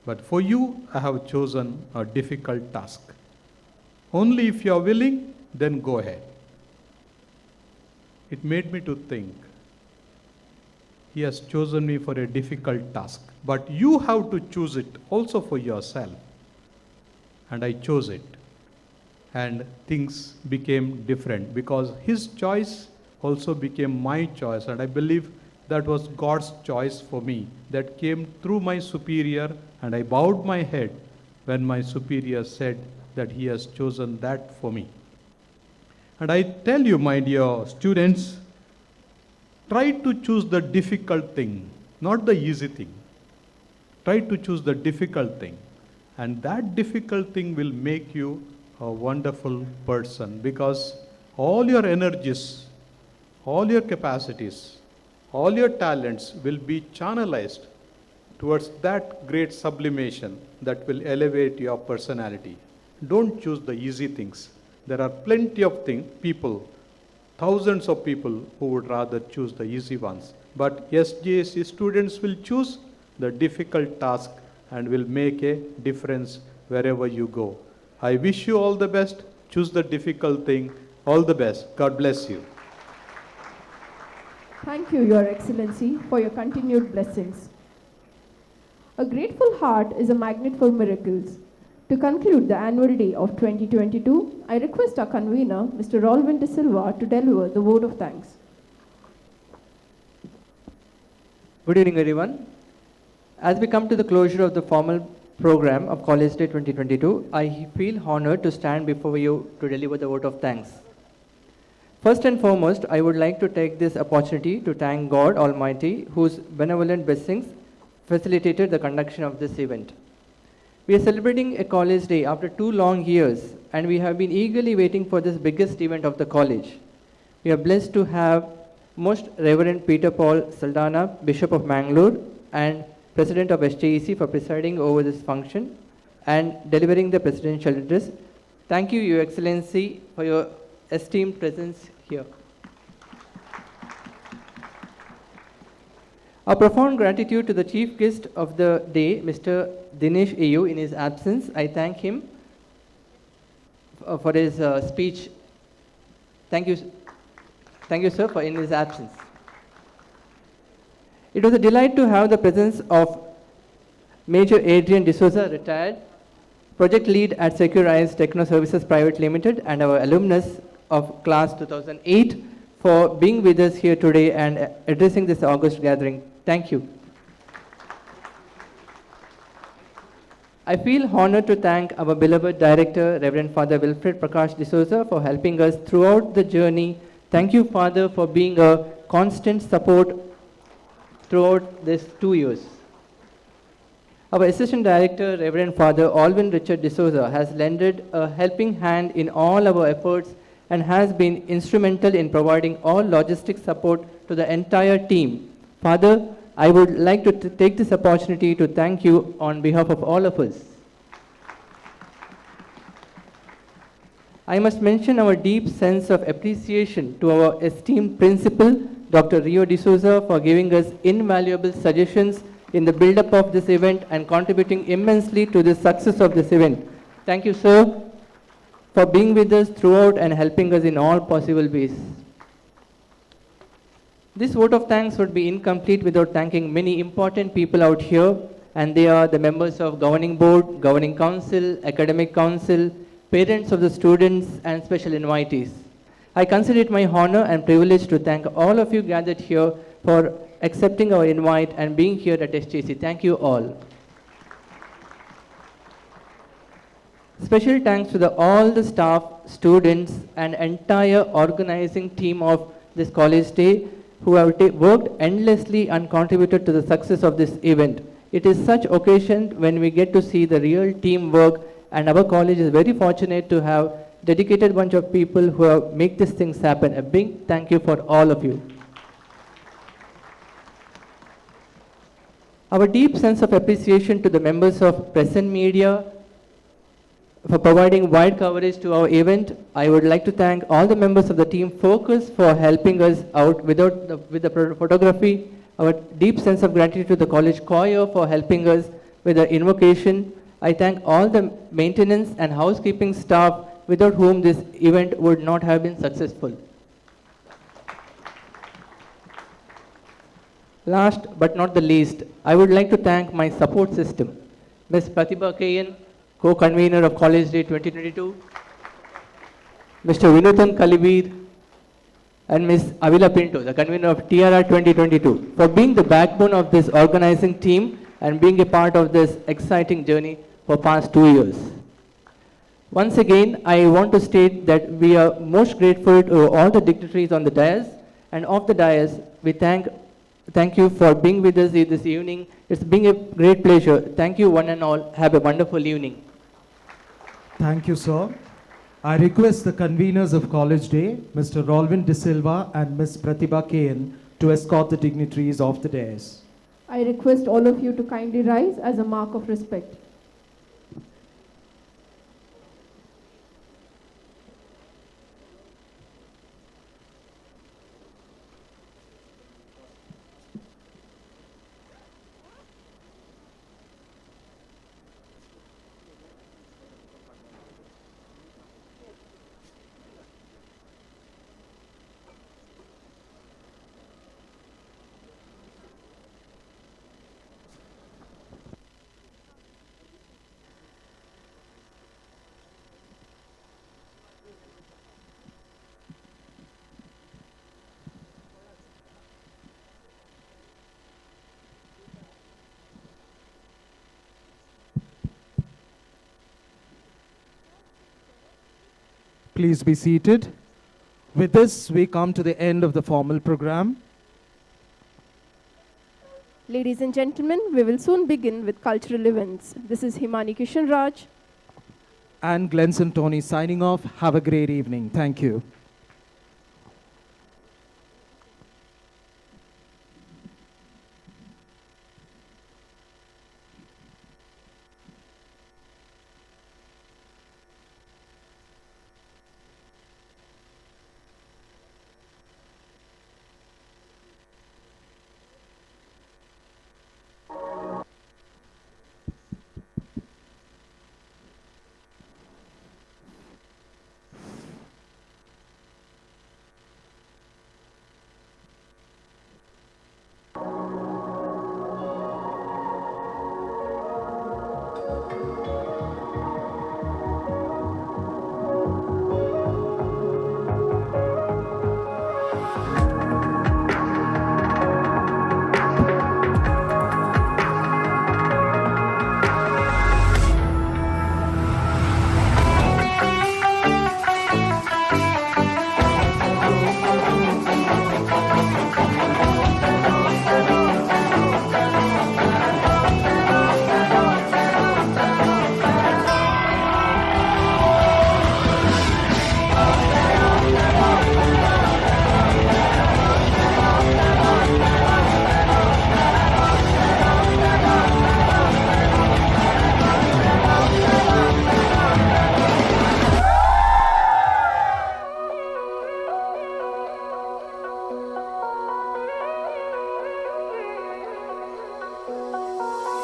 But for you, I have chosen a difficult task. Only if you are willing, then go ahead. It made me to think. He has chosen me for a difficult task. But you have to choose it also for yourself. And I chose it. And things became different because his choice also became my choice. And I believe that was God's choice for me. That came through my superior, and I bowed my head when my superior said that he has chosen that for me. And I tell you, my dear students, try to choose the difficult thing, not the easy thing. Try to choose the difficult thing. And that difficult thing will make you a wonderful person, because all your energies, all your capacities, all your talents will be channelized towards that great sublimation that will elevate your personality. Don't choose the easy things. There are plenty of people, thousands of people who would rather choose the easy ones. But SJC students will choose the difficult task and will make a difference wherever you go. I wish you all the best. Choose the difficult thing. All the best. God bless you. Thank you, Your Excellency, for your continued blessings. A grateful heart is a magnet for miracles. To conclude the annual day of 2022, I request our convener, Mr. Rolvin De Silva, to deliver the vote of thanks. Good evening, everyone. As we come to the closure of the formal program of College Day 2022, I feel honored to stand before you to deliver the vote of thanks. First and foremost, I would like to take this opportunity to thank God Almighty, whose benevolent blessings facilitated the conduction of this event. We are celebrating a college day after 2 long years, and we have been eagerly waiting for this biggest event of the college. We are blessed to have Most Reverend Peter Paul Saldana, Bishop of Mangalore and President of SJEC, for presiding over this function and delivering the presidential address. Thank you, Your Excellency, for your esteemed presence here. Our profound gratitude to the chief guest of the day, Mr. Dinesh AU, in his absence. I thank him for his speech. Thank you, sir, for in his absence. It was a delight to have the presence of Major Adrian D'Souza, retired project lead at Secure Eyes Techno Services Private Limited, and our alumnus of class 2008 for being with us here today and addressing this August gathering. Thank you. I feel honored to thank our beloved director, Reverend Father Wilfred Prakash D'Souza, for helping us throughout the journey. Thank you, Father, for being a constant support throughout these 2 years. Our Assistant Director, Reverend Father Alvin Richard D'Souza, has lended a helping hand in all our efforts and has been instrumental in providing all logistic support to the entire team. Father, I would like to take this opportunity to thank you on behalf of all of us. I must mention our deep sense of appreciation to our esteemed principal, Dr. Rio D'Souza, for giving us invaluable suggestions in the build-up of this event and contributing immensely to the success of this event. Thank you, sir, for being with us throughout and helping us in all possible ways. This vote of thanks would be incomplete without thanking many important people out here, and they are the members of Governing Board, Governing Council, Academic Council, parents of the students, and special invitees. I consider it my honor and privilege to thank all of you gathered here for accepting our invite and being here at SJC. Thank you all. Special thanks to all the staff, students, and entire organizing team of this college day who have worked endlessly and contributed to the success of this event. It is such occasion when we get to see the real teamwork, and our college is very fortunate to have dedicated bunch of people who have make these things happen. A big thank you for all of you. Our deep sense of appreciation to the members of press and media for providing wide coverage to our event. I would like to thank all the members of the team Focus for helping us out with the photography. Our deep sense of gratitude to the college choir for helping us with the invocation. I thank all the maintenance and housekeeping staff without whom this event would not have been successful. Last but not the least, I would like to thank my support system, Ms. Pratibha Kayan, co-convener of College Day 2022, Mr. Vinutan Kalibir, and Ms. Avila Pinto, the convener of TRR 2022, for being the backbone of this organizing team and being a part of this exciting journey for past 2 years. Once again, I want to state that we are most grateful to all the dignitaries on the dais, and off the dais, we thank you for being with us this evening. It's been a great pleasure. Thank you one and all. Have a wonderful evening. Thank you, sir. I request the conveners of College Day, Mr. Rolvin De Silva and Ms. Pratibha Kayan, to escort the dignitaries off the dais. I request all of you to kindly rise as a mark of respect. Please be seated. With this, we come to the end of the formal program. Ladies and gentlemen, we will soon begin with cultural events. This is Himani Kishan Raj And Glenson Tony signing off. Have a great evening. Thank you.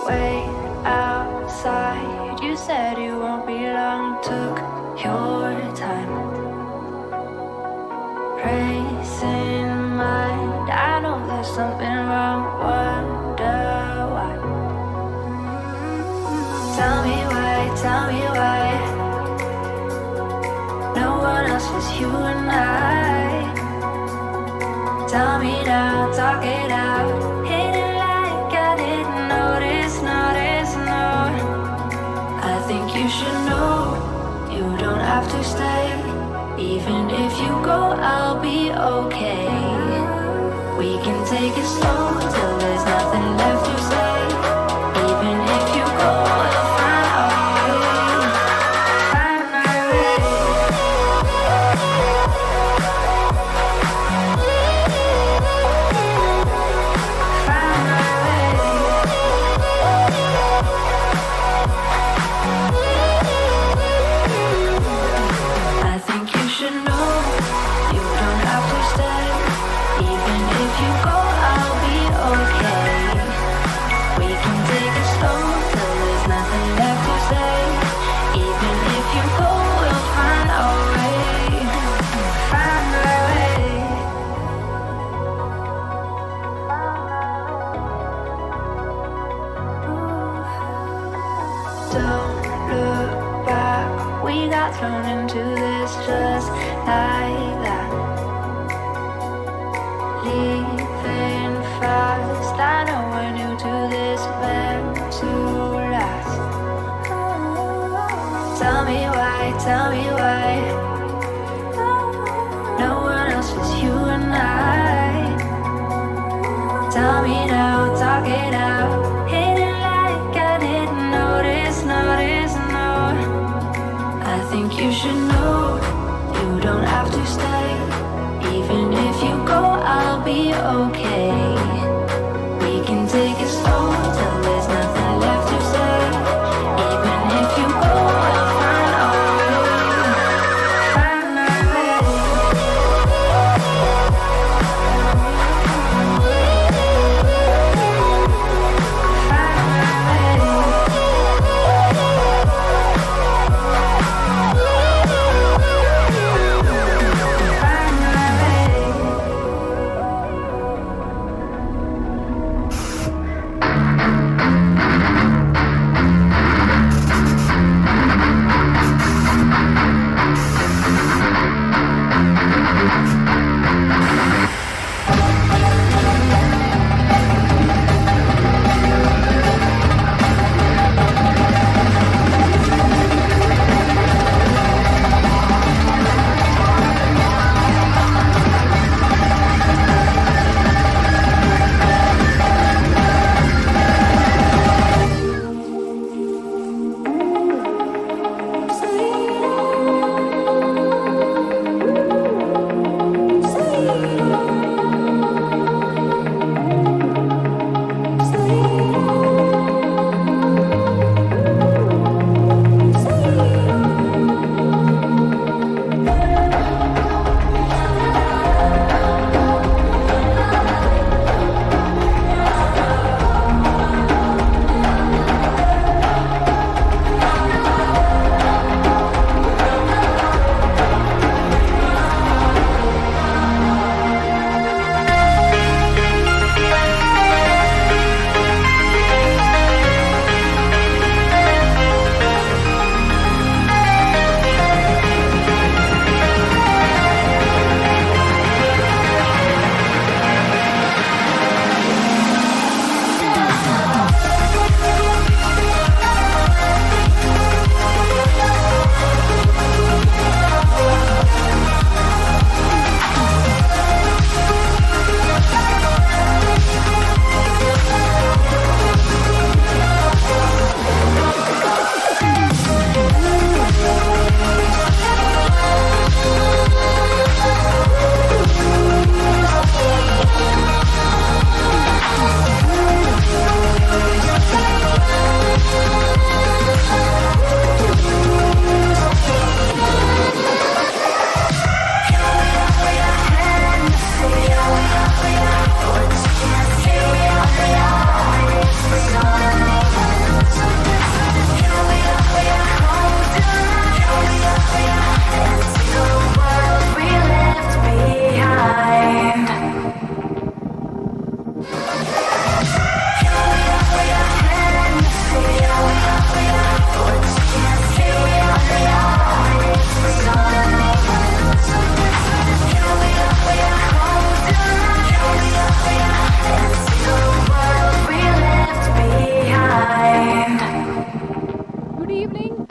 Wait outside, you said you won't be long. Took your time. Racing mind, I know there's something wrong. Wonder why. Tell me why, tell me why. No one else was you and I. Tell me now, talk it out. Hit it like I didn't notice, no. I think you should know you don't have to stay. Even if you go, I'll be okay. We can take it slow till there's nothing left to say. Even if you go, we'll find our way. Find our way. Find our way. I think you should know you don't have to stay. Even if you go, I'll be okay. We can take it slow till there's nothing left to say. Even if you go, we'll find our way. Find our way. Don't look back. We got thrown into this just like that. Leaving fast. I know we're new to this, meant to last. Tell me why, tell me why. No one else was you and I. Tell me now, talk it out. Hit it like I didn't notice, no. I think you should know you don't have to stay. Even if you go, I'll be okay. We can take it slow till there's nothing left to say. Even if you go, we'll find our way. Find our way.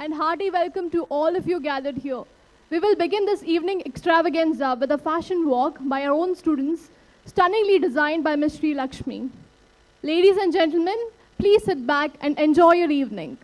and hearty welcome to all of you gathered here. We will begin this evening extravaganza with a fashion walk by our own students, stunningly designed by Ms. Sri Lakshmi. Ladies and gentlemen, please sit back and enjoy your evening.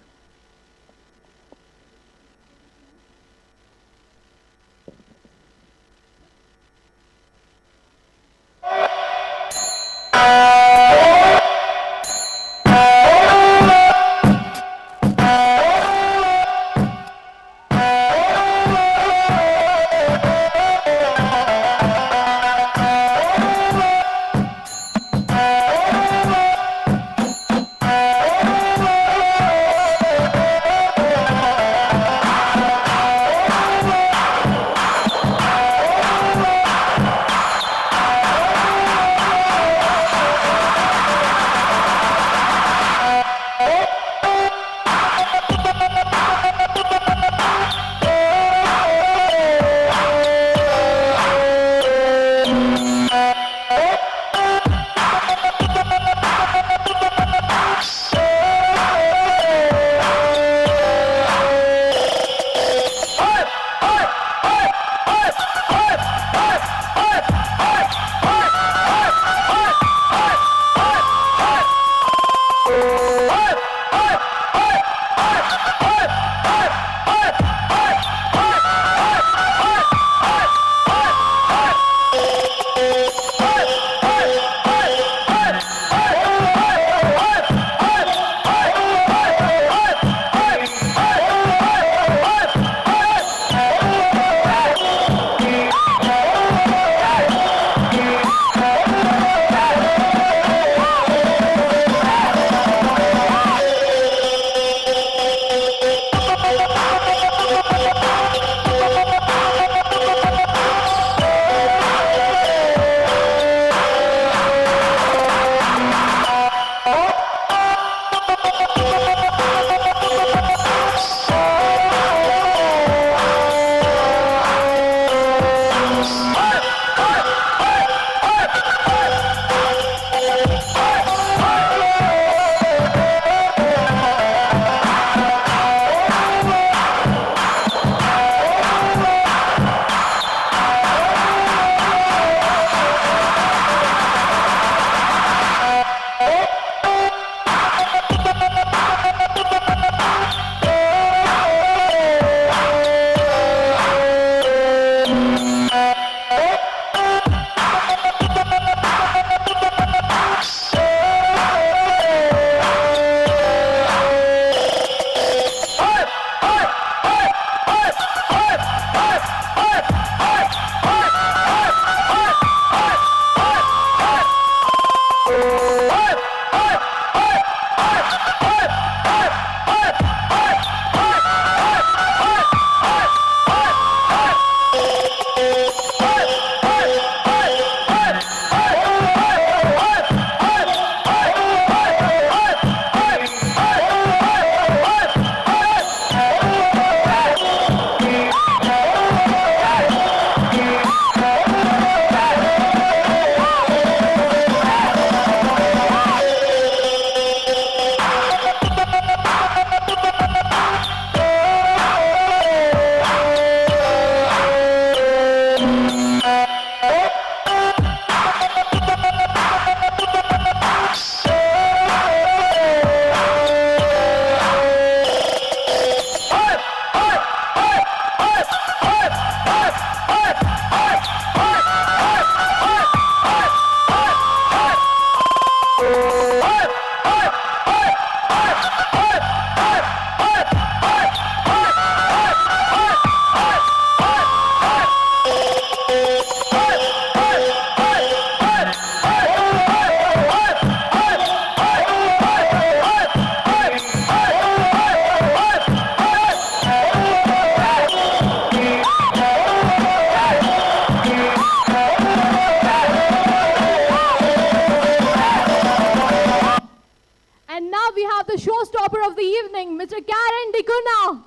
Mr. Karen Dikuna.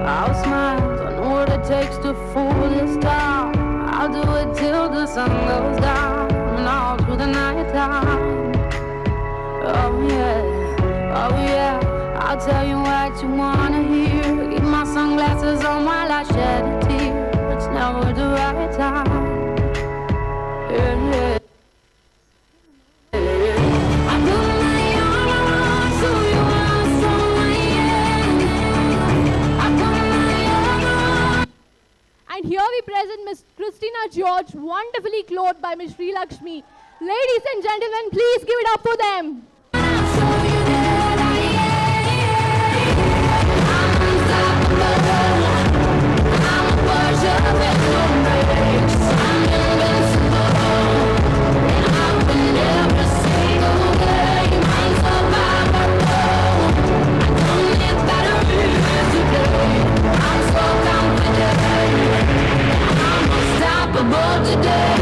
I'll smile, I know what it takes to fool sun goes down and all through the night time. Oh yeah, I'll tell you what you wanna hear. Keep my sunglasses on while I shed a tear. It's never the right time. Yeah. I put my arm around so you are so I put my arm around. And here we present Miss Christina George, wonderfully clothed by Miss Sri Lakshmi. Ladies and gentlemen, please give it up for them. Unstoppable today.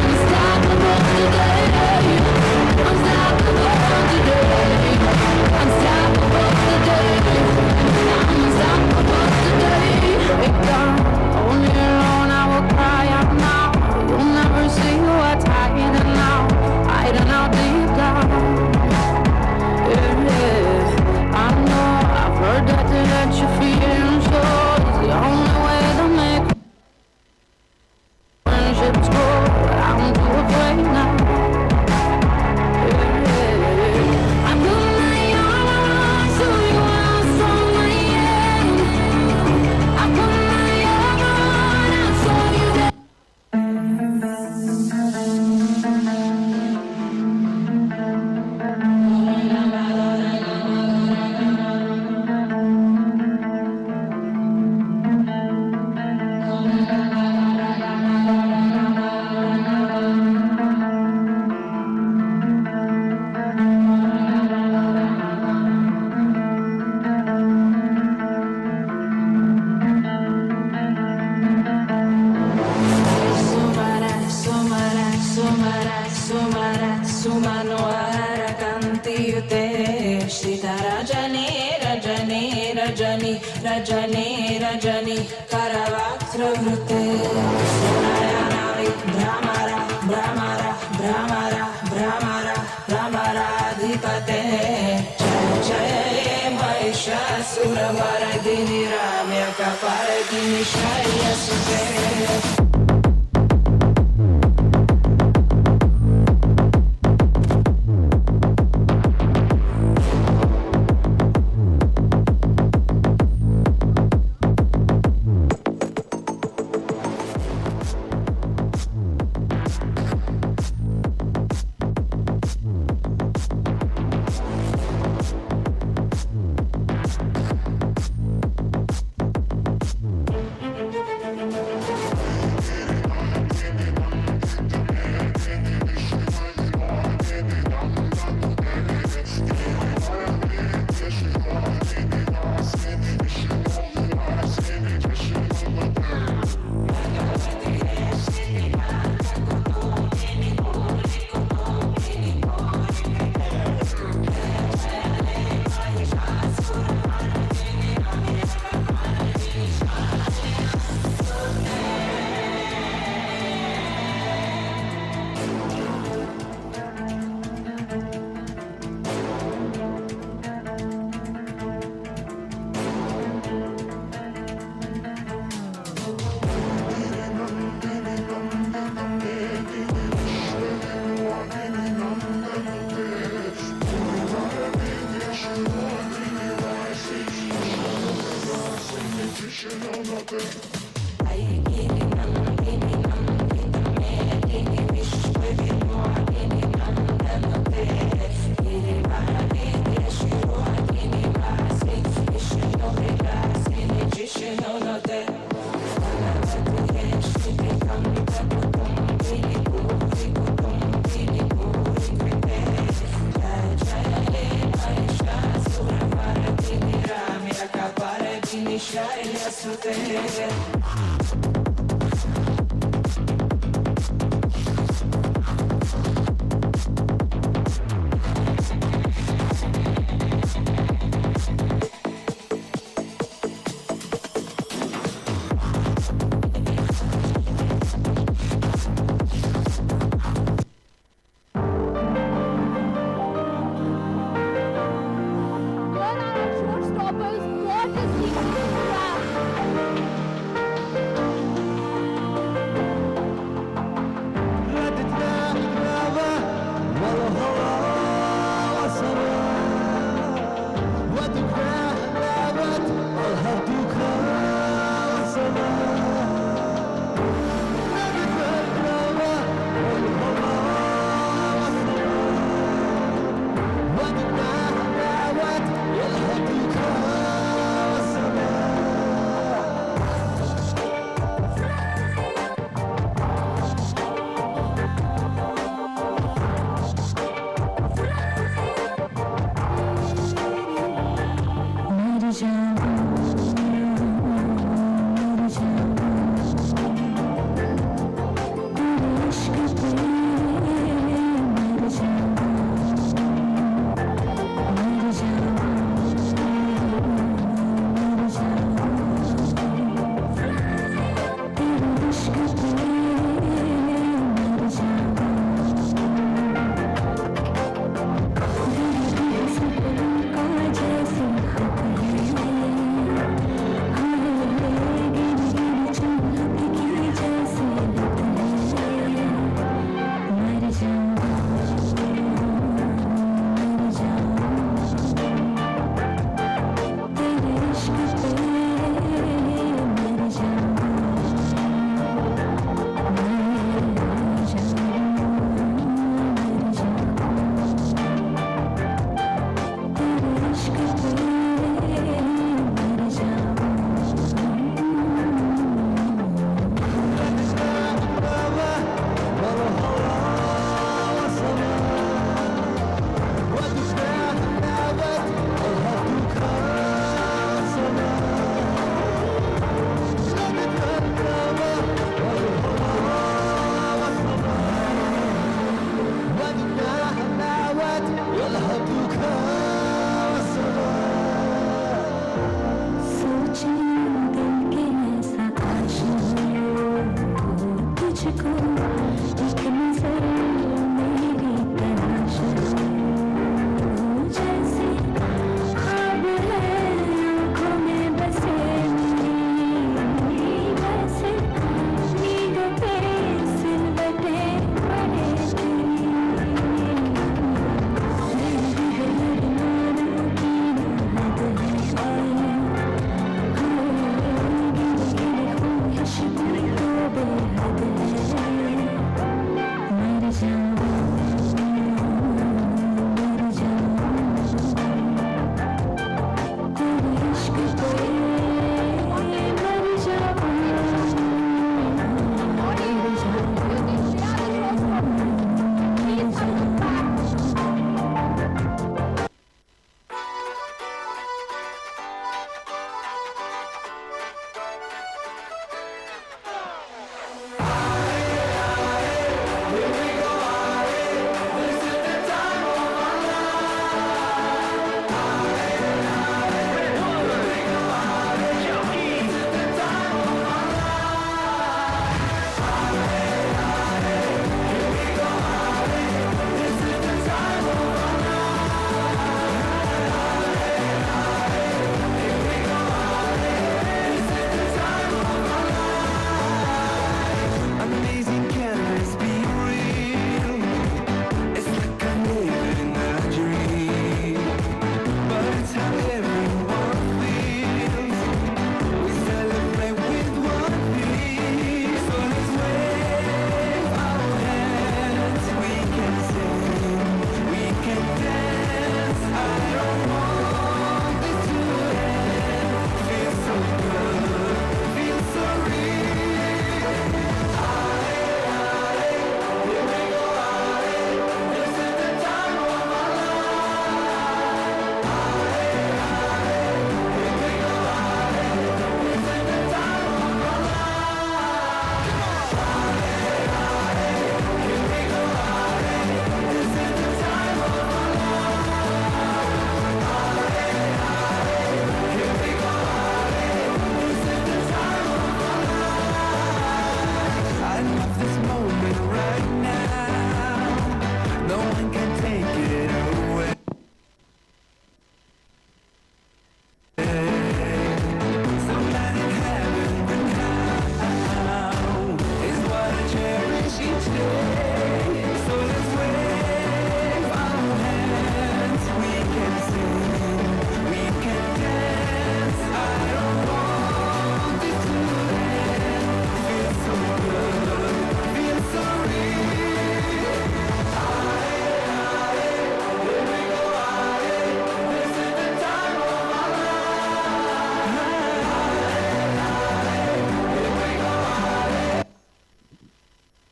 Unstoppable today. Unstoppable today. Unstoppable today. Unstoppable today. If God hold me alone, I will cry out now. You'll never see what's hiding now. Hiding out deep down. Yeah. I know I've heard that to let you feel sure is the only way to make friendships grow, but I'm too afraid now. Yeah. I put my arm around so you are strong I am. I put my arm around and show you that. Rajani, Rajani, Karavakravrutte, Sonayanavi, Brahmara, Brahmara, Brahmara, Brahmara, Brahmara, Dipate, Jaya Jaya, Mahishasura, Varadini, Ramya, Kaparadini, Shaya Sute.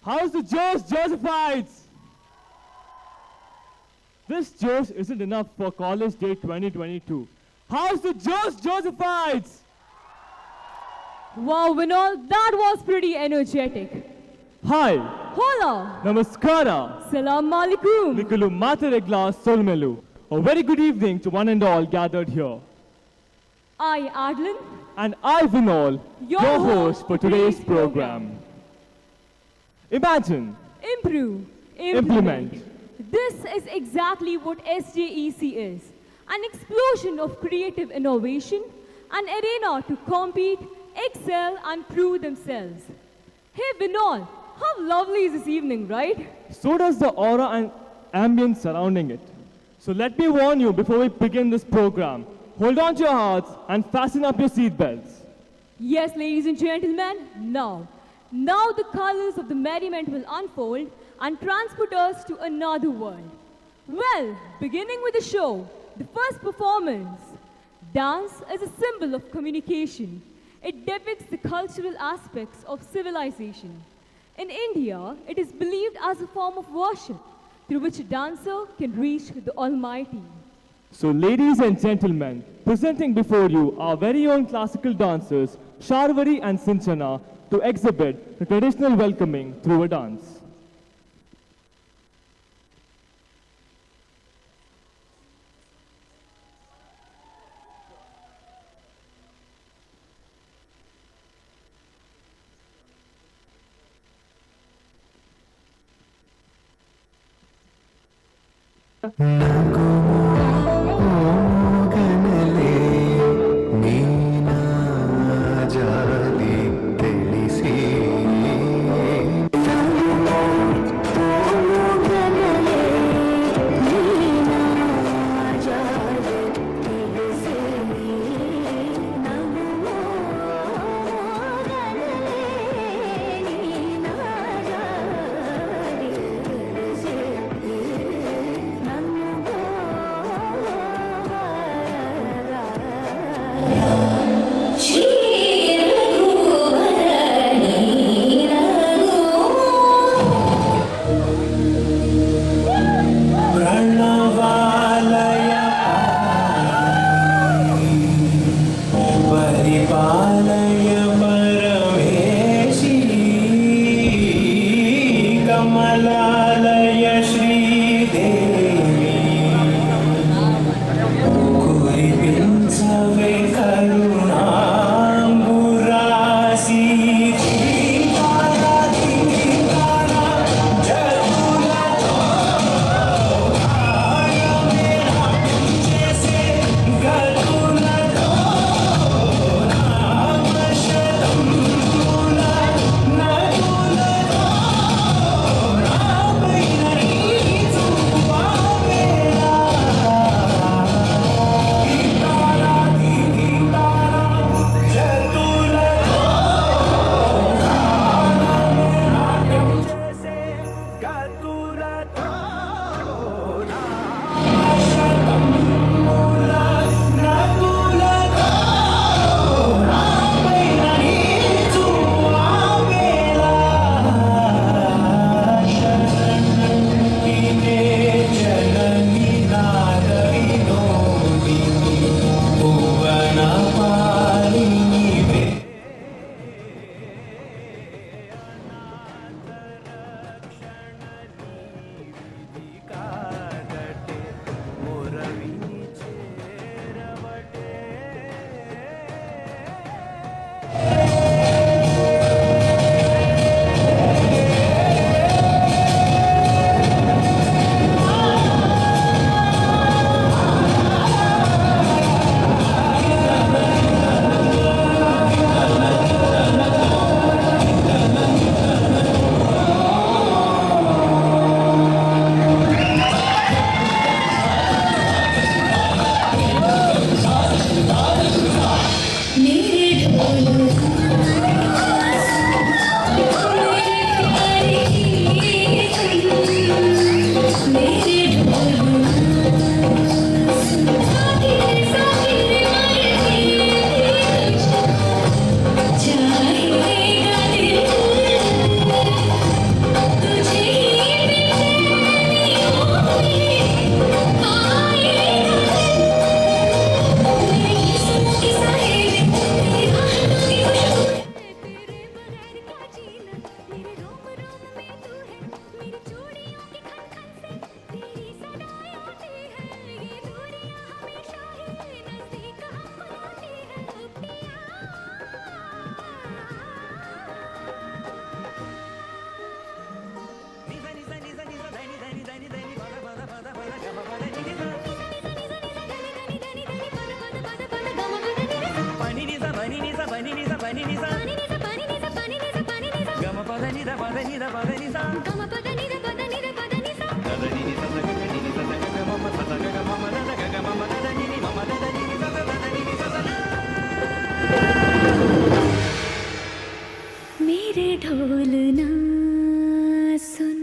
How's the Josh Josephites? This Josh isn't enough for College Day 2022. How's the Josh Josephites? Wow, Vinod, that was pretty energetic. Hi. Hola. Namaskara. Salam alaikum. Nikulu Materegla Solmelu. A very good evening to one and all gathered here. I, Adlin. And I, Vinod, your host for today's program. Imagine. Improve. Implement. This is exactly what SJEC is. An explosion of creative innovation, an arena to compete, excel and prove themselves. Hey Vinod, how lovely is this evening, right? So does the aura and ambience surrounding it. So let me warn you before we begin this program. Hold on to your hearts and fasten up your seatbelts. Yes, ladies and gentlemen, now the colors of the merriment will unfold and transport us to another world. Well, beginning with the show, the first performance. Dance is a symbol of communication. It depicts the cultural aspects of civilization. In India, it is believed as a form of worship through which a dancer can reach the Almighty. So ladies and gentlemen, presenting before you our very own classical dancers, Sharvari and Sinchana, to exhibit the traditional welcoming through a dance. मेरे ढोल ना सुन,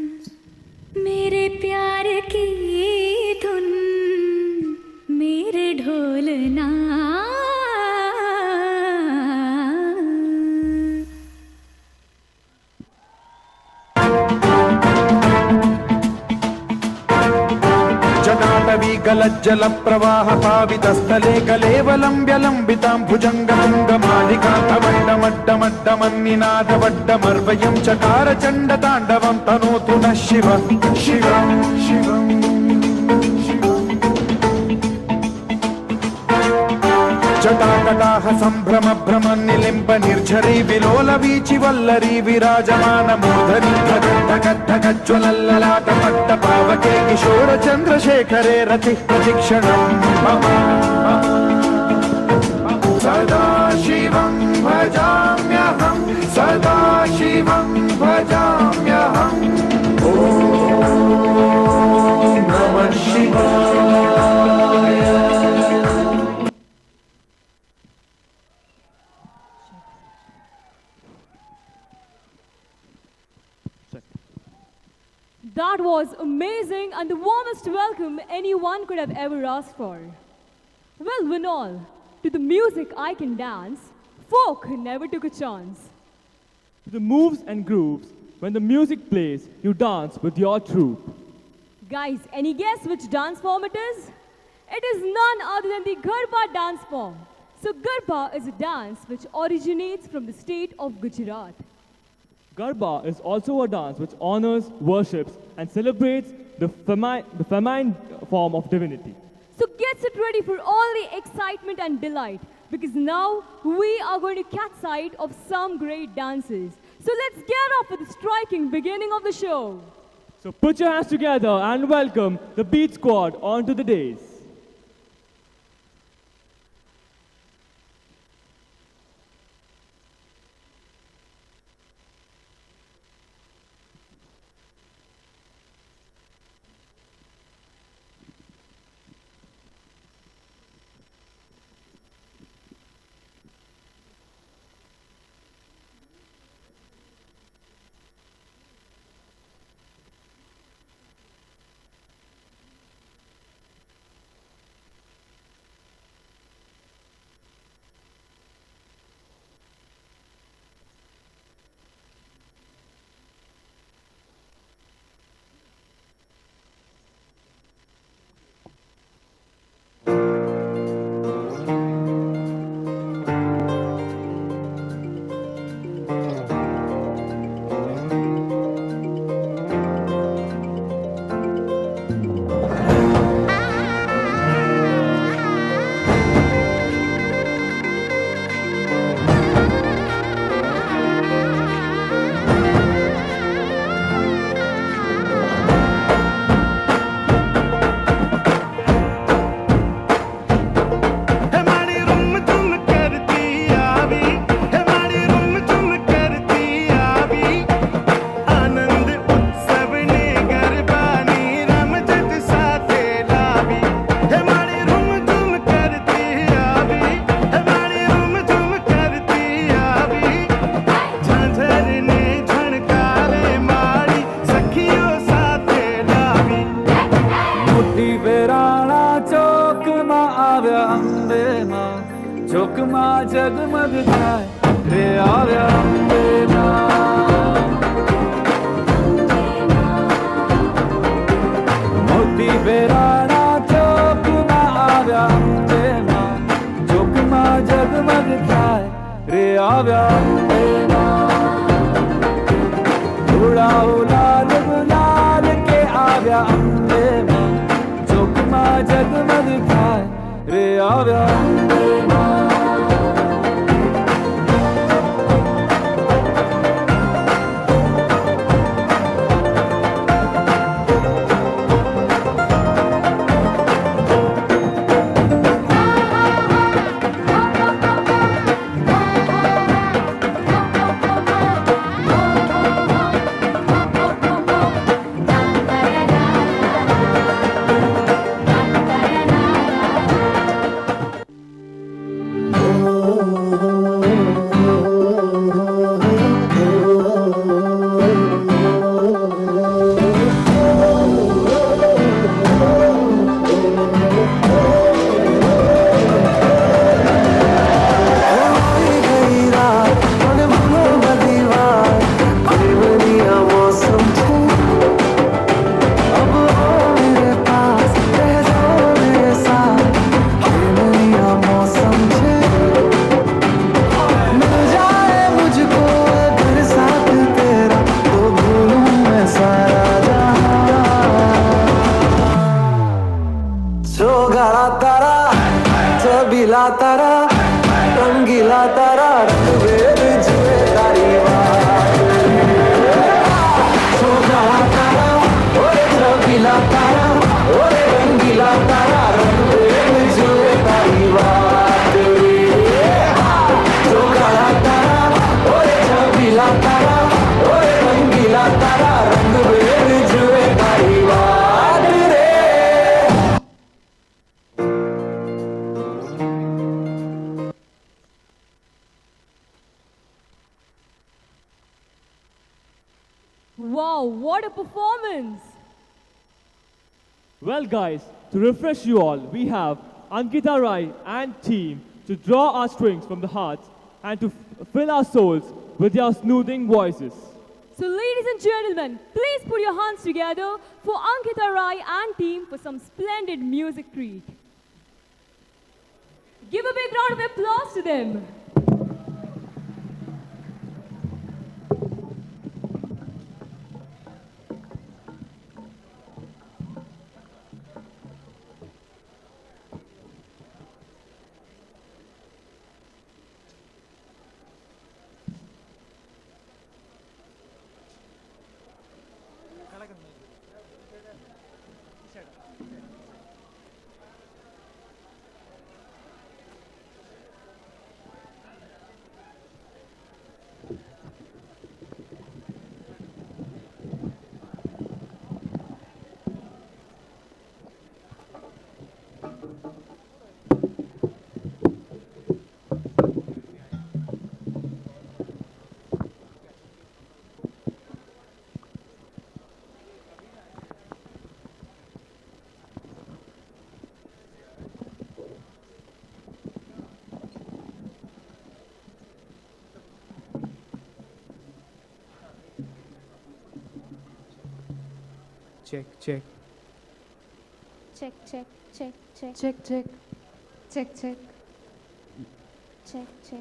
मेरे प्यार की धुन, मेरे ढोल ना जल प्रवाह पावितस्थले कलेवलम्ब्यलम्बितां भुजङ्गतुङ्गमालिकान्तवड्डमड्डमड्डमन्निनादवड्डमर्वयं चकार चण्डताण्डवं तनोतु नः शिव शिव शिव जटाकटाह सम्भ्रम भ्रमन् निलिम्ब निर्झरी विलोल वीचि वल्लरी विराजमान मूर्धनि धगद्धगज्ज्वलल्ललाट पट्ट पावके किशोर चन्द्रशेखरे रति प्रतिक्षणं मम सदा शिवं भजाम्यहं सदा शिवं भजाम्यहम् ॐ नमः शिवाय। That was amazing and the warmest welcome anyone could have ever asked for. Well, Vinol, to the music I can dance, folk never took a chance. To the moves and grooves, when the music plays, you dance with your troupe. Guys, any guess which dance form it is? It is none other than the Garba dance form. So Garba is a dance which originates from the state of Gujarat. Garba is also a dance which honors, worships, and celebrates the feminine form of divinity. So get it ready for all the excitement and delight, because now we are going to catch sight of some great dances. So let's get off with the striking beginning of the show. So put your hands together and welcome the Beat Squad onto the dais. जगमग जाए रे आव्या अम्बे मोती बेराना चौक मा आव्या अम्बे चौक मा जगमग जाए रे आव्या अम्बे थोड़ा लाल गुलाल के आव्या अम्बे चौक मा जगमग जाए रे आव्या Ambe Wow, what a performance! Well guys, to refresh you all, we have Ankita Rai and team to draw our strings from the heart and to fill our souls with their soothing voices. So ladies and gentlemen, please put your hands together for Ankita Rai and team for some splendid music treat. Give a big round of applause to them. Check, check. Check, check, check, check. Check, check. Check, check. Check, check.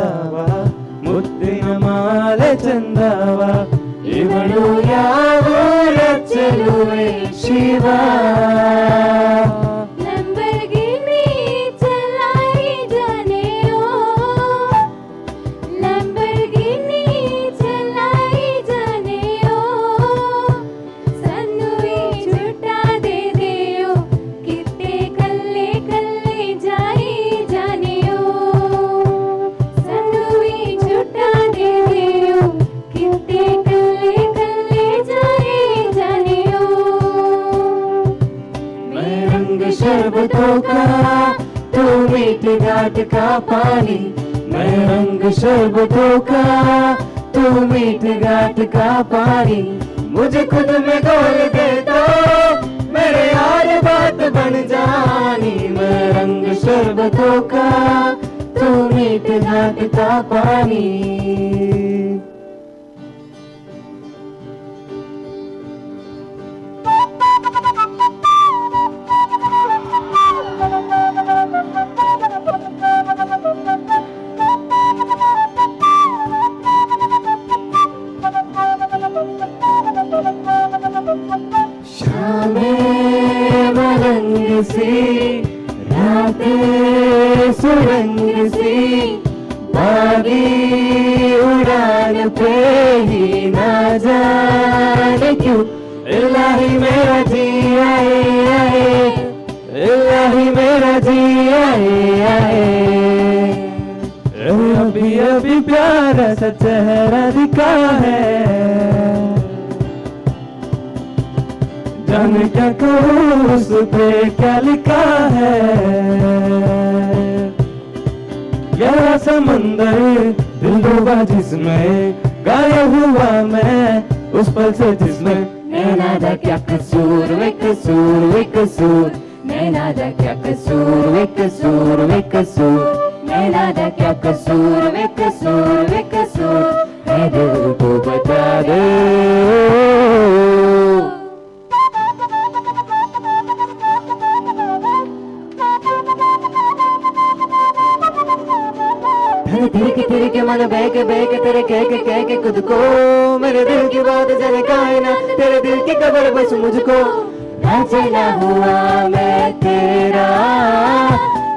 ಚಂದವ ಮುತ್ತಿನ ಮಾಲೆ ಚಂದವ ಇವಳು ಯಾವ ಚೆಲುವೆ Shiva Lamborghini चलाई जाने ओ Lamborghini चलाई जाने ओ सन्नुई छुट्टा दे दे ओ कितने कल्ले कल्ले जाई जाने ओ सन्नुई छुट्टा दे दे ओ कितने कल्ले कल्ले जाई जाने ओ मैं रंग शरबतों का तू मीठी घाट का पानी मैं रंग शरबतों का तू मीठी घाट का पानी मुझे खुद में घोल दे तो मेरे यार बात बन जानी मैं रंग शरबतों का तू मीठी घाट का पानी शामें मलंग सी रातें सुरंग सी बागी उड़ान पे ही ना जाने क्यों इलाही मेरा जी आए आए इलाही मेरा जी आए आए अभी अभी प्यारा सा चेहरा दिखा है जाने क्या कहूँ उस पे क्या लिखा है गहरा समंदर दिल डूबा जिसमें गायब हुआ मैं उस पल से जिसमें नैना दा क्या कसूर वे कसूर वे कसूर नैना दा क्या कसूर वे कसूर वे कसूर नैना दा क्या कसूर वे कसूर वे कसूर है दिल को बता दे तेरे के मन बह के तेरे कह के खुद को मेरे दिल की बात जाने कायना तेरे दिल की खबर बस मुझको ना हुआ मैं तेरा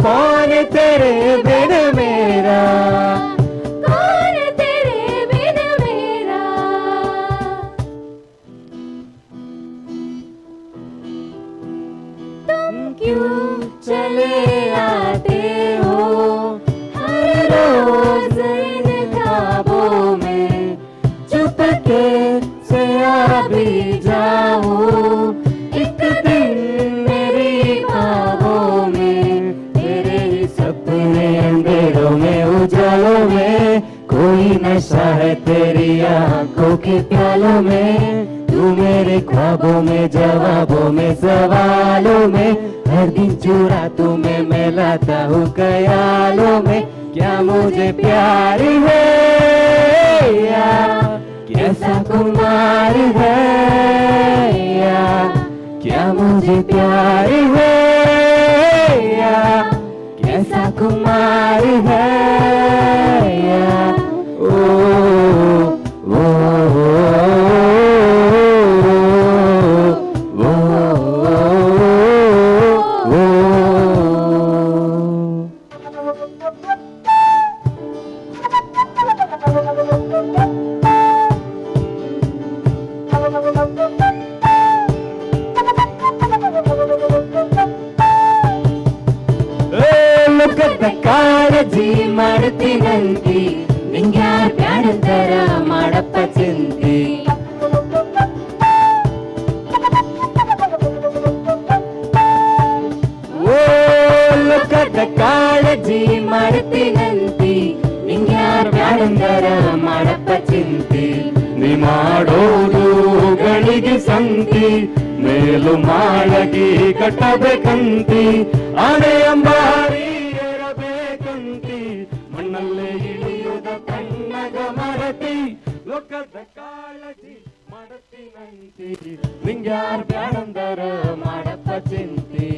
कौन तेरे बिन मेरा कौन तेरे बिन मेरा तुम क्यों चले आते हो हर रोज इन ख्वाबों में चुपके से आ भी जाऊं एक दिन मेरी ख्वाबों में तेरे ही सपने अंधेरों में उजालों में कोई नशा है तेरी आंखों के प्यालों में तू मेरे ख्वाबों में जवाबों में सवालों में हर दिन चुरा तुम्हें मैं लाता हूँ ख्यालों में क्या मुझे प्यार है या कैसा कुमार है या क्या मुझे प्यार है या कैसा कुमार है या ओ ಲೋಕದ ಕಾಳಜಿ ಮಾಡ್ತೀನಂತಿ ನಿಂಗ್ಯಾರ ಬ್ಯಾಡಂತರ ಮಾಡಪ್ಪ ಚಿಂತಿ ಓ ಲೋಕದ ಕಾಳಜಿ ಮಾಡ್ತೀನಂತಿ ನಿಂಗ್ಯಾರ ಬ್ಯಾಡಂತರ ಮಾಡಪ್ಪ ಚಿಂತಿ ನೀ ಮಾಡೋದು ಗಳಿಗೆ ಸಂತಿ ಮೇಲು ಮಾಡಗಿ ಕಟ್ಟಬೇಕಂತಿ ಆನೆ ಅಂಬಾರಿ ಏರಬೇಕಂತಿ ಮಣ್ಣಲ್ಲೇ ಇಳಿಯುವುದ ಕಣ್ಣಗ ಮರತಿ ಲೋಕದ ಕಾಳಜಿ ಮಾಡತೀನಂತಿ ನಿಂಗ್ಯಾರ ಬ್ಯಾಡಂದರ ಮಾಡಪ್ಪ ಚಿಂತಿ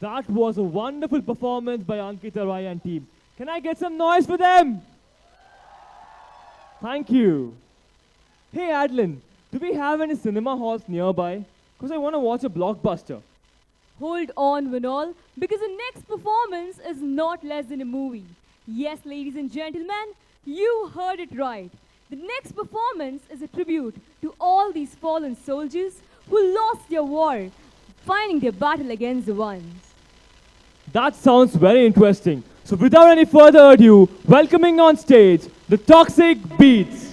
That was a wonderful performance by Ankita Rai and team. Can I get some noise for them? Thank you. Hey Adeline, do we have any cinema halls nearby? Because I want to watch a blockbuster. Hold on, Vinol, because the next performance is not less than a movie. Yes, ladies and gentlemen, you heard it right. The next performance is a tribute to all these fallen soldiers who lost their war, fighting their battle against the ones. That sounds very interesting. So without any further ado, welcoming on stage, the Toxic Beats.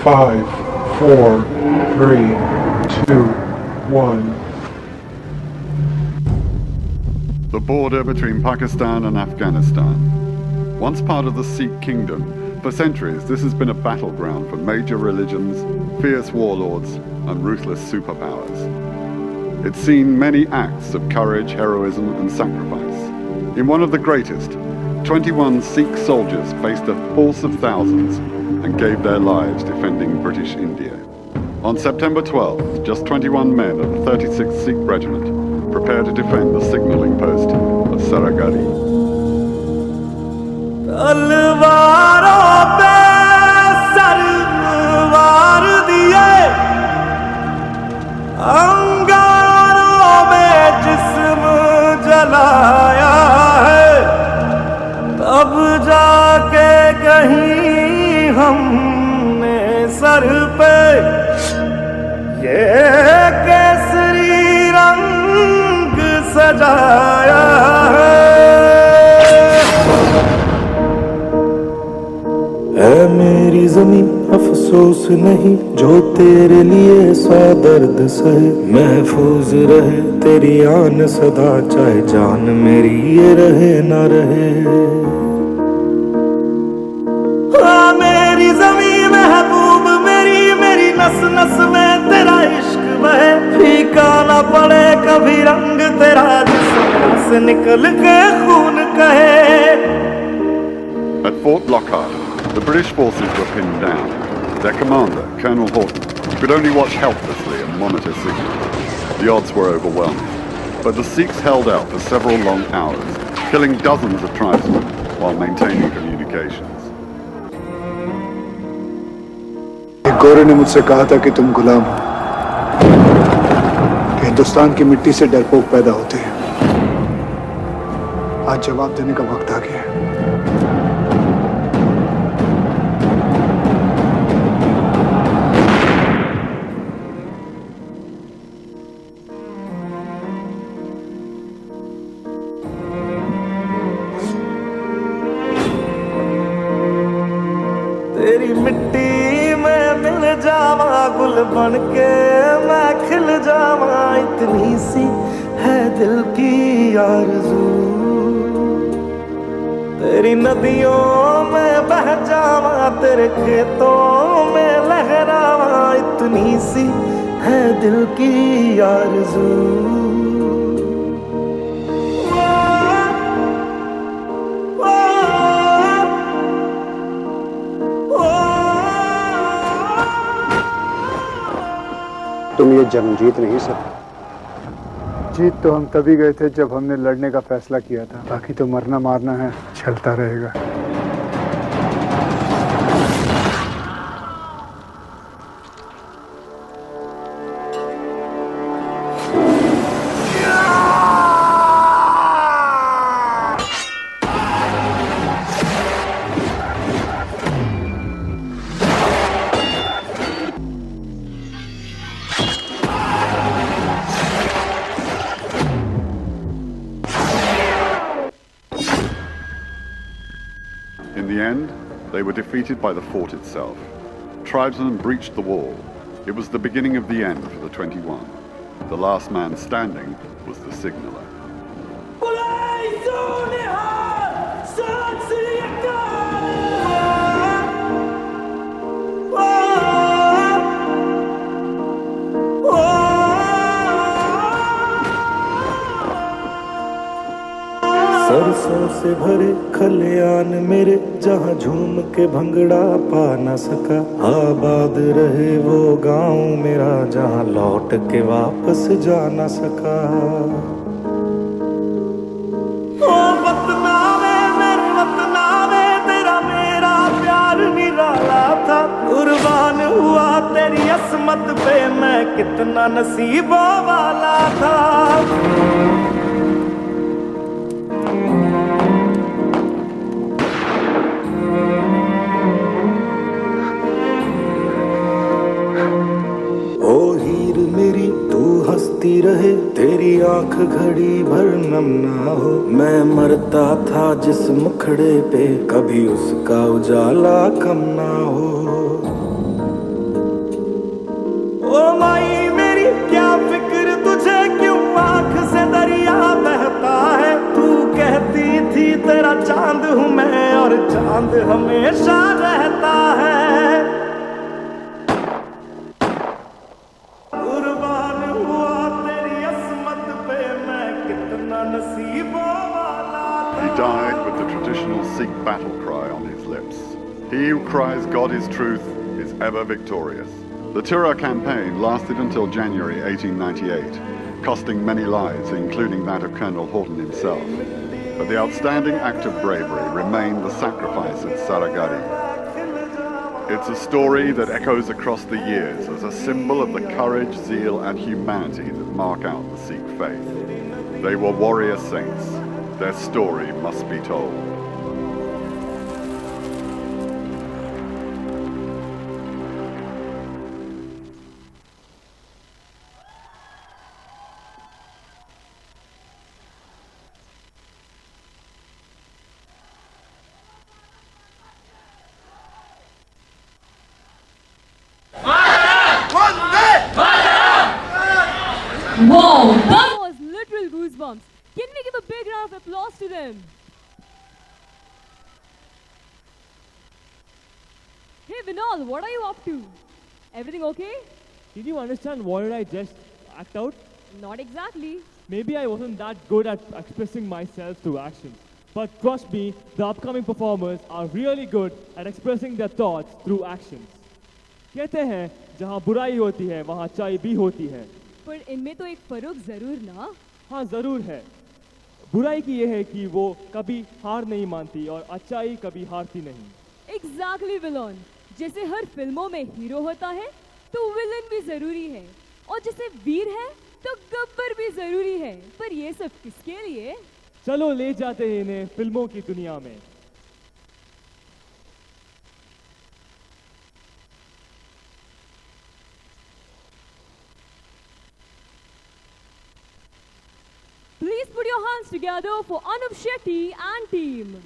Five, four, three, two, one. The border between Pakistan and Afghanistan. Once part of the Sikh kingdom, for centuries this has been a battleground for major religions, fierce warlords, and ruthless superpowers. It's seen many acts of courage, heroism, and sacrifice. In one of the greatest, 21 Sikh soldiers faced a force of thousands and gave their lives defending British India. On September 12th, just 21 men of the 36th Sikh Regiment prepared to defend the signalling post of Saragari. तलवारों पे सरवार दिए, अंगारों में जिस्म जलाया है, तब जाके कहीं हमने सर पे ये केसरी रंग सजाया है मेरी ज़मीं अफसोस नहीं जो तेरे लिए सौ दर्द सहे महफूज रहे तेरी आन सदा चाहे जान मेरी ये रहे ना रहे हाँ मेरी ज़मीं महबूब मेरी मेरी नस नस में तेरा इश्क बहे फीका ना पड़े कभी रंग तेरा जिस्म से निकल के खून कहे At Fort Lockhart, the British forces were pinned down. Their commander, Colonel Horton, could only watch helplessly and monitor signals. The odds were overwhelming, but the Sikhs held out for several long hours, killing dozens of tribesmen while maintaining communications. एक गोरे ने मुझसे कहा था कि तुम गुलाम हो, कि हिंदुस्तान की मिट्टी से डरपोक पैदा होते हैं। आज जवाब देने का वक्त आ गया है। तेरी मिट्टी में मिल जावा गुल बन के मैं खिल जावा इतनी सी है दिल की आरज़ू तेरी नदियों में बह जावा तेरे खेतों में लहरावा इतनी सी है दिल की आरज़ू तुम ये जंग जीत नहीं सकते। जीत तो हम तभी गए थे जब हमने लड़ने का फैसला किया था। बाकी तो मरना मारना है, चलता रहेगा। end, they were defeated by the fort itself. Tribesmen breached the wall. It was the beginning of the end for the 21. The last man standing was the signaller. सरसों से भरे खलियान मेरे, जहाँ झूम के भंगड़ा पा न सका। आबाद रहे वो गांव मेरा, जहाँ लौट के वापस जा न सका। ओ वतना वे मेरे वतना वे, तेरा मेरा प्यार निराला था। कुर्बान हुआ तेरी असमत पे, मैं कितना नसीबों वाला था। मेरी तू हंसती रहे, तेरी आंख घड़ी भर नम ना हो। मैं मरता था जिस मुखड़े पे, कभी उसका उजाला कम ना हो। ओ माई मेरी क्या फिक्र तुझे, क्यों आंख से दरिया बहता है। तू कहती थी तेरा चांद हूँ मैं, और चांद हमेशा रहता है। He died with the traditional Sikh battle cry on his lips. He who cries God is truth is ever victorious. The Tirah campaign lasted until January 1898, costing many lives, including that of Colonel Horton himself. But the outstanding act of bravery remained the sacrifice at Saragari. It's a story that echoes across the years as a symbol of the courage, zeal and humanity that mark out the Sikh faith. They were warrior saints. Their story must be told. Wow, that was literal goosebumps. Can we give a big round of applause to them? Hey Vinod, what are you up to? Everything okay? Did you understand what did I just act out? Not exactly. Maybe I wasn't that good at expressing myself through actions. But trust me, the upcoming performers are really good at expressing their thoughts through actions. कहते हैं जहाँ बुराई होती है वहाँ अच्छाई भी होती है। पर इनमें तो एक फर्क जरूर ना? हाँ जरूर है। बुराई की ये है कि वो कभी हार नहीं मानती और अच्छाई कभी हारती नहीं। Exactly villain. जैसे हर फिल्मों में हीरो होता है तो विलन भी जरूरी है, और जैसे वीर है तो गब्बर भी जरूरी है। पर ये सब किसके लिए? चलो ले जाते हैं इन्हें फिल्मों की दुनिया में। Please put your hands together for Anup Shetty and team.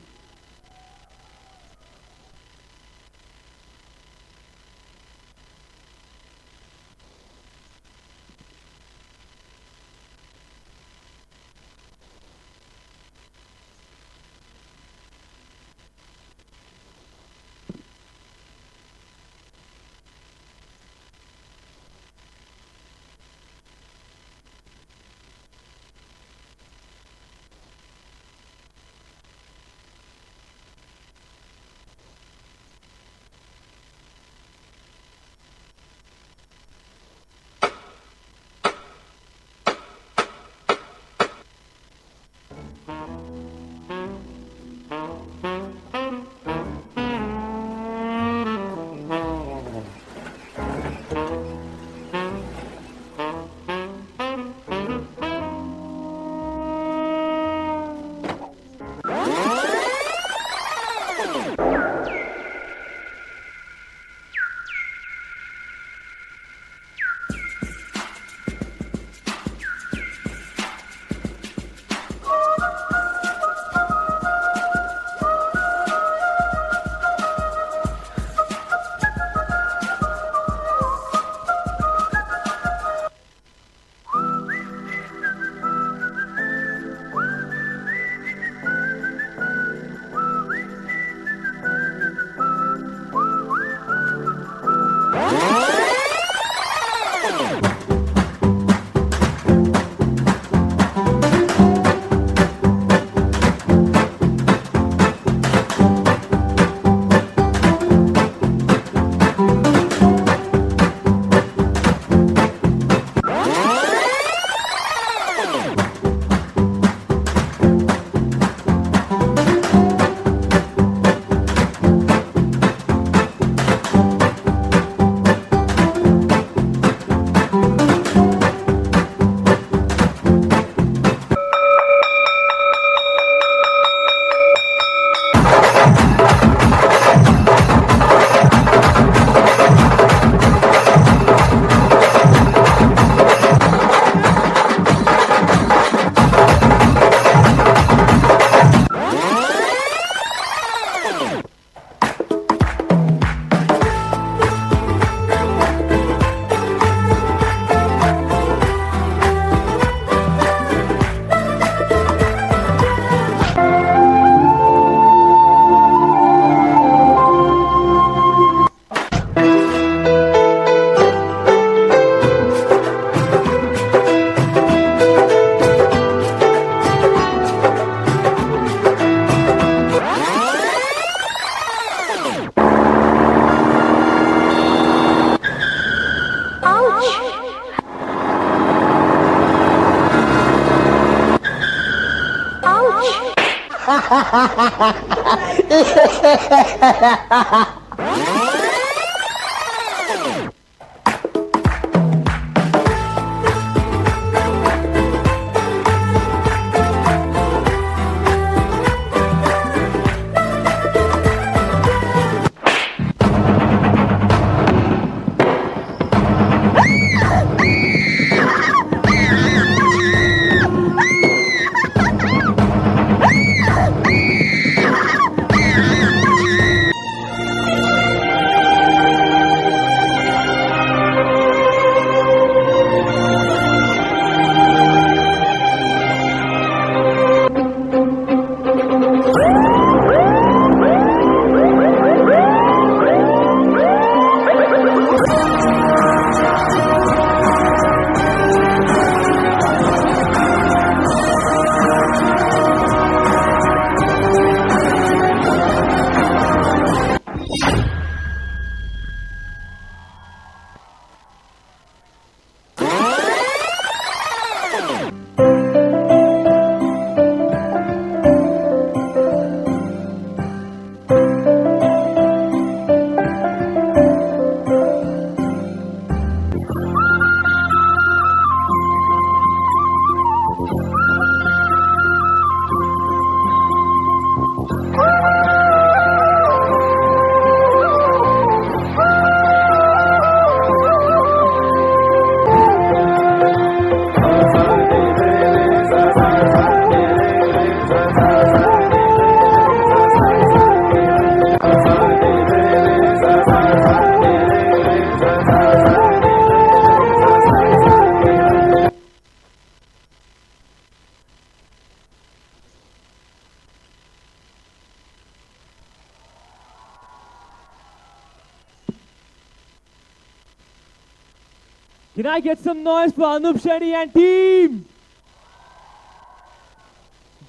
Can I get some noise for Anup Shetty and team?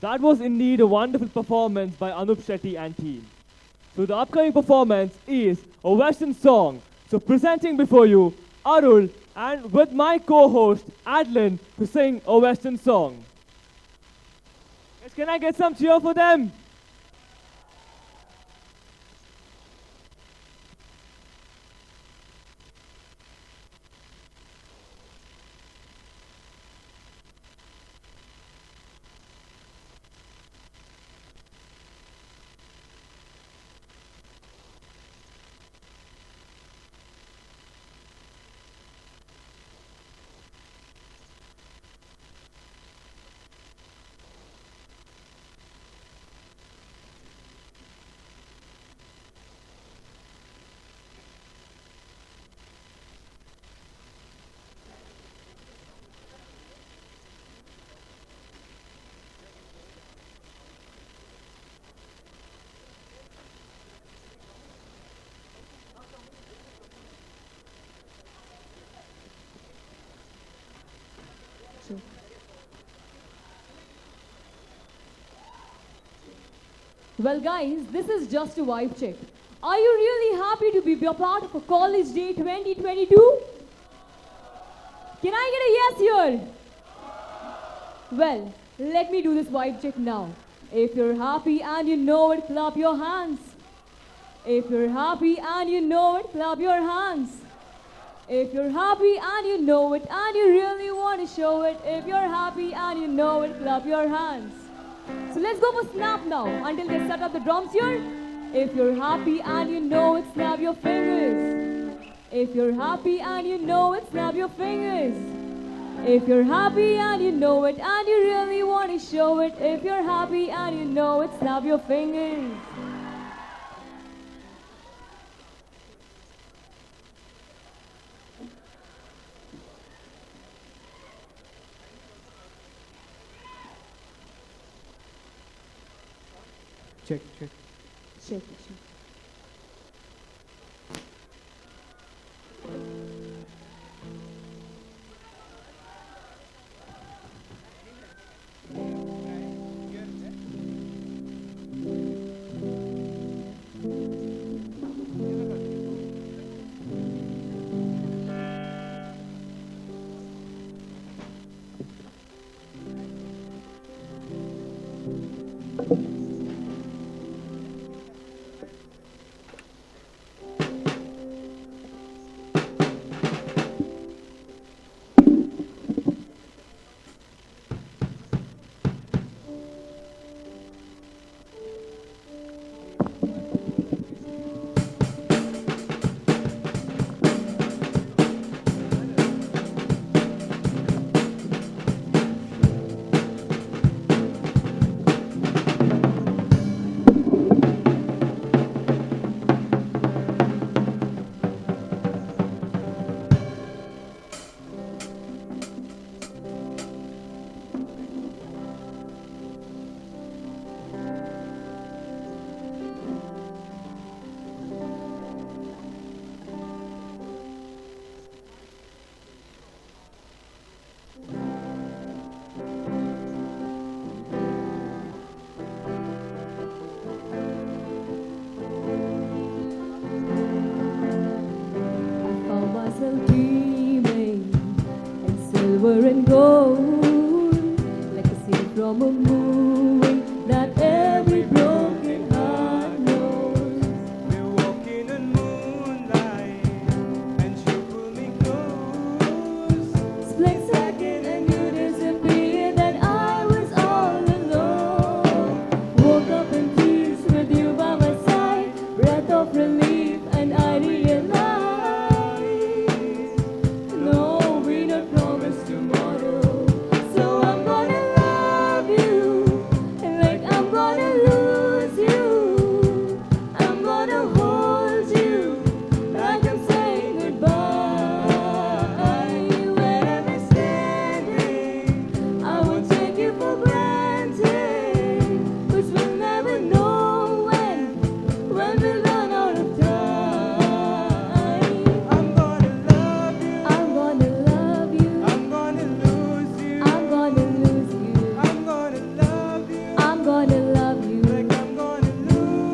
That was indeed a wonderful performance by Anup Shetty and team. So the upcoming performance is a Western song. So presenting before you, Arul, and with my co-host, Adlin, to sing a Western song. Yes, can I get some cheer for them? check. Well, guys, this is just a vibe check. Are you really happy to be a part of a College Day 2022? Can I get a yes here? Well, let me do this vibe check now. If you're happy and you know it, clap your hands. If you're happy and you know it, clap your hands. If you're happy and you know it and you really want to show it, if you're happy and you know it, clap your hands. So let's go for snap now until they set up the drums here. If you're happy and you know it, snap your fingers. If you're happy and you know it, snap your fingers. If you're happy and you know it and you really want to show it, if you're happy and you know it, snap your fingers. Check, check. Check, check. Silver and gold, like a scene from a movie that every broken heart knows. We're walking in moonlight, and you pull me close. Split second and you disappeared, and I was all alone. Woke up in peace with you by my side, breath of relief, and I realized, no, we don't promise tomorrow. So I'm gonna love you, like I'm gonna lose you. I'm gonna hold you, like I'm saying goodbye. Wherever I'm standing, I won't take you for granted, 'cause we'll never know when we run out of time. I'm gonna love you. I'm gonna love you. I'm gonna lose you. I'm gonna lose you. I'm gonna love you. I'm gonna love you. Like I'm gonna lose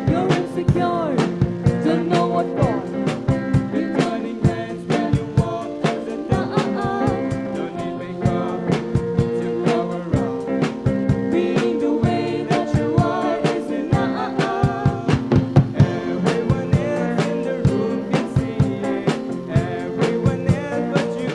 You're insecure, don't know what for. You're turning heads when you walk as a don't need makeup to cover up. Being the way that you are is enough. Everyone else in the room can see it. Everyone else but you.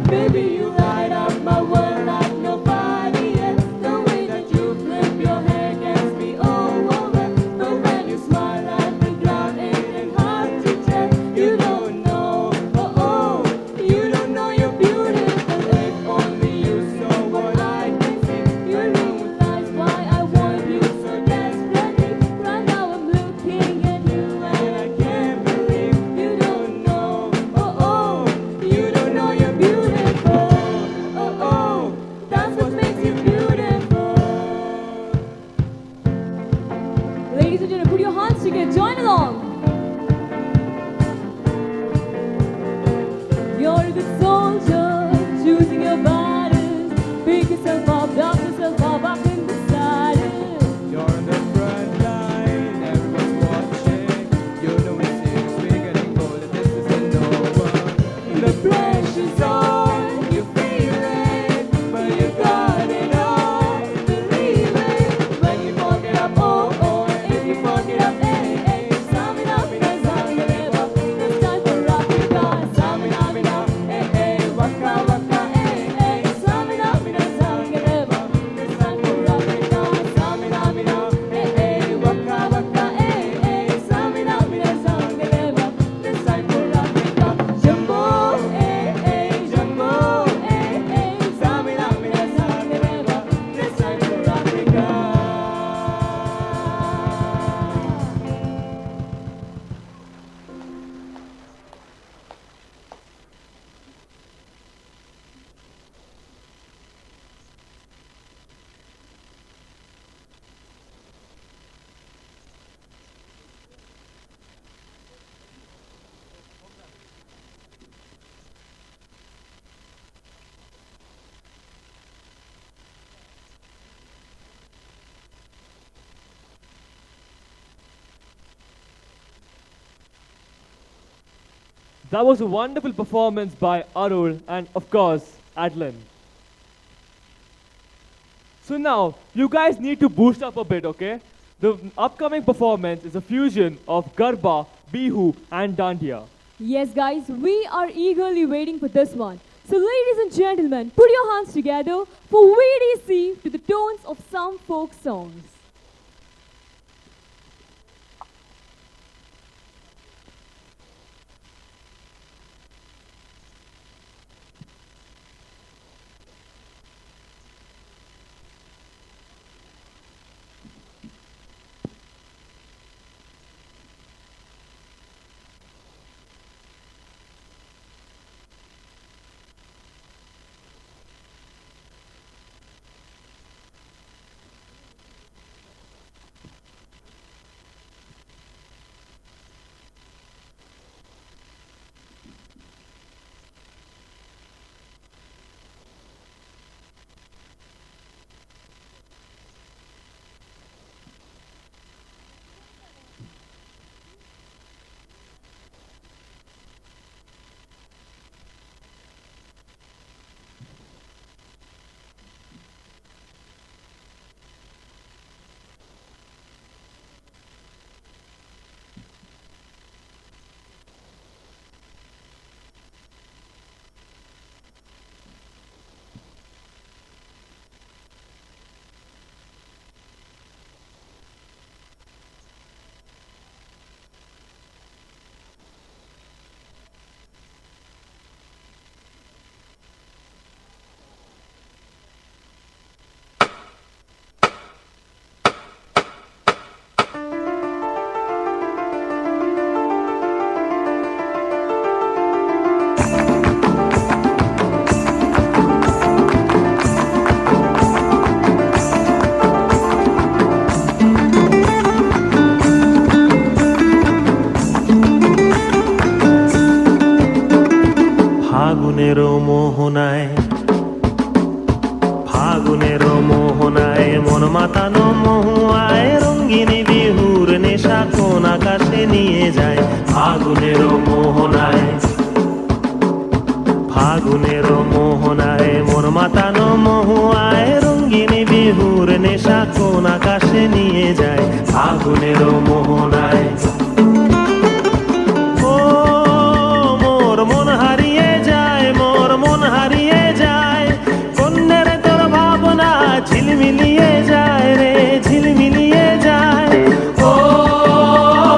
Baby, you light up my world like nobody else. The way that you flip your hair gets me overwhelmed. But when you smile at the ground, it ain't hard to tell. You don't know, oh oh, you don't know you're beautiful. If only you saw what I can see, you realize why I want you so desperately. Right now I'm looking at you and I can't believe you don't know, oh oh, you don't know you're beautiful. That was a wonderful performance by Arul and, of course, Adlan. So now, you guys need to boost up a bit, okay? The upcoming performance is a fusion of Garba, Bihu, and Dandiya. Yes, guys, we are eagerly waiting for this one. So, ladies and gentlemen, put your hands together for VDC to the tones of some folk songs. ফাগুনের মোহনায় মন মাতানো মহুয়ায় রঙ্গিনী বিহুর নেশা কোন আকাশে নিয়ে যায় ফাগুনের মোহনায় ফাগুনের মোহনায় মন মাতানো মহুয়ায় রঙ্গিনী বিহুর নেশা কোন আকাশে নিয়ে যায় ফাগুনের মোহনায় মন হারিয়ে যায় মোর মন হারিয়ে যায় কন্যের তোর ভাবনা ঝিলমিলিয়ে যায় রে ঝিলমিলিয়ে যায় ও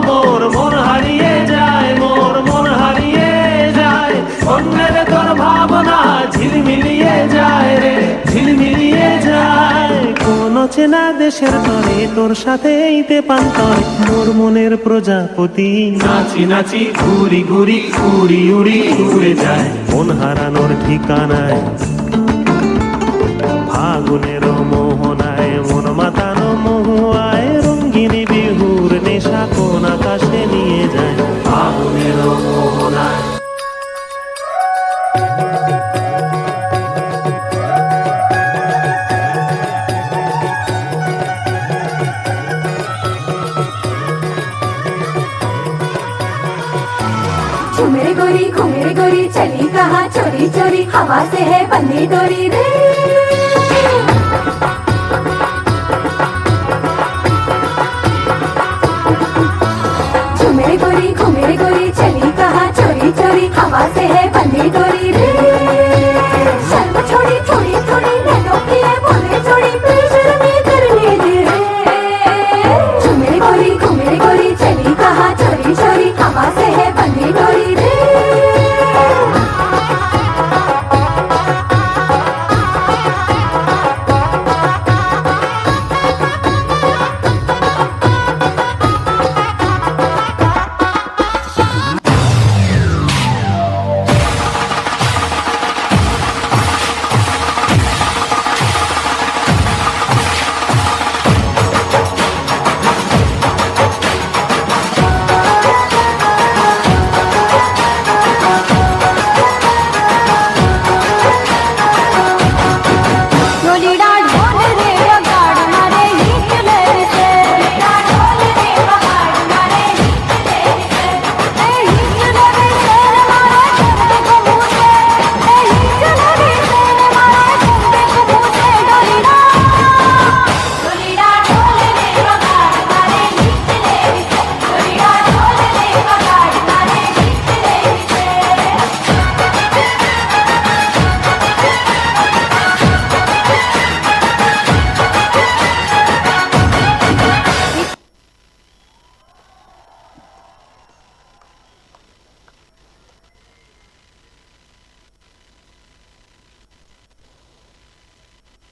মোর মন হারিয়ে যায় মোর মন হারিয়ে যায় কন্যের তোর ভাবনা ঝিলমিলিয়ে যায় রে ঝিলমিলিয়ে যায় কোন চেনা দেশের তরে তোর সাথে ইতে পান্তর মোর মনের প্রজাপতি নাচি নাচি ঘুরি ঘুরি উড়ি উড়ি উড়ে যায় মন হারানোর ঠিকানায় ফাগুনের মোহনায় মন মাতানো মহুয়ায় রঙ্গিনী বিহুর নেশা কোন আকাশে নিয়ে যায় ফাগুনের মোহনায় घुमेरे गोरी चली कहाँ चोरी चोरी हवा से है बंदी डोरी रे घुमेरे गोरी चली कहाँ चोरी चोरी हवा से है बंदी डोरी रे शर्म छोड़ी थोड़ी थोड़ी नैनों की है बोले जोड़ी बेशर्मी करने दे घुमेरे गोरी चली कहाँ चोरी चोरी हवा से है बंदी डोरी रे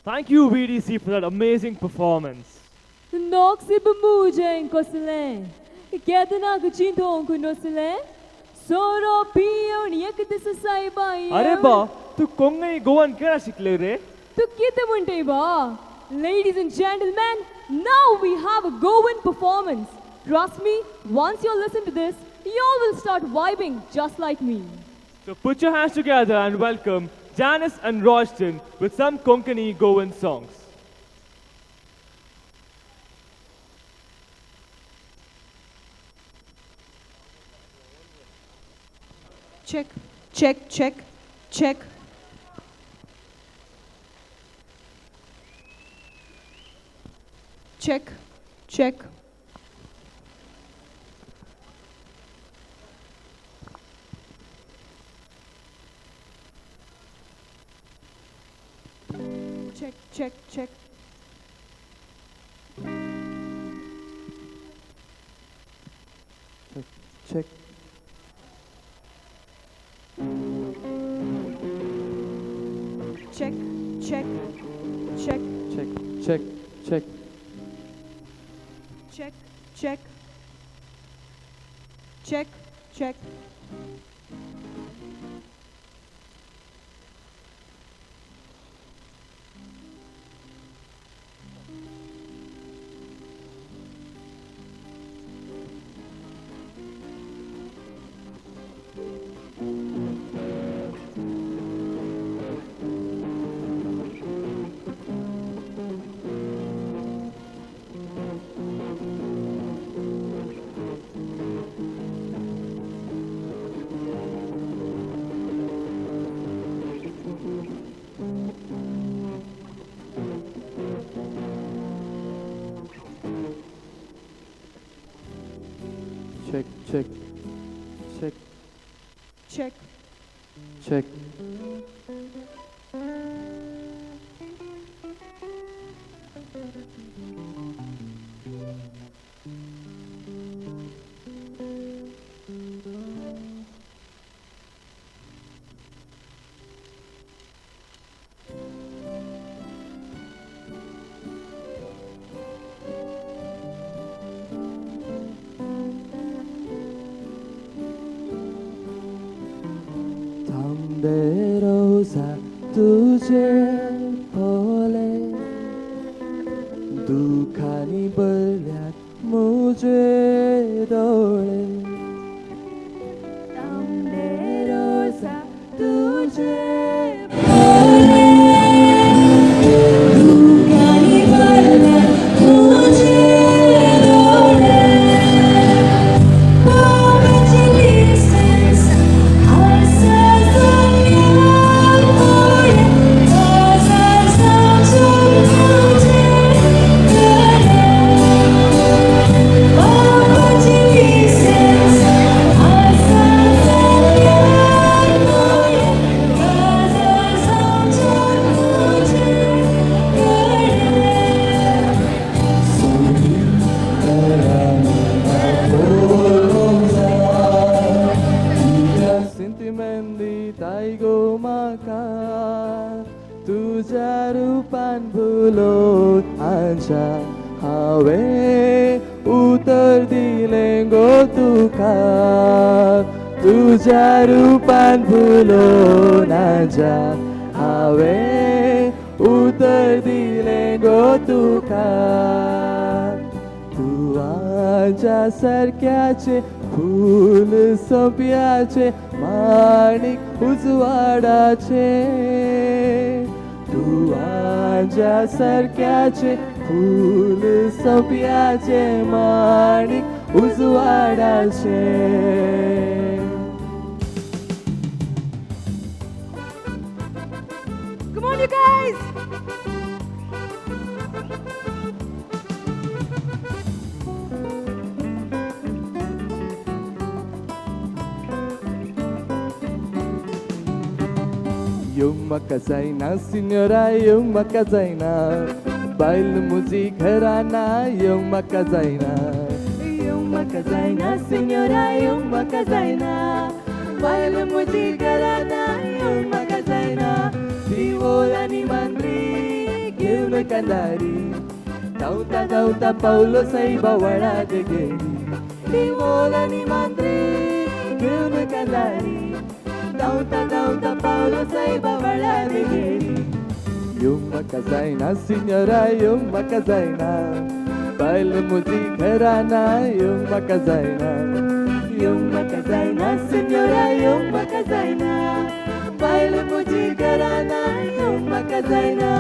Thank you, VDC, for that amazing performance. Noxi Bamuja Kosele, Katana Kuchinto Kunosele, Soro Pion Yakatisa Saiba. Areba, tu kongai goan kera sikle re? Tu kitamunte ba. Ladies and gentlemen, now we have a Goan performance. Trust me, once you listen to this, you all will start vibing just like me. So put your hands together and welcome Janice and Royston with some Konkani Goan songs. Check, check, check, check. Check, check. Check, check, check. Check. Check, check, check. Check, check, check. Check, check. Check, check. Check, check, check, Check. check. थांबे रोजा तुझे भोले दुखानी बरल्यात मुझे डोळे थांबे रोजा तुझे भोले दुखानी बरल्यात मुझे डोळे Sentimendi taigo maka tuja rupan bulot anja hawe utar dilengo tuka tuja rupan bulot anja hawe utar dilengo tuka tu anja sarkyache फूल सोप्याचे माणिक उजवाडाचे तू आजा सारख्याचे फूल सोप्याचे माणिक उजवाडाचे Come on, you guys! Yung makazaina, senhora, yung makazaina Baile music harana, yung makazaina Yung makazaina, senhora, yung makazaina Baile music harana, yung makazaina Divola ni mandri, candari. Tauta tauta Paulo saiba wala degeri. Di vola ni mandri, gilme candari. Tauta tauta Paulo saiba wala degeri. Yumma kazaina signora, yumma kazaina. Baila music gharana, yumma kazaina. Yumma kazaina signora, yumma kazaina. Baila music gharana, yumma kazaina.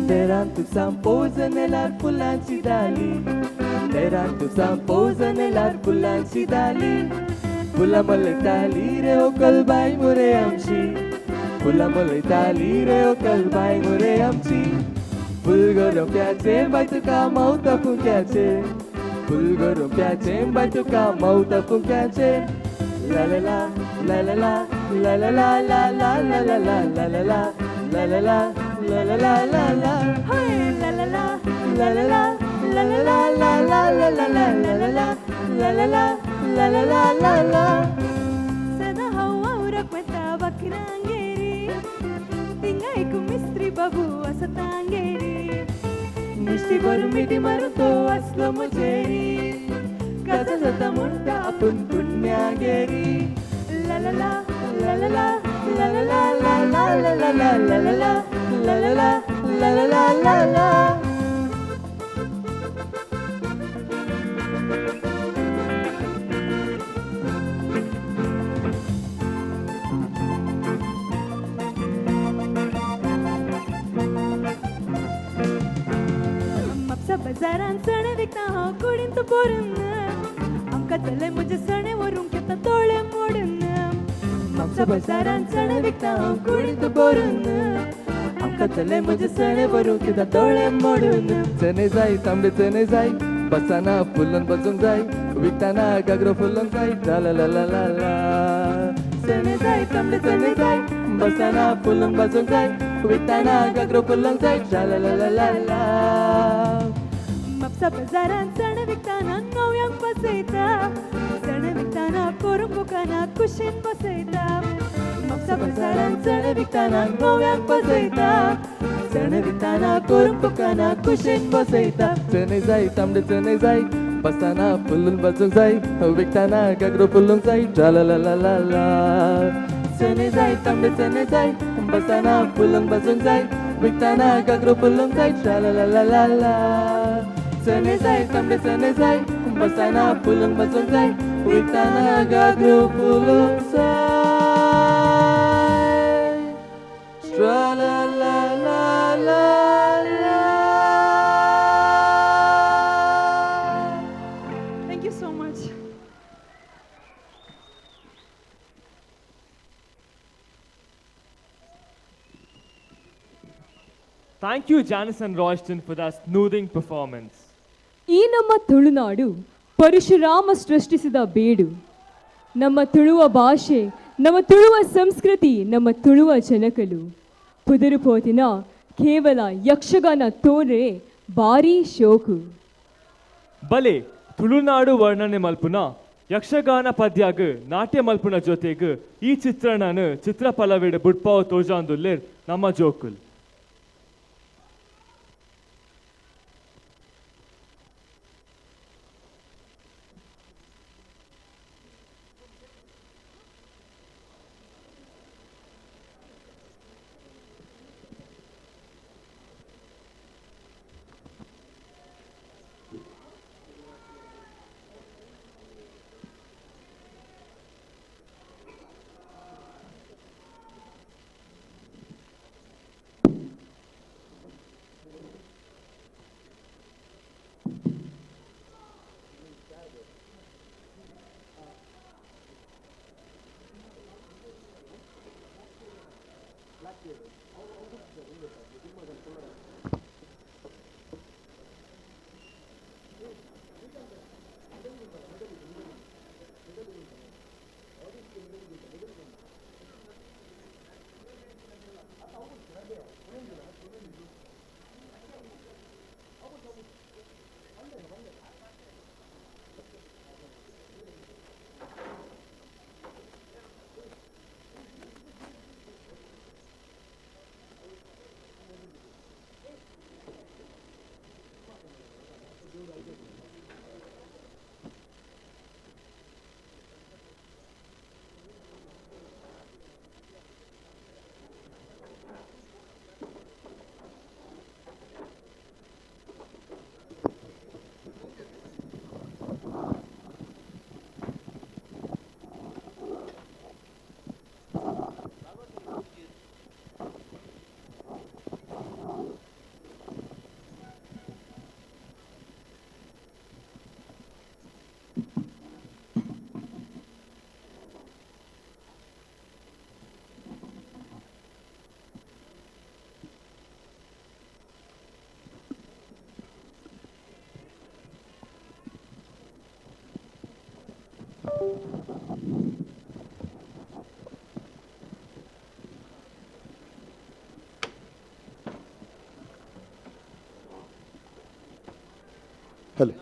Derantu samposa nell'ar fulanci dali. Derantu samposa nell'ar fulanci dali. Pula mole tali re o kalbai mure amchi. Pula mole tali re o kalbai mure amchi. Pulgoro pyache bai tu ka mauta pukyache. Pulgoro pyache bai tu ka mauta pukyache. La la la la la la la la la la la la la la la la la la la. La la la la la, hey la la la, la la la, la la la la la la la la la la la, la la la, la la la la la. Sada hawa urak meta bakrangeri, tingai ku mistri babu asatangeri. Mishti baru miti maru to aslo mujeri, kaza sata munta apun punyageri. La la la, la la la, la la la la la la la la la la la. La la la, la la la la la. Mapsa bazaran sane vikta ha kudin to porunna. Amka chale mujhe sane varun ke ta tole modunna. Mapsa bazaran sane vikta ha kudin to porunna. Katale mujhe sane varu kita tole modun. Chene zai tambe chene zai, basana fullon bazung zai, viktana gagro fullon zai, la la la la la la. Chene zai tambe chene zai, basana fullon bazung zai, viktana gagro fullon zai, la la la la la la. Mapsa bazaran sane viktana novyang baseita, sane viktana korumbukana kushin baseita. Mapsa bazaran sane viktana novyang baseita, sane viktana korumbukana kushin baseita. Chene zai tamde chene zai, basana fullun bazung zai, viktana gagro fullun zai, la la la la la la. Chene zai tamde chene zai, basana fullun bazung zai, viktana gagro fullun zai, la la la la la la. Chene zai tamde chene zai, basana fullun bazung zai, viktana gagro fullun zai. La la la la la la. Thank you so much. Thank you, Janice and Royston, for that smoothing performance. ಈ ನಮ್ಮ ತುಳುನಾಡು ಪರಶುರಾಮ ಸೃಷ್ಟಿಸಿದ ಬೀಡು. ನಮ್ಮ ತುಳುವ ಭಾಷೆ, ನಮ್ಮ ತುಳುವ ಸಂಸ್ಕೃತಿ, ನಮ್ಮ ತುಳುವ ಜನಕಲು ಪುದುರುಪೋತಿನ ಕೇವಲ ಯಕ್ಷಗಾನ ತೋರೆ ಭಾರಿ ಶೋಕು. ಬಲೆ ತುಳುನಾಡು ವರ್ಣನೆ ಮಲ್ಪುನ ಯಕ್ಷಗಾನ ಪದ್ಯಾಗ ನಾಟ್ಯ ಮಲ್ಪುನ ಜೊತೆಗೆ ಈ ಚಿತ್ರಣನ ಚಿತ್ರಫಲವಿಡ ಬುಡ್ಪಾವ್ ತೋಜಾಂದುಲ್ಲೇರ್ ನಮ್ಮ ಜೋಕುಲ್. Hello.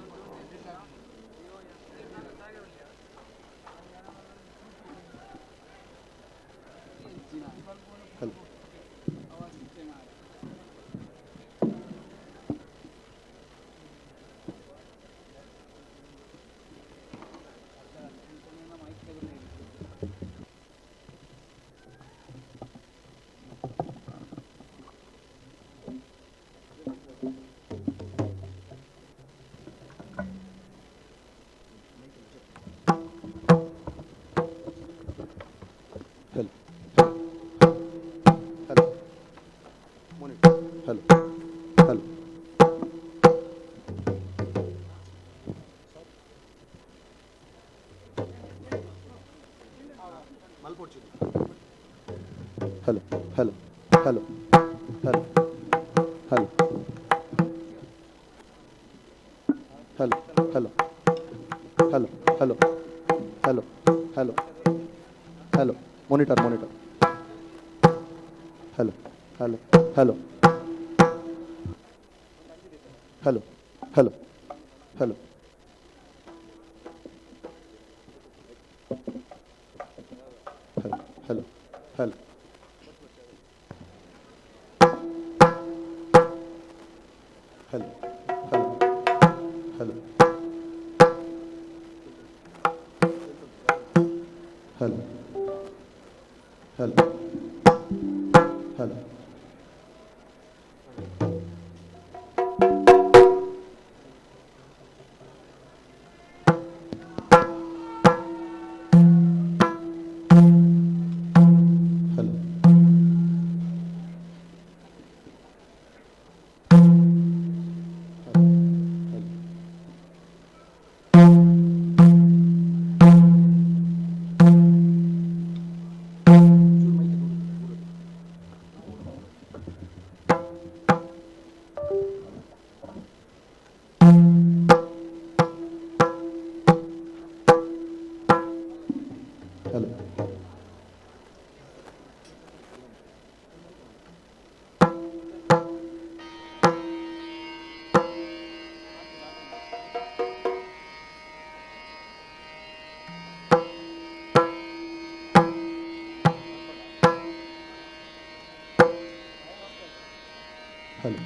Hello. Hello. Hello. Monitor. Hello. Hello. Hello. Hello. Hello. Hello. Hello. Hello. Hello. Hello. Hello. Hello. Hello. Hello. Monitor. Monitor. Hello. Hello. Hello. Hello. Hello. Hello. Hello. Hello. Hello. Hello. Hello. Hello. Hello. Hello. Hello. Hello.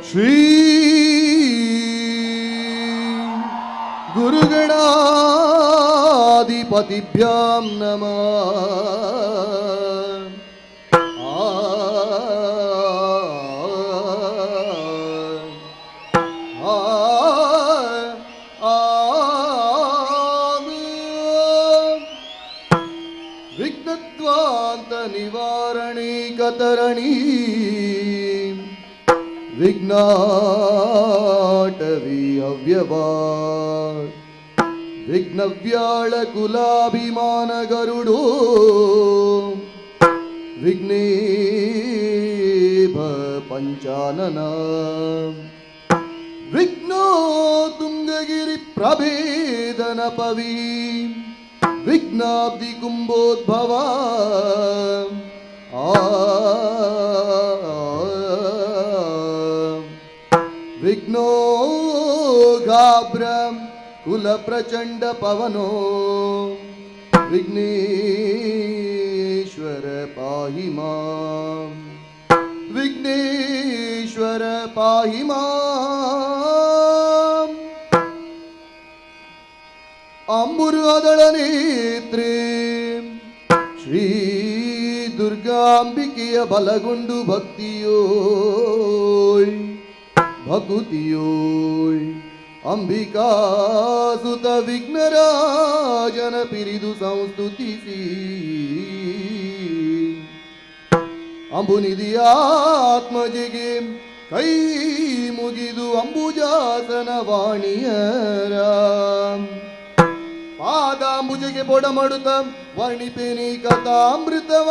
Shri गुरुगणाधिपतिभ्यां नमः। विघ्नत्वान्त निवारणीकतरणी विघ्नाटवी अव्यवान् विघ्नव्याळकुलाभिमान गरुडो विघ्नेभ पञ्चानना विघ्नो तुङ्गगिरिप्रभेदनपवी विघ्नाब्धि कुम्भोद्भवा विघ्नो गाभ्रम कुल प्रचंड पवनो विघ्नेश्वर पाहि मां विघ्नेश्वर पाहि मां अंबुरुदल नेत्रे ಶ್ರೀ ದುರ್ಗಾಂಬಿಕೆಯ ಬಲಗೊಂಡು ಭಕ್ತಿಯೋಯ್ ಭಕುತಿಯೋಯ್ ಅಂಬಿಕಾಸುತ ವಿಘ್ನರಾಜನ ಪಿರಿದು ಸಂಸ್ತುತಿಸಿ ಅಂಬುನಿಧಿಯ ಆತ್ಮಜೆಗೆ ಕೈ ಮುಗಿದು ಅಂಬುಜಾಸನ ವಾಣಿಯರ ಪಾದಾಂಬುಜೆಗೆ ಬೊಡ ಮಾಡುತ್ತ ವರ್ಣಿಪೇನಿ ಕಥಾಮೃತವ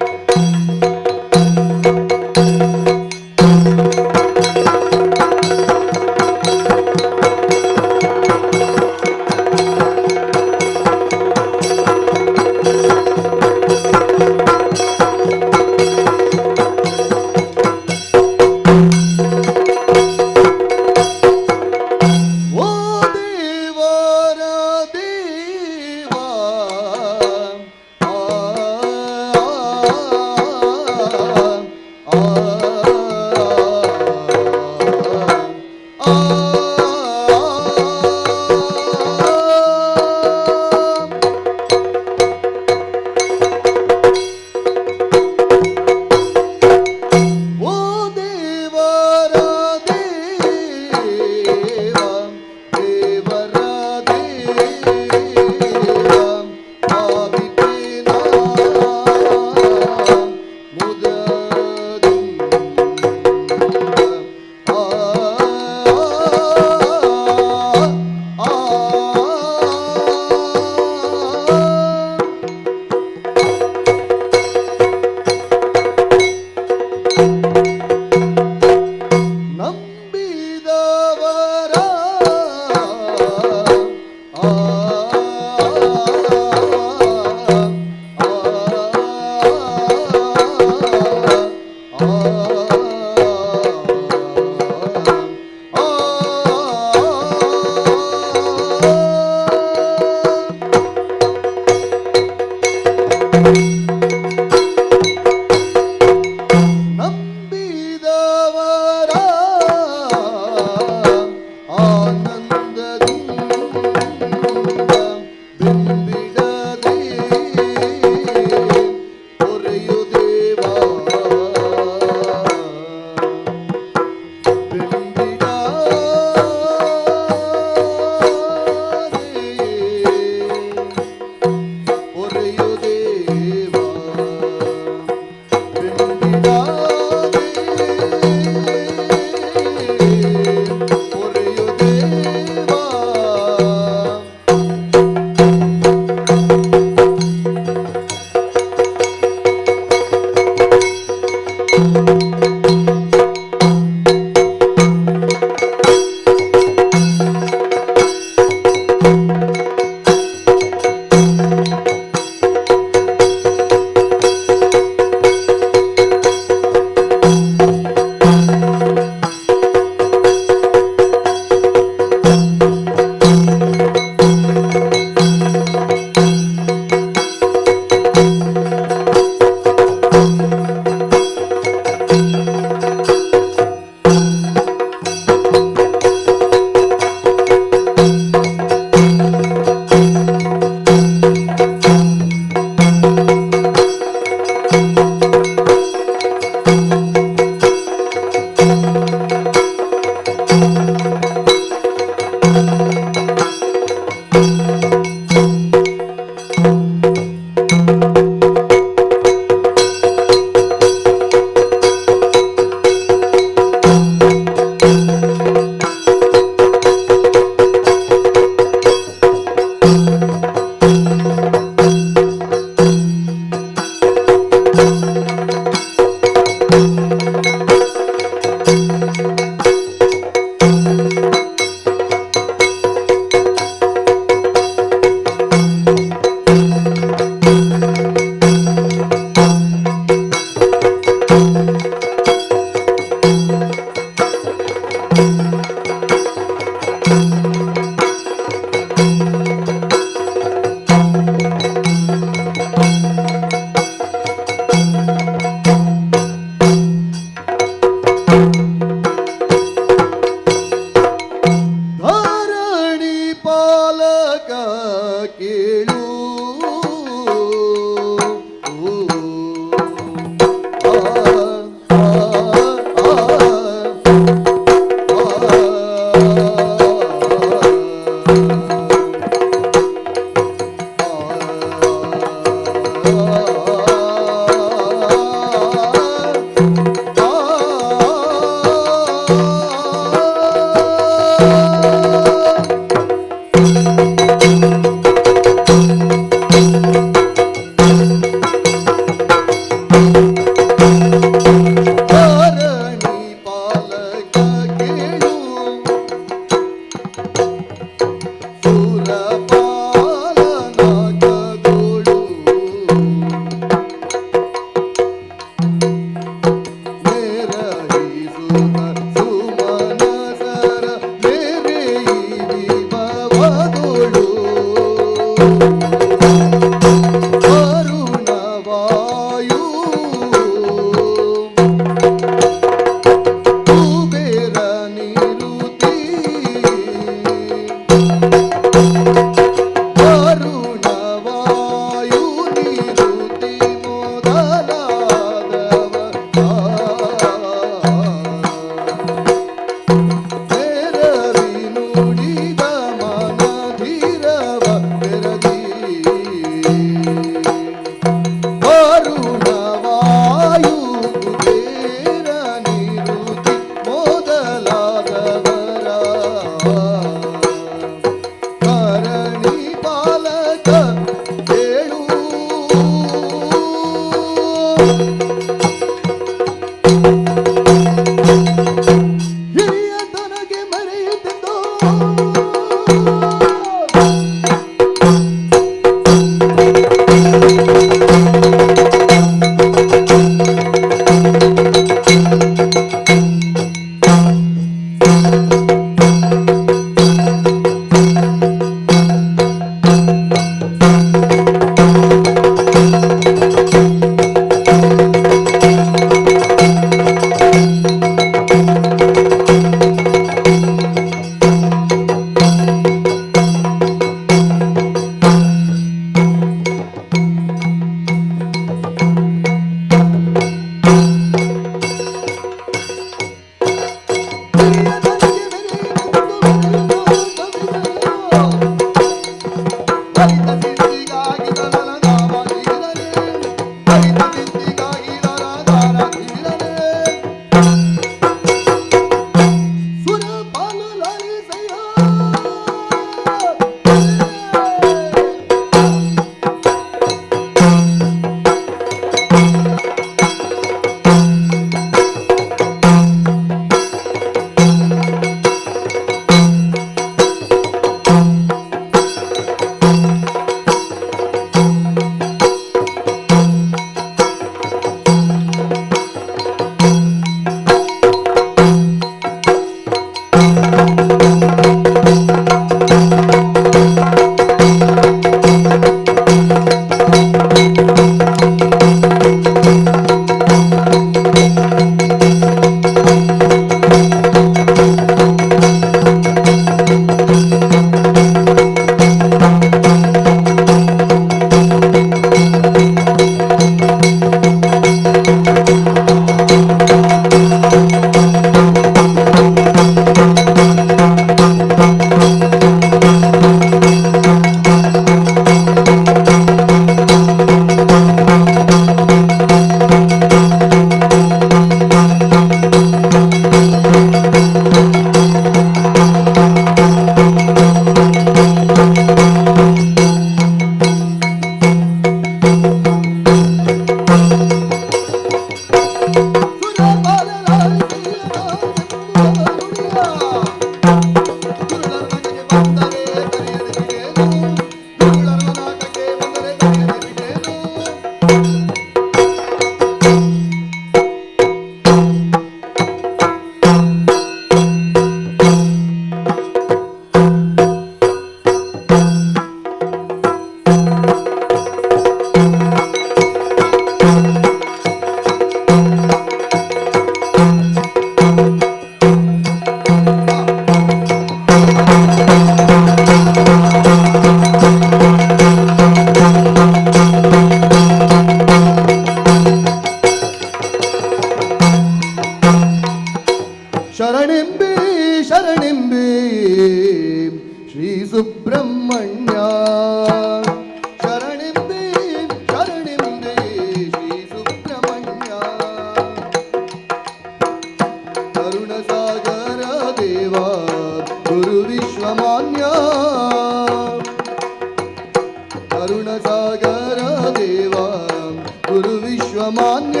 ವಿಶ್ವಮಾನ್ಯ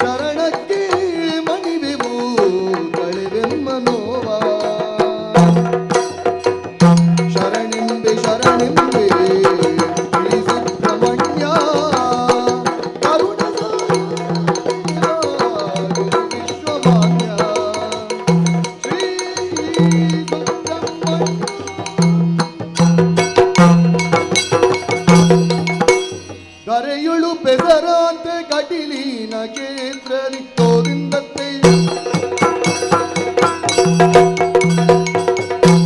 ಚರಣಕ್ಕೆ ಮಣಿವೆವು ಕಳೆವೆಮ್ಮ ನೋವ ಶರಣೆಂಬೆ ಶರಣೆಂಬೆ ಶ್ರೀ ಸುಬ್ರಹ್ಮಣ್ಯ ಕರುಣ ವಿಶ್ವಮಾನ್ಯ ಶ್ರೀ ಕರೆಯುಳು ಪೆಸರಾಂತೆ ಕಟಿಲೀನ ಕೇತ್ರಲಿ ತೋರಿಂದತ್ತೆ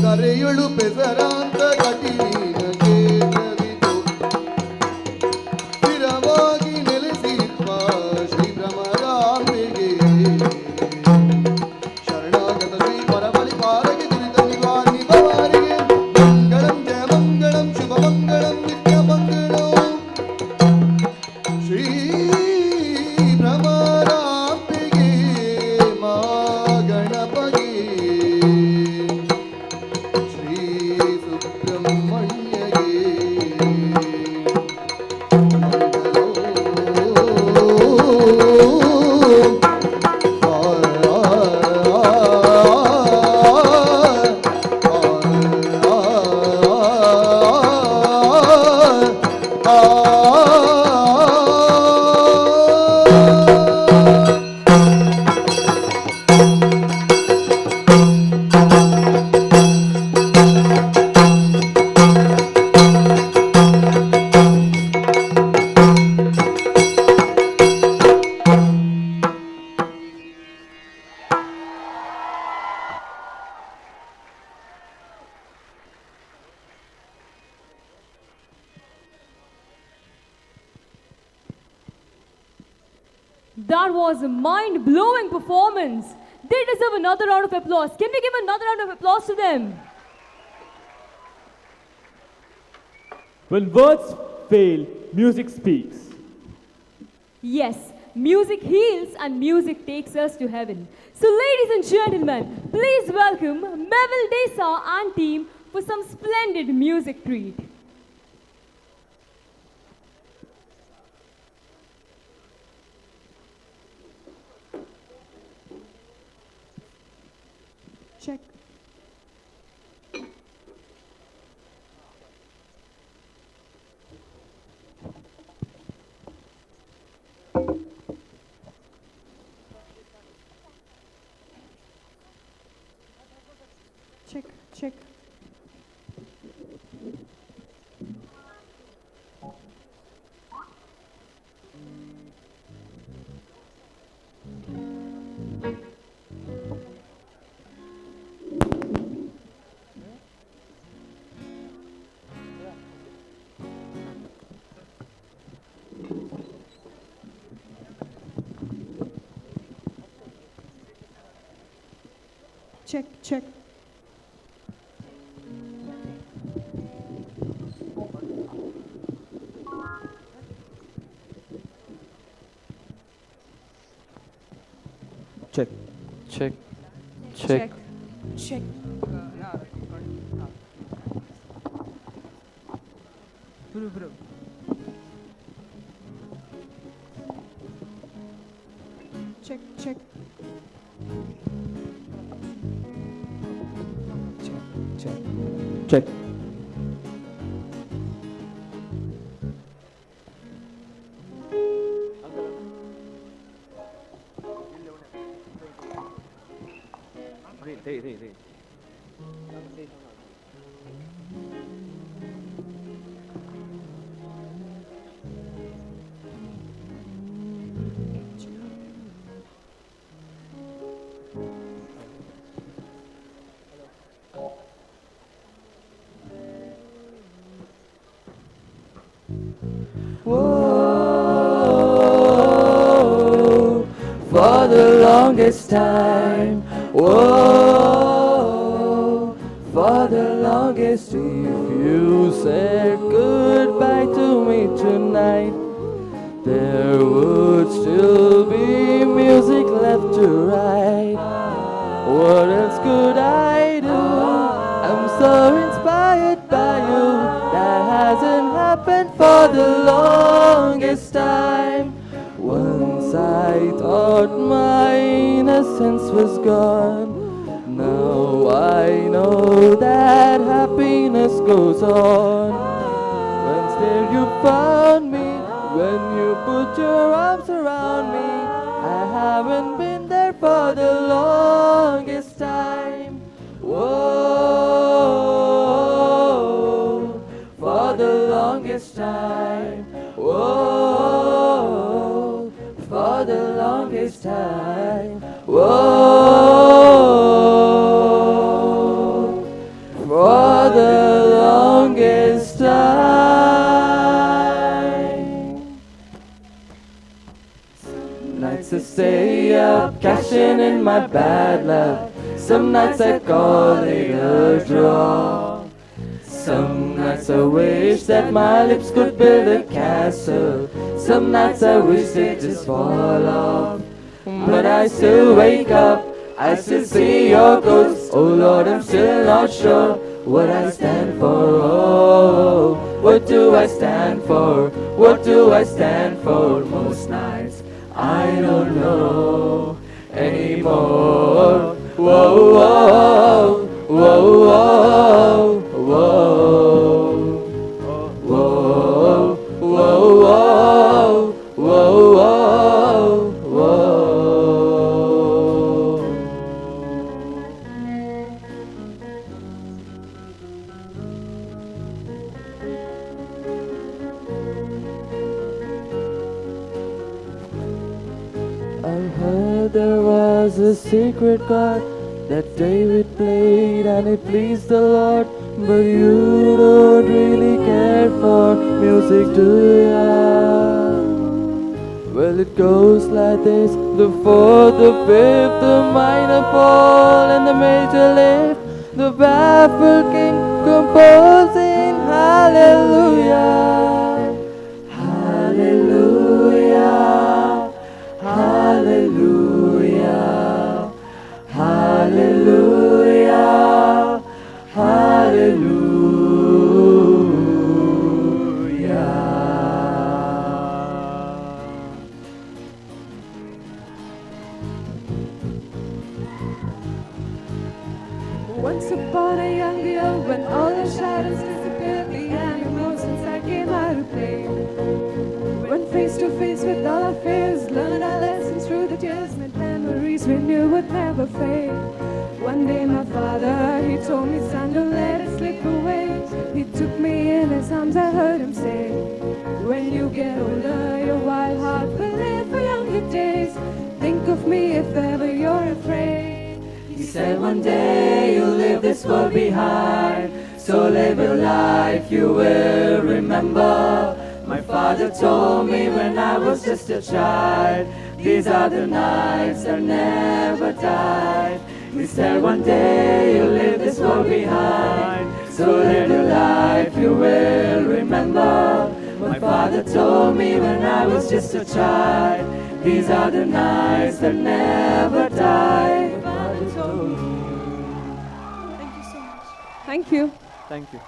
ಕರೆಯುಳು ಪೆಸರಾಂತ ಕಟಿಲೀನ ಕೇತ್ರಲಿ ಸ್ಥಿರವಾಗಿ ನೆಲೆಸಿಪ್ಪ ಶ್ರೀ ಭ್ರಮರಾಂಬೆಗೆ ಶರಣಾಗತ ಶ್ರೀ ಪರಬಲಿ ಪಾರಗೆ ದುರಿತ ನಿವಾರಣಿ ಭವಾನಿಗೆ ಮಂಗಳಂ ಜಯ ಮಂಗಳಂ ಶುಭ ಮಂಗಳಂ ನಿತ್ಯ ಮಂಗಳಂ ಶ್ರೀ ಭ್ರಮರಾಂಬೆಗೆ ಮಾ ಗಣಪಗೆ Shri ಸುಬ್ರಹ್ಮಣ್ಯಗೆ That was a mind-blowing performance. They deserve another round of applause. Can we give another round of applause to them? When words fail, music speaks. Yes, music heals and music takes us to heaven. So ladies and gentlemen, please welcome Mevil Desa and team for some splendid music treat. Check. Check, check. Check, check. Check. Check. Check. Check. Check, check. Check. Whoa, for the longest time. Whoa, for the longest. If you said goodbye to me tonight, there would still be music left to write. What else could I do? I'm so inspired by you. That hasn't happened for the longest time. Once I thought my innocence was gone. Now I know that happiness goes on. Once there you found me, when you put your arms around me. I haven't been there for the longest time. Whoa, for the longest time. Whoa, for the longest time. Whoa, for the longest time. Some nights I stay up, cashing in my bad luck. Some nights I call it a draw. Some nights I wish that my lips could build a castle. Some nights I wish they'd just fall off. But I still wake up, I still see your ghost. Oh Lord, I'm still not sure what I stand for. Oh, what do I stand for? What do I stand for? Most nights I don't know anymore. Whoa, whoa, whoa, whoa, whoa, whoa, whoa, whoa, whoa, whoa. I heard there was a secret chord that David played and it pleased the Lord. But you don't really care for music, do ya? Well, it goes like this: the fourth, the fifth, the minor fall, and the major lift. The baffled king composing hallelujah, hallelujah, hallelujah, hallelujah, hallelujah. Once upon a young girl, when all the shadows disappeared, the animals inside came out to play. Went face to face with all our fears, learned our lessons through the tears, made memories we knew would never fade. One day my father, he told me, son, don't let it slip away. He took me in his arms, I heard him say, when you get older, your wild heart will live for younger days. Think of me if ever you're afraid. He said one day you'll leave this world behind, so live your life you will remember. My father told me when I was just a child, these are the nights that never died. He said one day you'll leave this world behind, so live your life you will remember. My father told me when I was just a child, these are the nights that never die. My father told me. Thank you so much. Thank you. Thank you.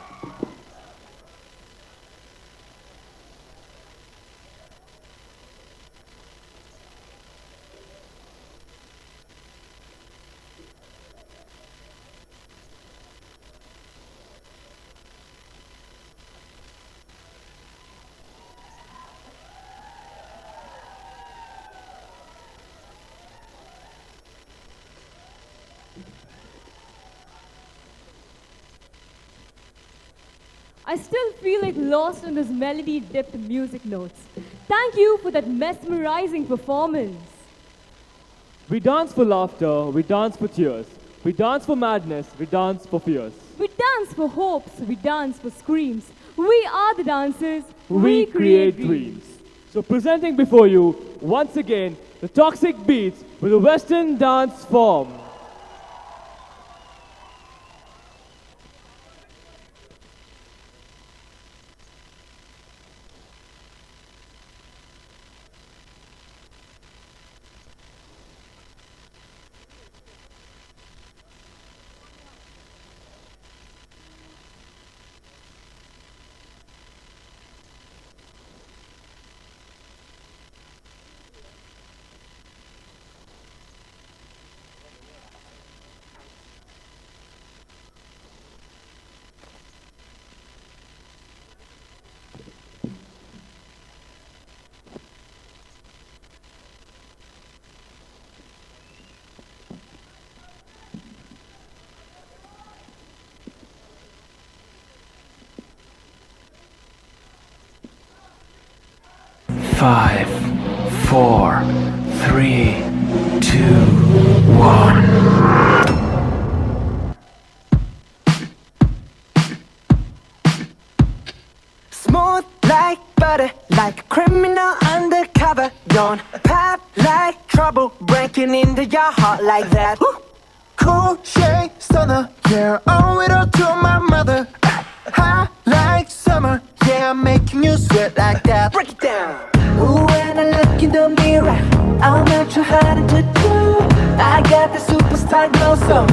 I still feel like lost in those melody-dipped music notes. Thank you for that mesmerizing performance. We dance for laughter, we dance for tears. We dance for madness, we dance for fears. We dance for hopes, we dance for screams. We are the dancers, We create dreams. So presenting before you, once again, the Toxic Beats with a Western dance form. 5, 4, 3, 2, 1. Smooth like butter, like a criminal undercover. Don't pop like trouble, breaking into your heart like that. Cool shade stunner, yeah, owe it all to my mother. High like summer, yeah, I'm making you sweat like that. Break it down. Ooh, when I look in the mirror, I'm not too hard to do. I got the superstar glow, so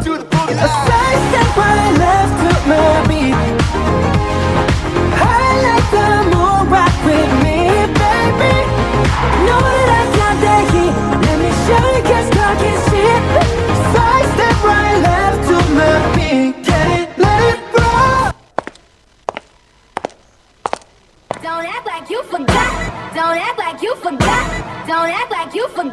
to the boogie a side step right left to my beat. I like the moon rock with me, baby. Know that I got that heat. Let me show you, get stuck in shit. Side step right left to my beat. Get it, let it roll. Don't act like you forgot. Don't act like you forgot. Don't act like you forgot.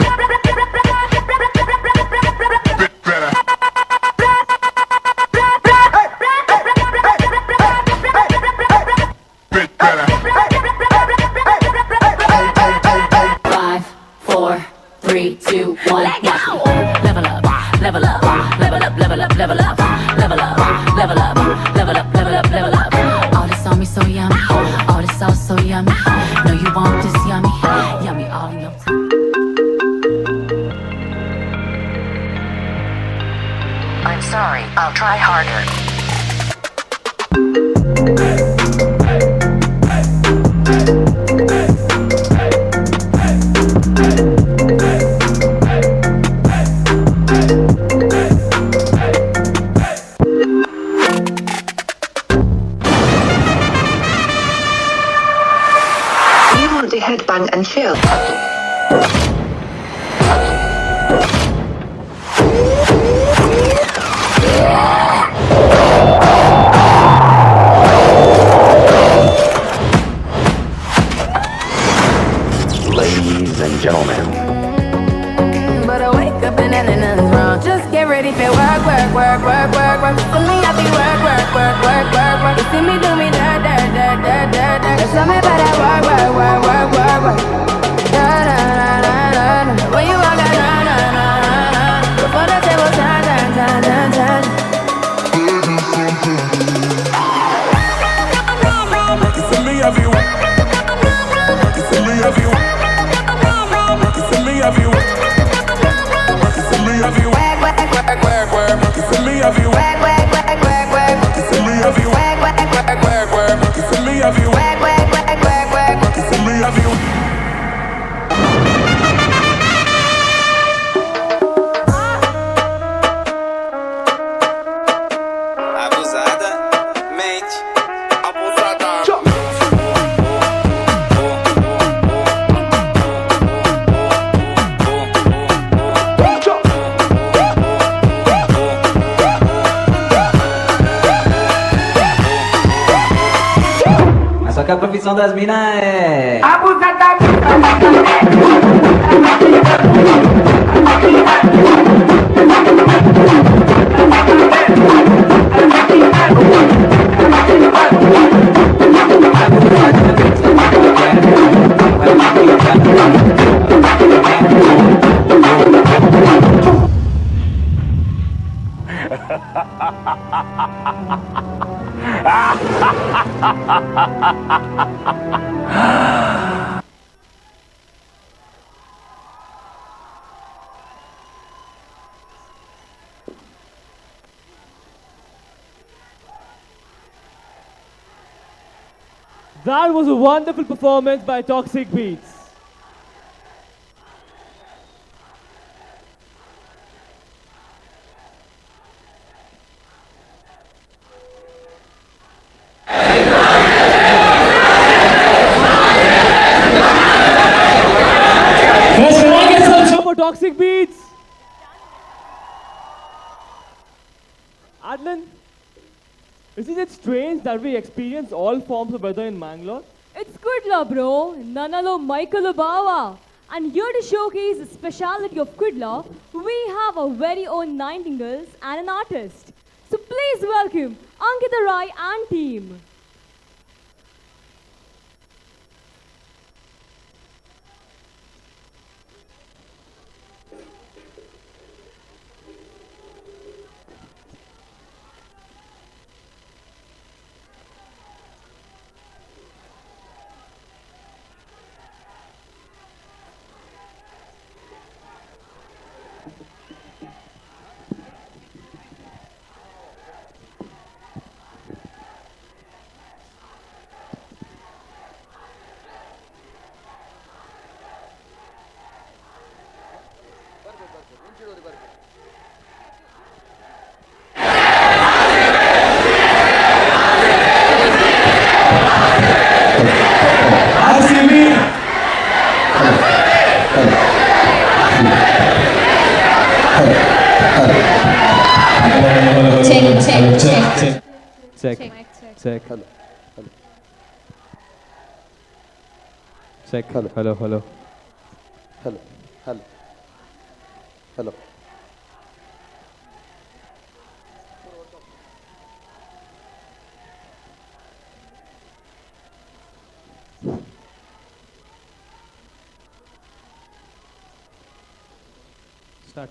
I'm sorry, I'll try harder. You want to headbang and chill. Ladies and gentlemen. But I wake up and then nothing's wrong. Just get ready for work, work, work, work, work, work. For me, I be work, work, work, work, work, work. You see me do me da da da da da da. There's something about that work, work, work, work, work, work. Da da da da da da. When you walk out, na na na na na. Before the table turn, turn, turn, turn, turn. You see me everywhere. You see me everywhere. You see me everywhere. You see me everywhere. Work, work, work, work, work. You see me everywhere. Work, work, work, work, work. You see me everywhere. Work, work, work, work, work. You see me everywhere. Work, work, work, work, work. You see me everywhere. Abusada, mente, abusada. Mas só que a profissão das minas é... That was a wonderful performance by Toxic Beats. For Toxic Beats. Adlan, isn't it strange that we experience all forms of weather in Mangalore? It's good, la bro. Nanalo Michael Obawa. And here to showcase the speciality of Kudla, we have our very own Nightingales and an artist. So please welcome Ankita Rai and team. Check. Hello. Hello. Check. Hello. Hello. Hello. Hello. Hello. Hello. Start.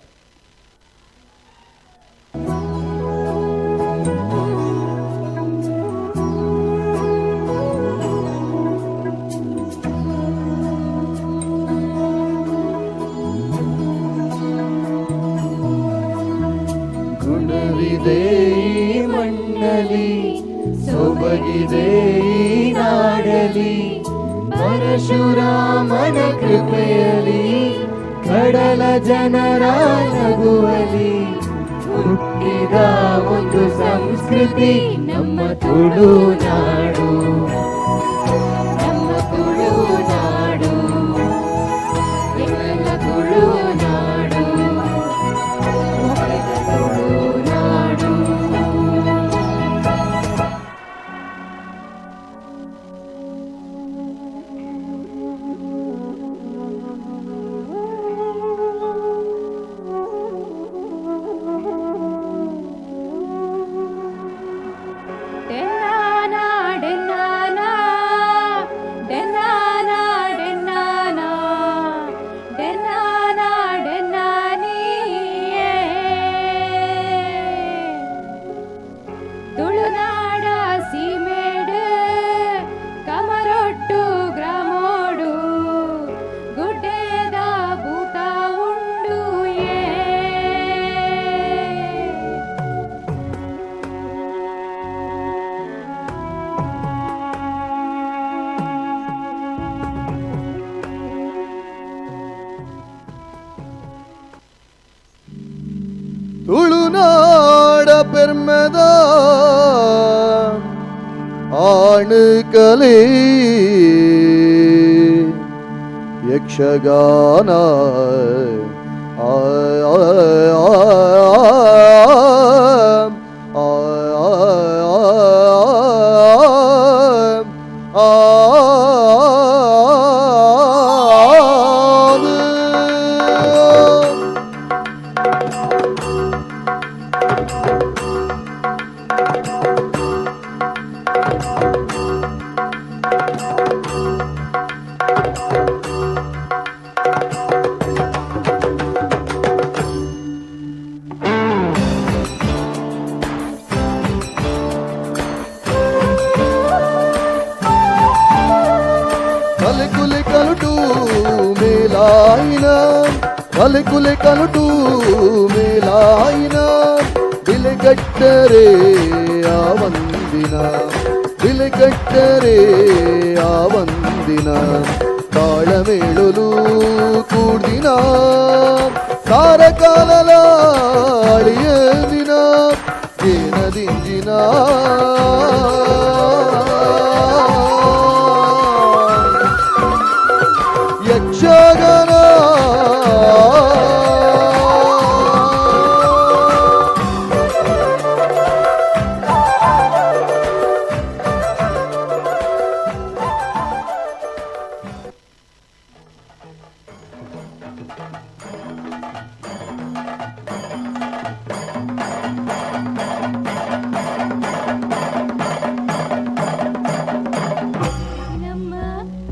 ಗುಣವಿದೆ ಈ ಮಣ್ಣಲಿ ಸೊಬಗಿದೆ ಈ ನಾಡಲಿ ಪರಶುರಾಮನ ಕೃಪೆಯಲಿ ಕಡಲ ಜನರ ನಗುವಲಿ ಹುಟ್ಟಿದ ಒಂದು ಸಂಸ್ಕೃತಿ ನಮ್ಮ ತುಳುನಾಡು ನಮ್ಮ ತುಳುನಾಡು ಎಲ್ಲ ತುಳುನಾಡು ತುಳುನಾಡು ತುಳುನಾಡ ಸೀಮೇಡು ಕಮರೊಟ್ಟು ಗ್ರಾಮೋಡು ಗುಡ್ಡೆದ ಭೂತ ಉಂಡು ತುಳುನಾಡ ಪೆರ್ಮೆದ ಆಣುಕಲೆ ಯಕ್ಷಗಾನ ಕಲೆಕುಲೆ ಕಲುಟು ಮೇಲಾಯಿನ ಕಲೆಕುಲೆ ಕಲುಟು ಮೇಲಾಯಿನ ಬಿಲೆಗಟ್ಟರೆ ಆ ಒಂದಿನ ಬಿಲೆಗಟ್ಟರೆ ಆ ಒಂದಿನ ತಾಳಮೇಳಲು ಕೂಡಿನ ಸಾರ ಕಾಲಲ ಅಳಿಯ ದಿನ ಏನದಿಂಜಿನ ಯಕ್ಷಗಾನ ನಮ್ಮ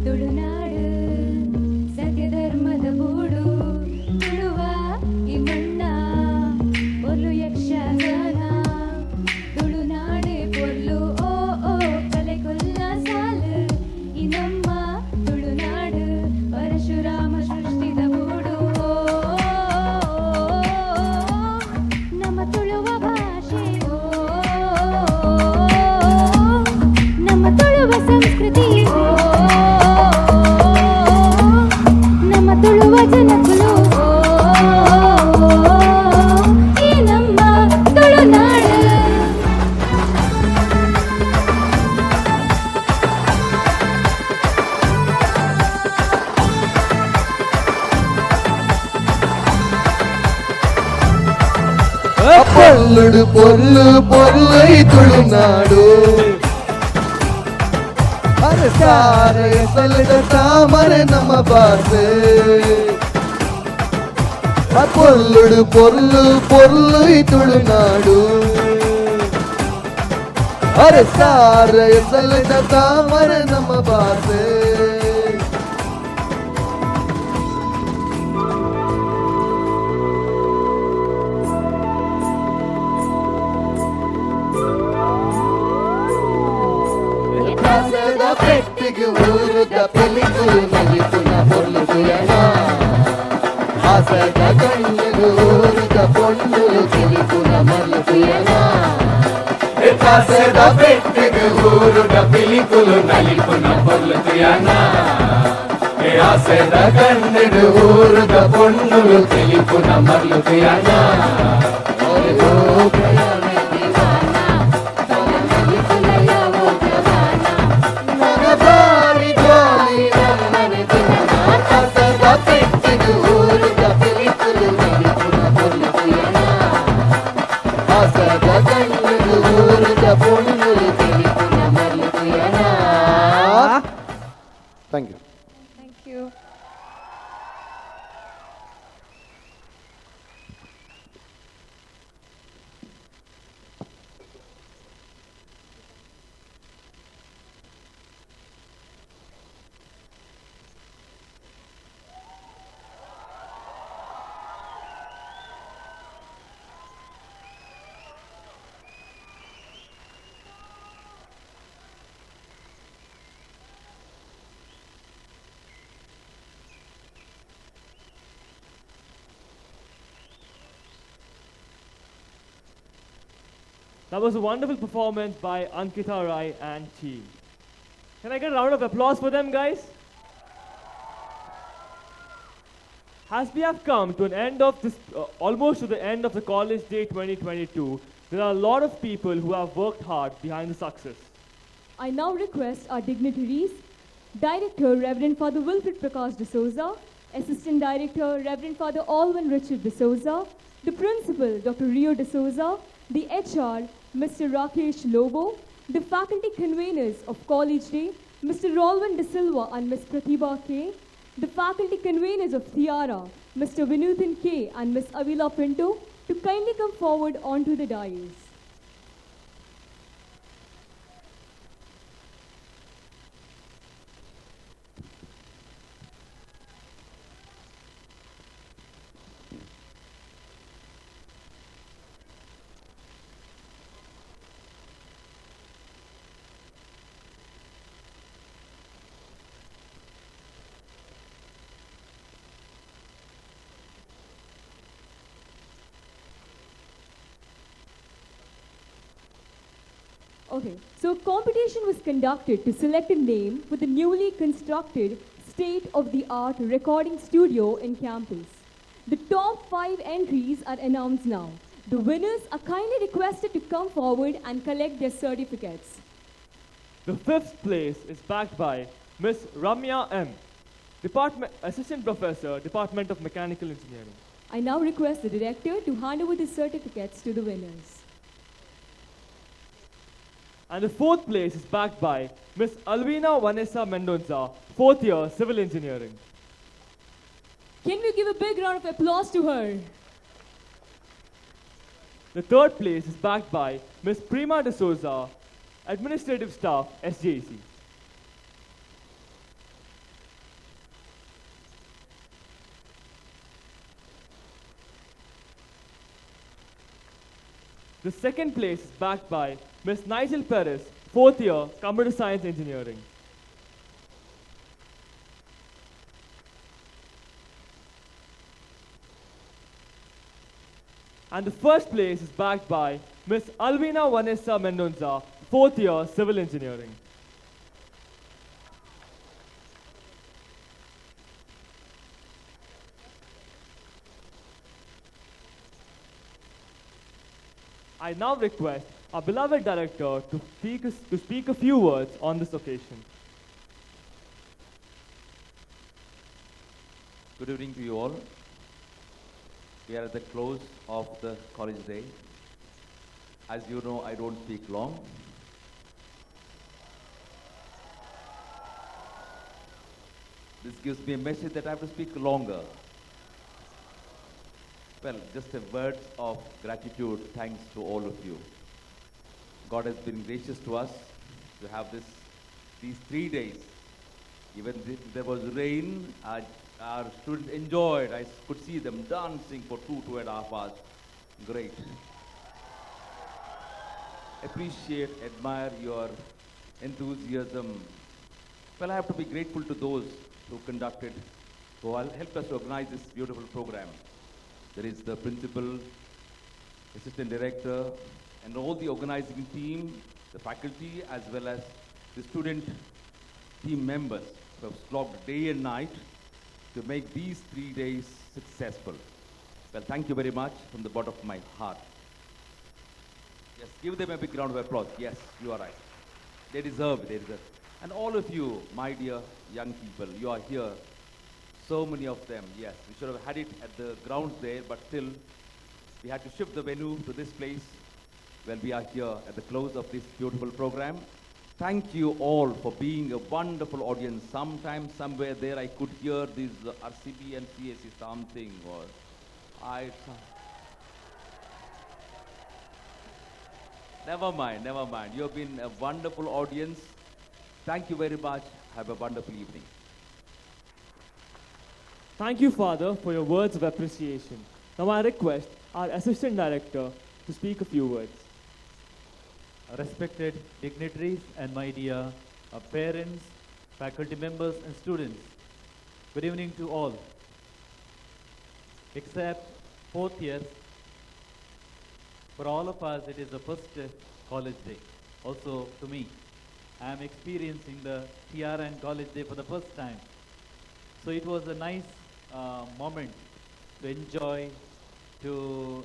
ತುಳುನಾಡು ಸತ್ಯಧರ್ಮದ ಬೂಡು ತುಳುವ ಈ ಮಣ್ಣ ಪೊರ್ಲು ಯಕ್ಷಗಾನ ತುಳುನಾಡೆ ಪೊರ್ಲು ಓ ಓ ಕಲೆ ಕೊಲ್ಲ ಸಾಲು ಈ ನಮ್ಮ ತುಳುನಾಡು ಪರಶುರಾಮ ಸೃಷ್ಟಿದ ಬೂಡು ನಮ್ಮ ತುಳುವ ಭಾಷೆ ನಮ್ಮ ತುಳುವ ಸಂಸ್ಕೃತಿ ನಮ್ಮ ತುಳುವ ಜನಕುಲು ಈ ನಮ್ಮ ತುಳುನಾಡು పొల్లుడు పొల్లు పొల్లై తుಳುనాడు ಅರೆ ಸಾರೆಯ ಸಲ್ಲದ ತಾಮರೆ ನಮ್ಮ ಭಾಷೆ ఆ పొల్లుడు పొర్లు పొర్లు ఈ తుಳುనాడు అరే సారయ సల్లద తామరే ನಮ್ಮ ಭಾಷೆ కాసద పెట్టికి ఊరుద పెళ్ళికులు నలిపున పొర్లుతుయన ఆసద కన్నులు ఊరుద పొన్నులు తెలుపున మల్లుతుయన కాసద పెట్టికి ఊరుద పెళ్ళికులు నలిపున పొర్లుతుయన ఆసద కన్నులు ఊరుద పొన్నులు తెలుపున మల్లుతుయన Thank you. Thank you. That was a wonderful performance by Ankita Rai and team. Can I get a round of applause for them, guys? As we have come to an end of this, almost to the end of the College Day 2022, there are a lot of people who have worked hard behind the success. I now request our dignitaries, Director Reverend Father Wilfred Prakash D'Souza, Assistant Director Reverend Father Alwyn Richard D'Souza, the Principal Dr. Rio D'Souza, the HR Mr. Rakesh Lobo, the faculty conveners of College Day, Mr. Rolwin De Silva and Ms. Pratibha K, the faculty conveners of Thiara, Mr. Vinuthan K and Ms. Avila Pinto, to kindly come forward onto the dais. Okay, so competition was conducted to select a name for the newly constructed state-of-the-art recording studio in campus. The top 5 entries are announced now. The winners are kindly requested to come forward and collect their certificates. The 5th place is backed by Ms. Ramya M, Assistant Professor, Department of Mechanical Engineering. I now request the director to hand over the certificates to the winners. And the 4th place is backed by Ms. Alvina Vanessa Mendonza, 4th year Civil Engineering. Can we give a big round of applause to her? The 3rd place is backed by Ms. Prima D'Souza, Administrative Staff, SJC. The 2nd place is backed by Ms. Nigel Perez, 4th year Computer Science Engineering. And the 1st place is backed by Ms. Alvina Vanessa Mendonza, 4th year Civil Engineering. I now request our beloved director to speak a few words on this occasion. Good evening to you all. We are at the close of the college day. As you know, I don't speak long. This gives me a message that I have to speak longer. Well, just a word of gratitude, thanks to all of you. God has been gracious to us to have these 3 days. Even if there was rain, our students enjoyed. I could see them dancing for 2.5 hours. Great. Appreciate, admire your enthusiasm. Well, I have to be grateful to those who helped us to organize this beautiful program. There is the principal, assistant director, and all the organizing team, the faculty, as well as the student team members who have slogged day and night to make these 3 days successful. Well, thank you very much from the bottom of my heart. Yes, give them a big round of applause. Yes, you are right. They deserve it. And all of you, my dear young people, you are here. So many of them, yes. We should have had it at the grounds there, but still, we had to shift the venue to this place. Well, we are here at the close of this beautiful program. Thank you all for being a wonderful audience. Sometimes, somewhere there, I could hear this RCB and CAC something, or Never mind. You have been a wonderful audience. Thank you very much. Have a wonderful evening. Thank you, Father, for your words of appreciation. Now I request our Assistant Director to speak a few words. Respected dignitaries and my dear parents, faculty members and students, good evening to all. Except 4th years, for all of us it is the first college day. Also to me, I am experiencing the Tiara and college day for the first time. So it was a nice moment to enjoy, to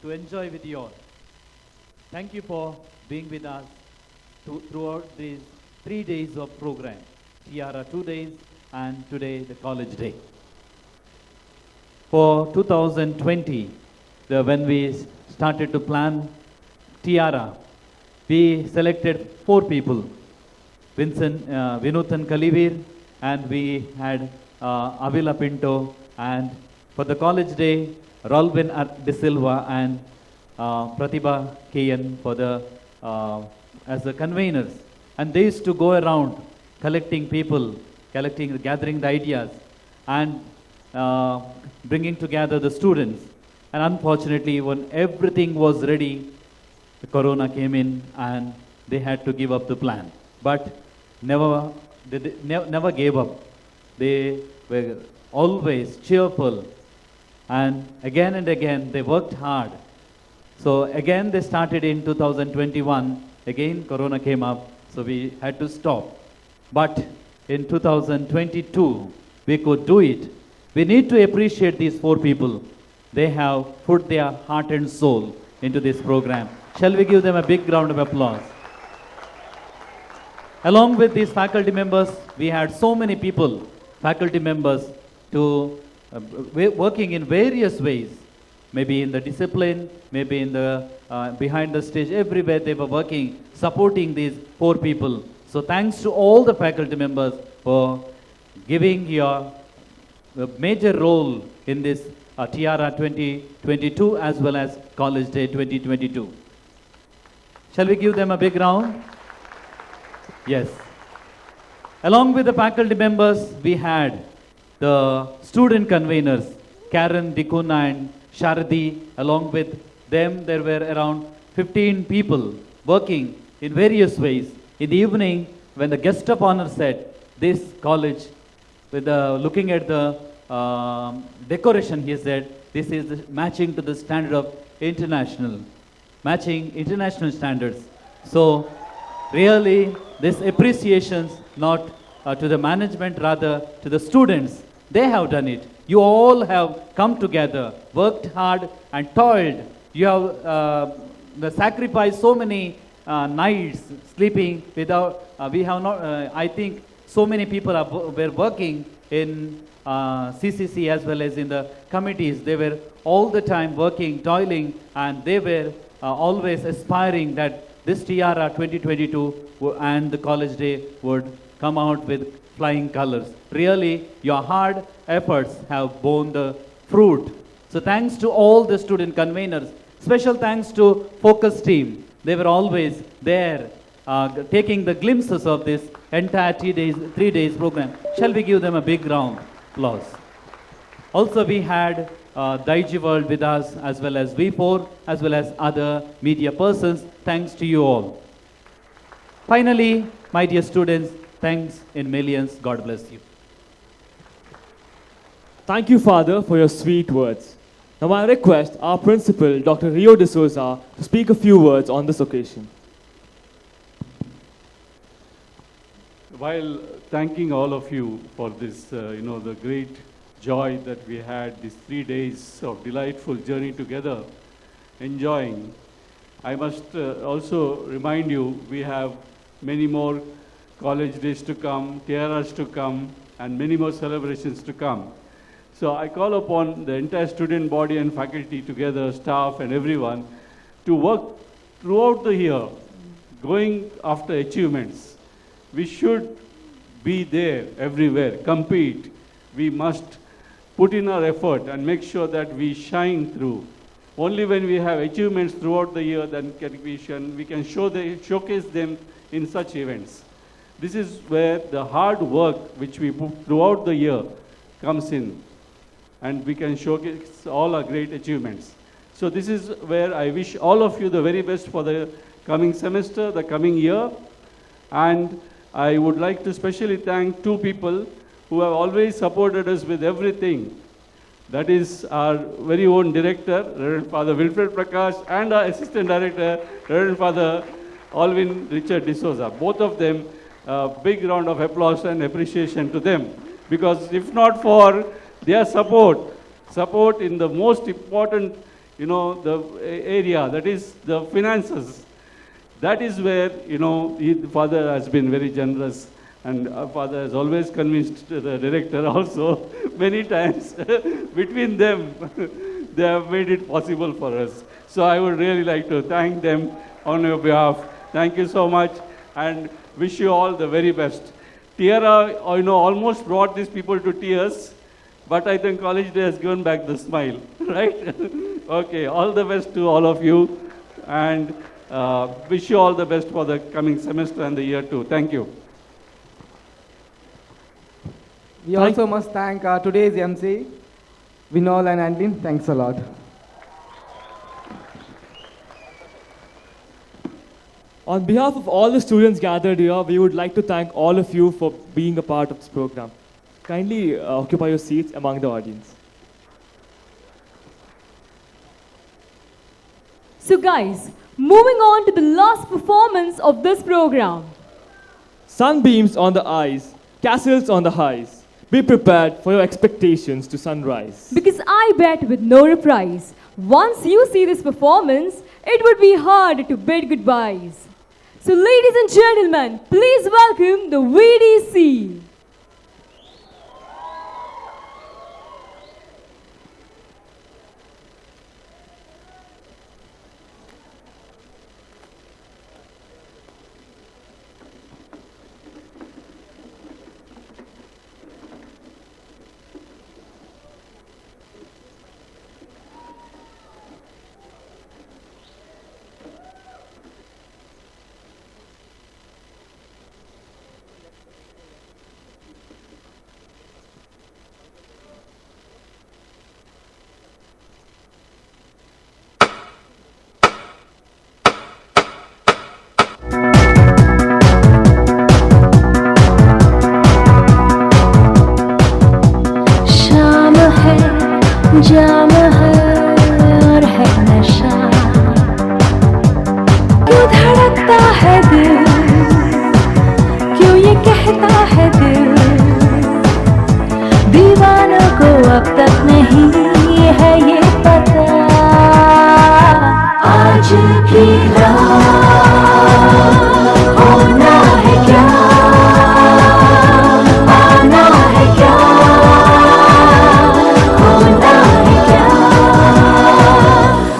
enjoy with you all. Thank you for being with us throughout these 3 days of program. Tiara 2 days and today the college day. For 2020, when we started to plan Tiara, we selected 4 people. Vinuthan Kalivir, and we had Avila Pinto, and for the college day, Rolvin De Silva and Pratibha Kian for the as the conveners. And they used to go around collecting people, gathering the ideas, and bringing together the students. And unfortunately, when everything was ready, the corona came in and they had to give up the plan. But they never gave up. They were always cheerful, and again they worked hard. So again they started in 2021. Again corona came up, so we had to stop. But in 2022 we could do it. We need to appreciate these 4 people. They have put their heart and soul into this program. Shall we give them a big round of applause? Along with these faculty members, we had so many people, faculty members, working in various ways. Maybe in the discipline, maybe in the behind the stage, everywhere they were working, supporting these 4 people. So thanks to all the faculty members for giving your major role in this Tiara 2022 as well as College Day 2022. Shall we give them a big round? Yes. Along with the faculty members, we had the student conveners, Karen, Dikuna and Sharadi. Along with them, there were around 15 people working in various ways. In the evening, when the guest of honor said, this college, looking at the decoration, he said, this is matching to the standard of matching international standards. So, really, this appreciations not to the management, rather to the students. They have done it. You all have come together, worked hard and toiled. You have sacrificed so many nights sleeping without, we have not, I think so many people were working in CCC as well as in the committees. They were all the time working, toiling, and they were always aspiring that this Tiara 2022 and the college day would come out with flying colors. Really, your hard efforts have borne the fruit. So thanks to all the student conveners. Special thanks to Focus team. They were always there, taking the glimpses of this entire 3 days program. Shall we give them a big round of applause? Also, we had Daiji World with us, as well as V4, as well as other media persons. Thanks to you all. Finally, my dear students, thanks in millions. God bless you. Thank you, Father, for your sweet words. Now I request our principal, Dr. Rio de Souza, to speak a few words on this occasion. While thanking all of you for this, the great joy that we had, these 3 days of delightful journey together, enjoying, I must also remind you, we have many more college days to come, tiaras to come, and many more celebrations to come. So I call upon the entire student body and faculty together, staff and everyone, to work throughout the year, going after achievements. We should be there everywhere, compete. We must put in our effort and make sure that we shine through. Only when we have achievements throughout the year, then we can showcase them in such events. This is where the hard work which we put throughout the year comes in, and we can showcase all our great achievements. So this is where I wish all of you the very best for the coming semester, the coming year. And I would like to specially thank two people who have always supported us with everything. That is our very own director, Reverend Father Wilfred Prakash, and our assistant director, Reverend Father Alvin Richard D'Souza. Both of them, a big round of applause and appreciation to them. Because if not for their support in the most important, the area, that is the finances, that is where, the Father has been very generous. And our Father has always convinced the director also many times. Between them, they have made it possible for us. So I would really like to thank them on your behalf. Thank you so much, and wish you all the very best. Tiara, almost brought these people to tears, but I think College Day has given back the smile, right? Okay, all the best to all of you, and wish you all the best for the coming semester and the year too. Thank you. We also must thank today's MC, Vinol and Andin. Thanks a lot. On behalf of all the students gathered here, we would like to thank all of you for being a part of this program. Kindly occupy your seats among the audience. So guys, moving on to the last performance of this program. Sunbeams on the eyes, castles on the highs. Be prepared for your expectations to sunrise. Because I bet with no reprise, once you see this performance, it would be hard to bid goodbyes. So ladies and gentlemen, please welcome the VDC. जाम है और है नशा, क्यों धड़कता है दिल, क्यों ये कहता है दिल, दीवानों को अब तक नहीं है ये पता। आज की रात होना है क्या, आना है क्या, होना है क्या,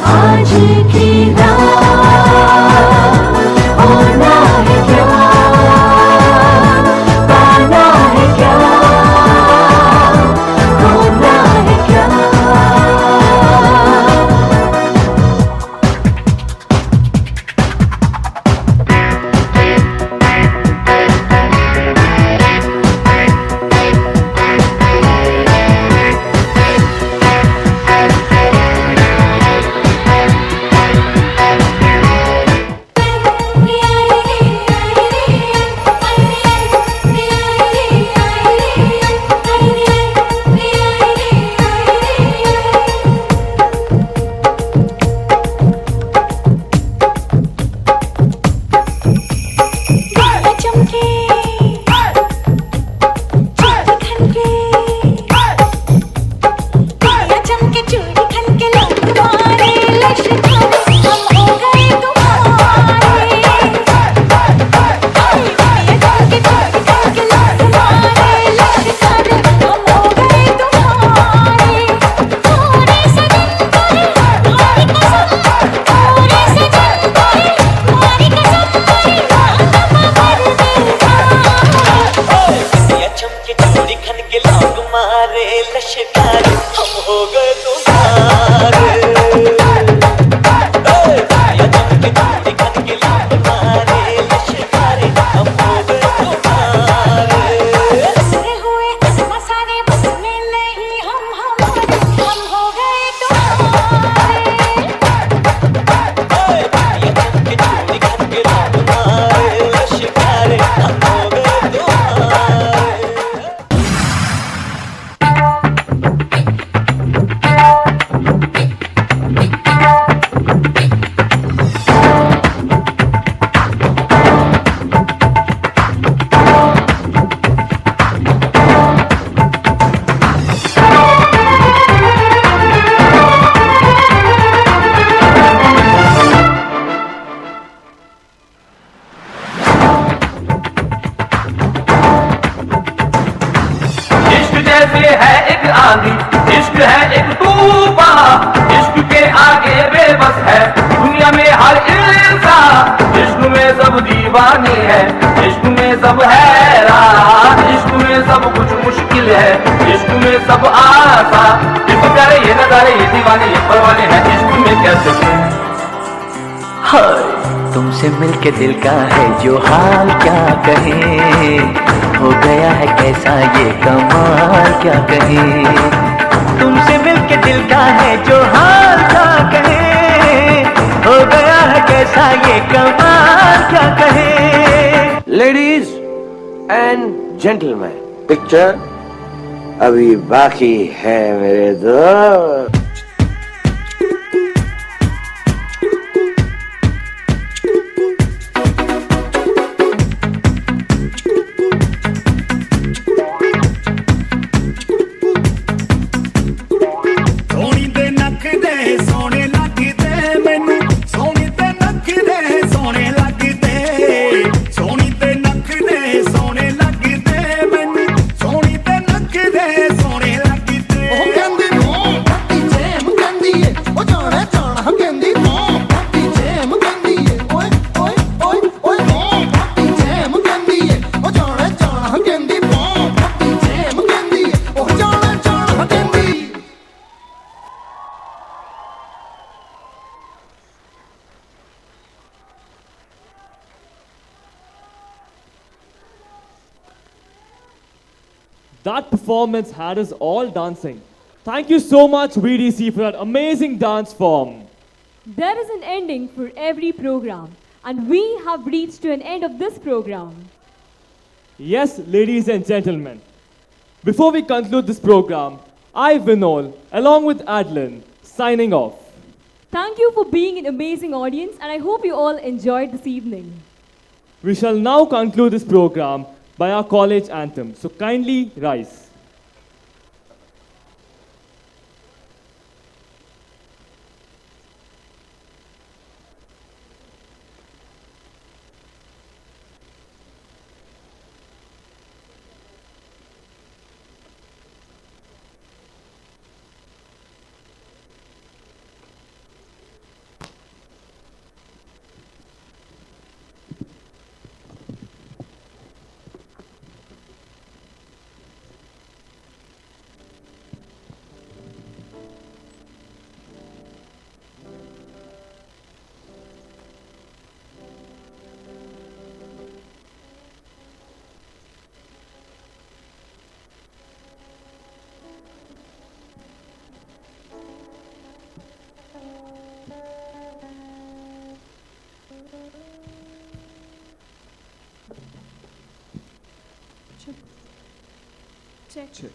आज की रात होना है क्या, दिखन के लोग मारे लश्कारी हम हो गए तुम्हारे दिखन के लोग मारे लश्कारी हम हो गए तुम्हारे हंसते हुए मसाले बस में नहीं हम हमारे हम हो गए तुम्हारे दिखन के लोग मारे लश्कारी हम हो गए तुम्हारे इश्क है एक तूफान इश्क के आगे बेबस है दुनिया में हर इंसान इश्क में सब दीवानी है इश्क में सब हैरान इश्क में सब कुछ मुश्किल है इश्क में सब आसान इश्क करे ये नजारे ये दीवाने ये परवाने हैं इश्क में कैसे हाय तुमसे मिलके दिल का है जो हाल क्या कहे हो गया है कैसा ये कमाल क्या कहे तुमसे मिलके दिल का है जो हाल क्या कहे हो गया है कैसा ये कमाल क्या कहे लेडीज एंड जेंटलमैन पिक्चर अभी बाकी है मेरे दोस्त That performance had us all dancing. Thank you so much, VDC, for that amazing dance form. There is an ending for every program, and we have reached to an end of this program. Yes, ladies and gentlemen. Before we conclude this program, I, Vinol, along with Adlin, signing off. Thank you for being an amazing audience, and I hope you all enjoyed this evening. We shall now conclude this program by our college anthem. So kindly rise. Check.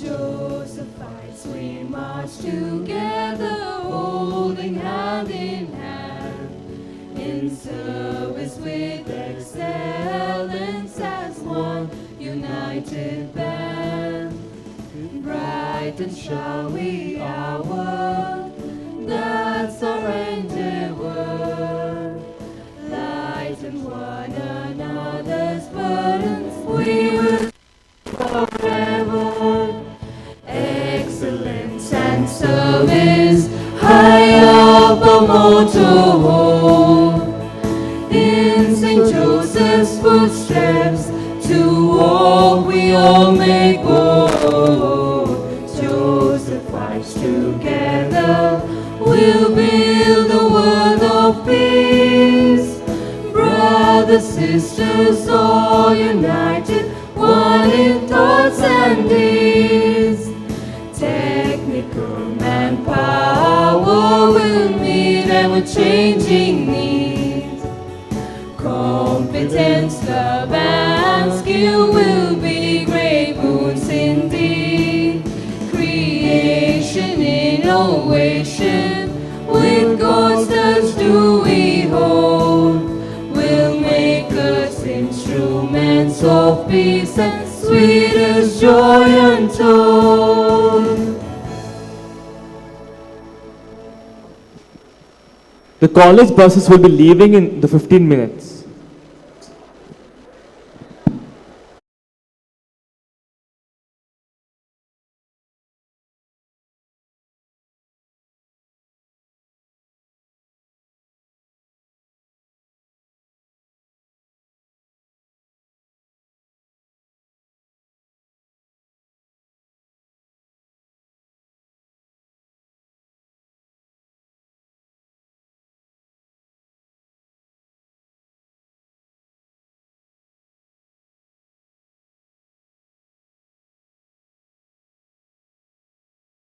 Josephites, we march together, holding hand in hand, in service with excellence as one united band. Brighten shall we our world, that's our endeavor. of peace. Brothers, sisters, all united, one in thoughts and deeds. Technical manpower will meet ever-changing needs. Competence, love, and skill will be great boons indeed. Creation, innovation, with God's touch do we hold, will make us instruments of peace and sweetest joy untold. The college buses will be leaving in the 15 minutes.